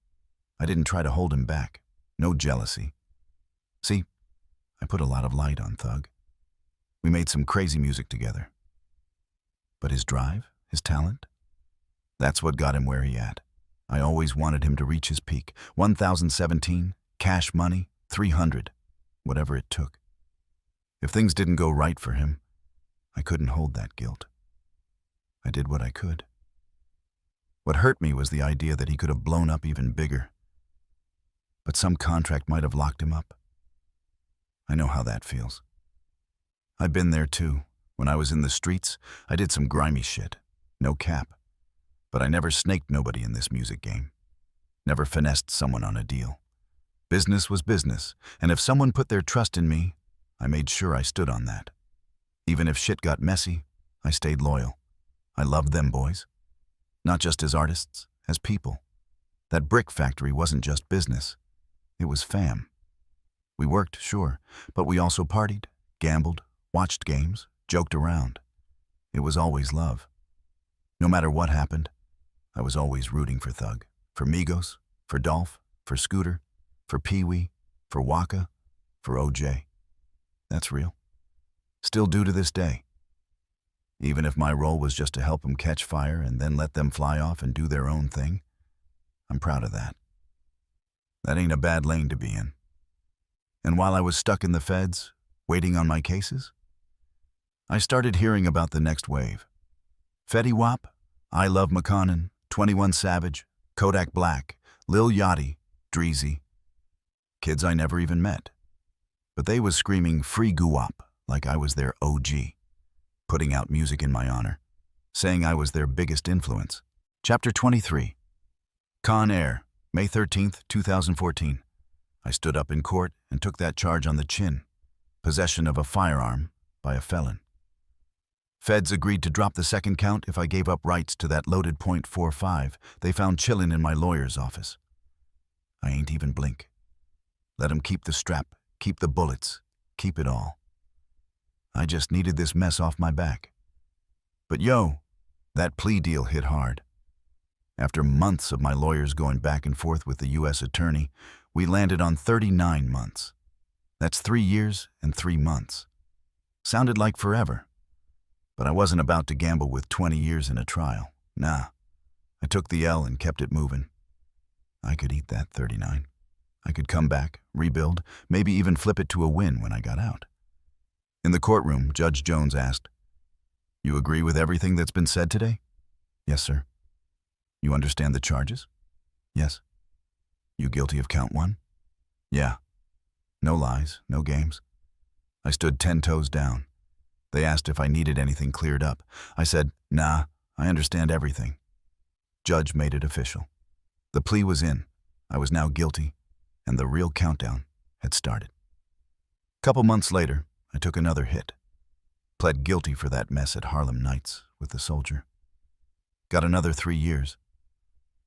Speaker 1: I didn't try to hold him back. No jealousy. See, I put a lot of light on Thug. We made some crazy music together. But his drive, his talent, that's what got him where he at. I always wanted him to reach his peak. 1017, cash money, 300, whatever it took. If things didn't go right for him, I couldn't hold that guilt. I did what I could. What hurt me was the idea that he could have blown up even bigger. But some contract might have locked him up. I know how that feels. I've been there too. When I was in the streets, I did some grimy shit. No cap. But I never snaked nobody in this music game. Never finessed someone on a deal. Business was business, and if someone put their trust in me, I made sure I stood on that. Even if shit got messy, I stayed loyal. I loved them boys. Not just as artists, as people. That brick factory wasn't just business. It was fam. We worked, sure, but we also partied, gambled, watched games, joked around. It was always love. No matter what happened, I was always rooting for Thug, for Migos, for Dolph, for Scooter, for Pee-wee, for Waka, for OJ. That's real. Still do to this day. Even if my role was just to help them catch fire and then let them fly off and do their own thing, I'm proud of that. That ain't a bad lane to be in. And while I was stuck in the feds, waiting on my cases, I started hearing about the next wave. Fetty Wap, I Love McConaughey, 21 Savage, Kodak Black, Lil Yachty, Dreezy. Kids I never even met. But they was screaming free guwap like I was their OG, putting out music in my honor, saying I was their biggest influence. Chapter 23. Con Air, May 13th, 2014. I stood up in court and took that charge on the chin, possession of a firearm by a felon. Feds agreed to drop the second count if I gave up rights to that loaded .45 they found chillin' in my lawyer's office. I ain't even blink. Let 'em keep the strap, keep the bullets, keep it all. I just needed this mess off my back. But yo, that plea deal hit hard. After months of my lawyers going back and forth with the U.S. attorney, we landed on 39 months. That's 3 years and 3 months. Sounded like forever. But I wasn't about to gamble with 20 years in a trial. Nah. I took the L and kept it moving. I could eat that 39. I could come back, rebuild, maybe even flip it to a win when I got out. In the courtroom, Judge Jones asked, "You agree with everything that's been said today?" "Yes, sir." "You understand the charges?" "Yes." "You guilty of count 1?" "Yeah." No lies, no games. I stood 10 toes down. They asked if I needed anything cleared up. I said, "Nah, I understand everything." Judge made it official. The plea was in. I was now guilty, and the real countdown had started. Couple months later, I took another hit. Pled guilty for that mess at Harlem Nights with the soldier. Got another 3 years,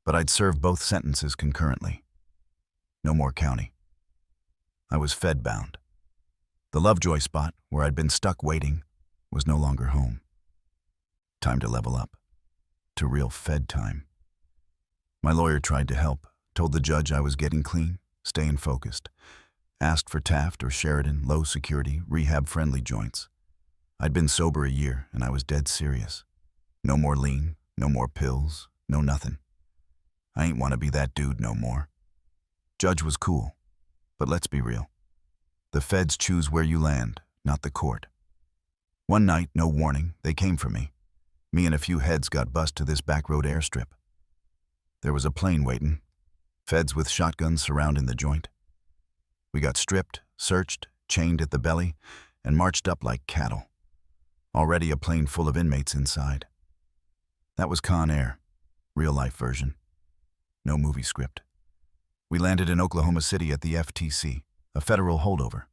Speaker 1: but I'd serve both sentences concurrently. No more county. I was Fed bound. The Lovejoy spot, where I'd been stuck waiting, was no longer home. Time to level up. To real Fed time. My lawyer tried to help, told the judge I was getting clean, staying focused. Asked for Taft or Sheridan, low security, rehab-friendly joints. I'd been sober a year, and I was dead serious. No more lean, no more pills, no nothing. I ain't want to be that dude no more. Judge was cool, but let's be real. The feds choose where you land, not the court. One night, no warning, they came for me. Me and a few heads got bussed to this backroad airstrip. There was a plane waiting, feds with shotguns surrounding the joint. We got stripped, searched, chained at the belly, and marched up like cattle. Already a plane full of inmates inside. That was Con Air, real-life version. No movie script. We landed in Oklahoma City at the FTC, a federal holdover.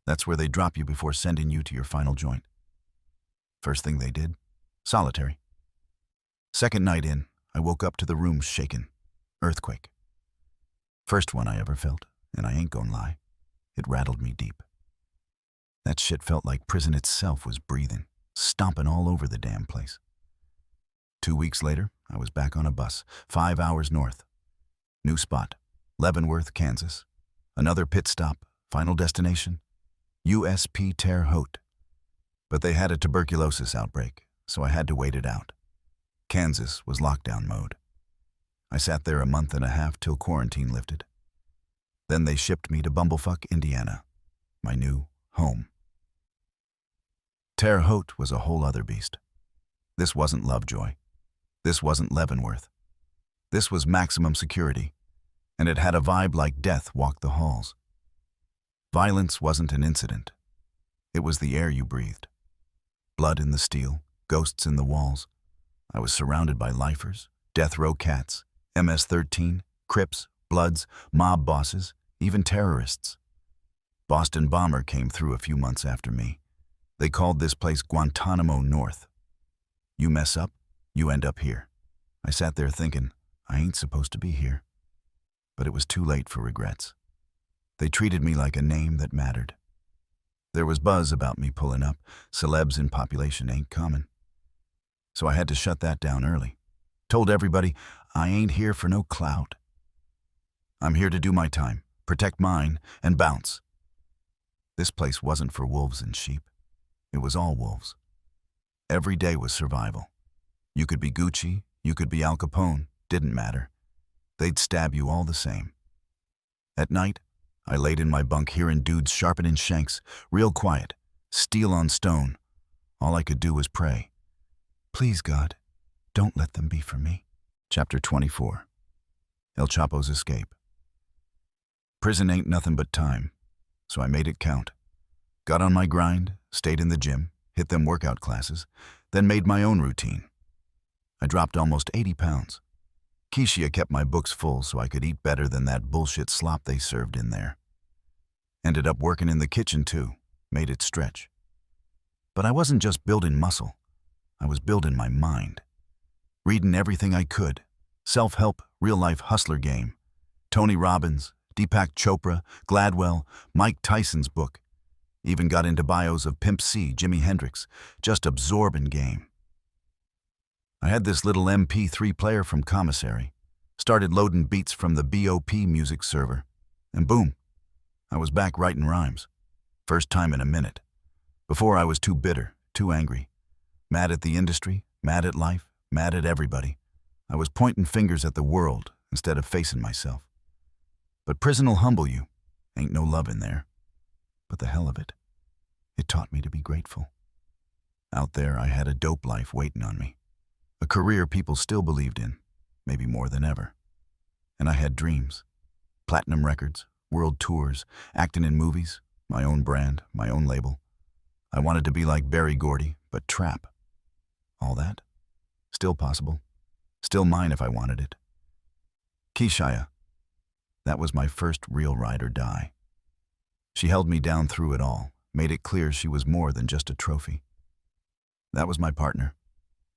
Speaker 1: That's where they drop you before sending you to your final joint. First thing they did, solitary. Second night in, I woke up to the room shaking. Earthquake. First one I ever felt, and I ain't gonna lie, it rattled me deep. That shit felt like prison itself was breathing, stomping all over the damn place. 2 weeks later, I was back on a bus, 5 hours north. New spot, Leavenworth, Kansas. Another pit stop, final destination, USP Terre Haute. But they had a tuberculosis outbreak, so I had to wait it out. Kansas was lockdown mode. I sat there a month and a half till quarantine lifted. Then they shipped me to Bumblefuck, Indiana, my new home. Terre Haute was a whole other beast. This wasn't Lovejoy. This wasn't Leavenworth. This was maximum security, and it had a vibe like death walked the halls. Violence wasn't an incident. It was the air you breathed. Blood in the steel, ghosts in the walls. I was surrounded by lifers, death row cats, MS-13, Crips, Bloods, mob bosses, even terrorists. Boston Bomber came through a few months after me. They called this place Guantanamo North. You mess up, you end up here. I sat there thinking, I ain't supposed to be here. But it was too late for regrets. They treated me like a name that mattered. There was buzz about me pulling up. Celebs in population ain't common. So I had to shut that down early. Told everybody, I ain't here for no clout. I'm here to do my time, protect mine, and bounce. This place wasn't for wolves and sheep. It was all wolves. Every day was survival. You could be Gucci, you could be Al Capone, didn't matter. They'd stab you all the same. At night, I laid in my bunk hearing dudes sharpening shanks, real quiet, steel on stone. All I could do was pray. Please, God, don't let them be for me. Chapter 24. El Chapo's Escape. Prison ain't nothing but time, so I made it count. Got on my grind, stayed in the gym, hit them workout classes, then made my own routine. I dropped almost 80 pounds. Keisha kept my books full so I could eat better than that bullshit slop they served in there. Ended up working in the kitchen too, made it stretch. But I wasn't just building muscle, I was building my mind. Reading everything I could, self-help, real-life hustler game. Tony Robbins, Deepak Chopra, Gladwell, Mike Tyson's book. Even got into bios of Pimp C, Jimi Hendrix, just absorbing game. I had this little MP3 player from Commissary, started loading beats from the BOP music server, and boom, I was back writing rhymes. First time in a minute. Before I was too bitter, too angry. Mad at the industry, mad at life, mad at everybody. I was pointing fingers at the world instead of facing myself. But prison'll humble you. Ain't no love in there. But the hell of it. It taught me to be grateful. Out there, I had a dope life waiting on me. A career people still believed in, maybe more than ever. And I had dreams. Platinum records, world tours, acting in movies, my own brand, my own label. I wanted to be like Berry Gordy, but trap. All that? Still possible. Still mine if I wanted it. Keisha. That was my first real ride or die. She held me down through it all, made it clear she was more than just a trophy. That was my partner,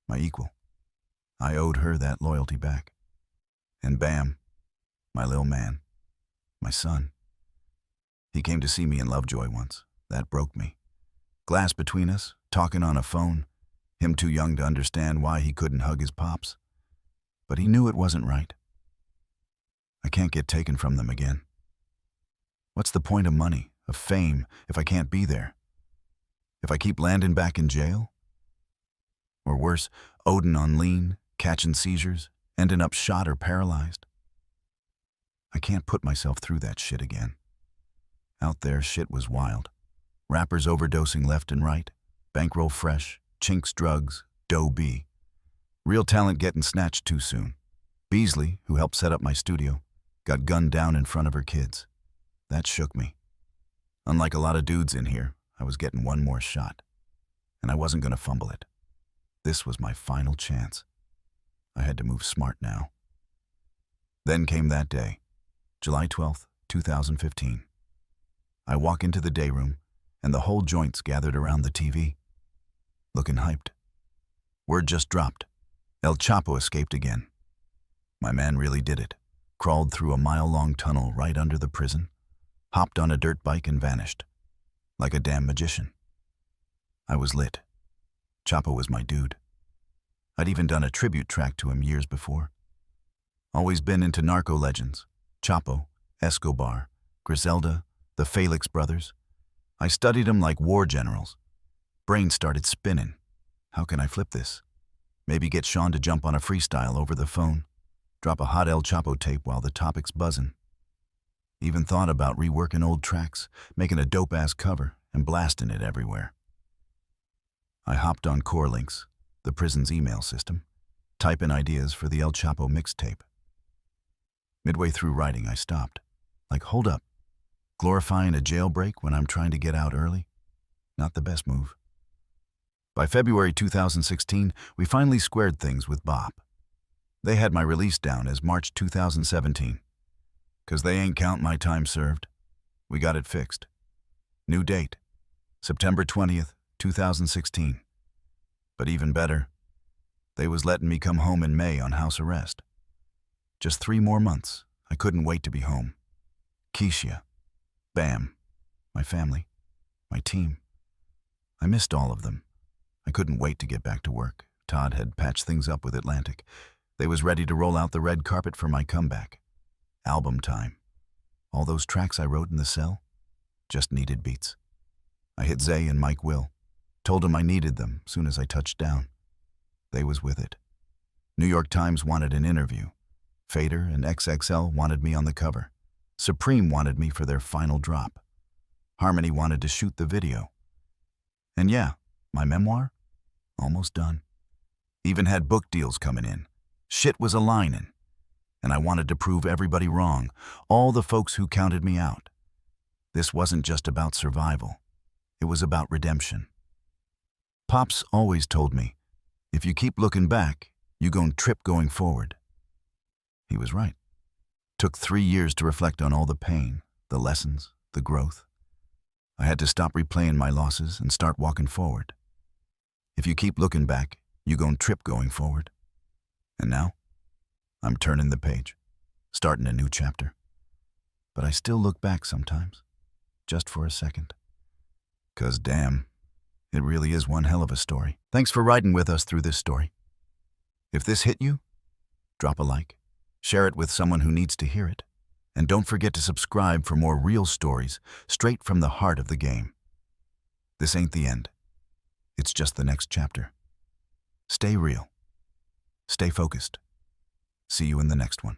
Speaker 1: my equal. I owed her that loyalty back. And bam, my lil man, my son. He came to see me in Lovejoy once. That broke me. Glass between us, talking on a phone, him too young to understand why he couldn't hug his pops. But he knew it wasn't right. I can't get taken from them again. What's the point of money, of fame, if I can't be there? If I keep landing back in jail? Or worse, Odin on lean, catching seizures, ending up shot or paralyzed? I can't put myself through that shit again. Out there, shit was wild. Rappers overdosing left and right, bankroll fresh, chinks drugs, dough B. Real talent getting snatched too soon. Beasley, who helped set up my studio, got gunned down in front of her kids. That shook me. Unlike a lot of dudes in here, I was getting one more shot. And I wasn't going to fumble it. This was my final chance. I had to move smart now. Then came that day. July 12th, 2015. I walk into the day room, and the whole joint's gathered around the TV. Looking hyped. Word just dropped. El Chapo escaped again. My man really did it. Crawled through a mile-long tunnel right under the prison, hopped on a dirt bike and vanished. Like a damn magician. I was lit. Chapo was my dude. I'd even done a tribute track to him years before. Always been into narco legends. Chapo, Escobar, Griselda, the Felix brothers. I studied them like war generals. Brain started spinning. How can I flip this? Maybe get Sean to jump on a freestyle over the phone. Drop a hot El Chapo tape while the topic's buzzing. Even thought about reworking old tracks, making a dope-ass cover, and blasting it everywhere. I hopped on Core Links, the prison's email system, typing ideas for the El Chapo mixtape. Midway through writing, I stopped. Like, hold up. Glorifying a jailbreak when I'm trying to get out early? Not the best move. By February 2016, we finally squared things with Bop. They had my release down as March 2017. 'Cause they ain't count my time served. We got it fixed. New date, September 20th, 2016. But even better, they was letting me come home in May on house arrest. Just 3 more months. I couldn't wait to be home. Keisha, Bam, my family, my team. I missed all of them. I couldn't wait to get back to work. Todd had patched things up with Atlantic. They was ready to roll out the red carpet for my comeback. Album time. All those tracks I wrote in the cell just needed beats. I hit Zay and Mike Will. Told them I needed them soon as I touched down. They was with it. New York Times wanted an interview. Fader and XXL wanted me on the cover. Supreme wanted me for their final drop. Harmony wanted to shoot the video. And yeah, my memoir? Almost done. Even had book deals coming in. Shit was aligning. And I wanted to prove everybody wrong, all the folks who counted me out. This wasn't just about survival. It was about redemption. Pops always told me, if you keep looking back, you gon' trip going forward. He was right. Took 3 years to reflect on all the pain, the lessons, the growth. I had to stop replaying my losses and start walking forward. If you keep looking back, you gon' trip going forward. And now, I'm turning the page, starting a new chapter. But I still look back sometimes, just for a second. 'Cause damn, it really is one hell of a story. Thanks for riding with us through this story. If this hit you, drop a like, share it with someone who needs to hear it, and don't forget to subscribe for more real stories straight from the heart of the game. This ain't the end. It's just the next chapter. Stay real. Stay focused. See you in the next one.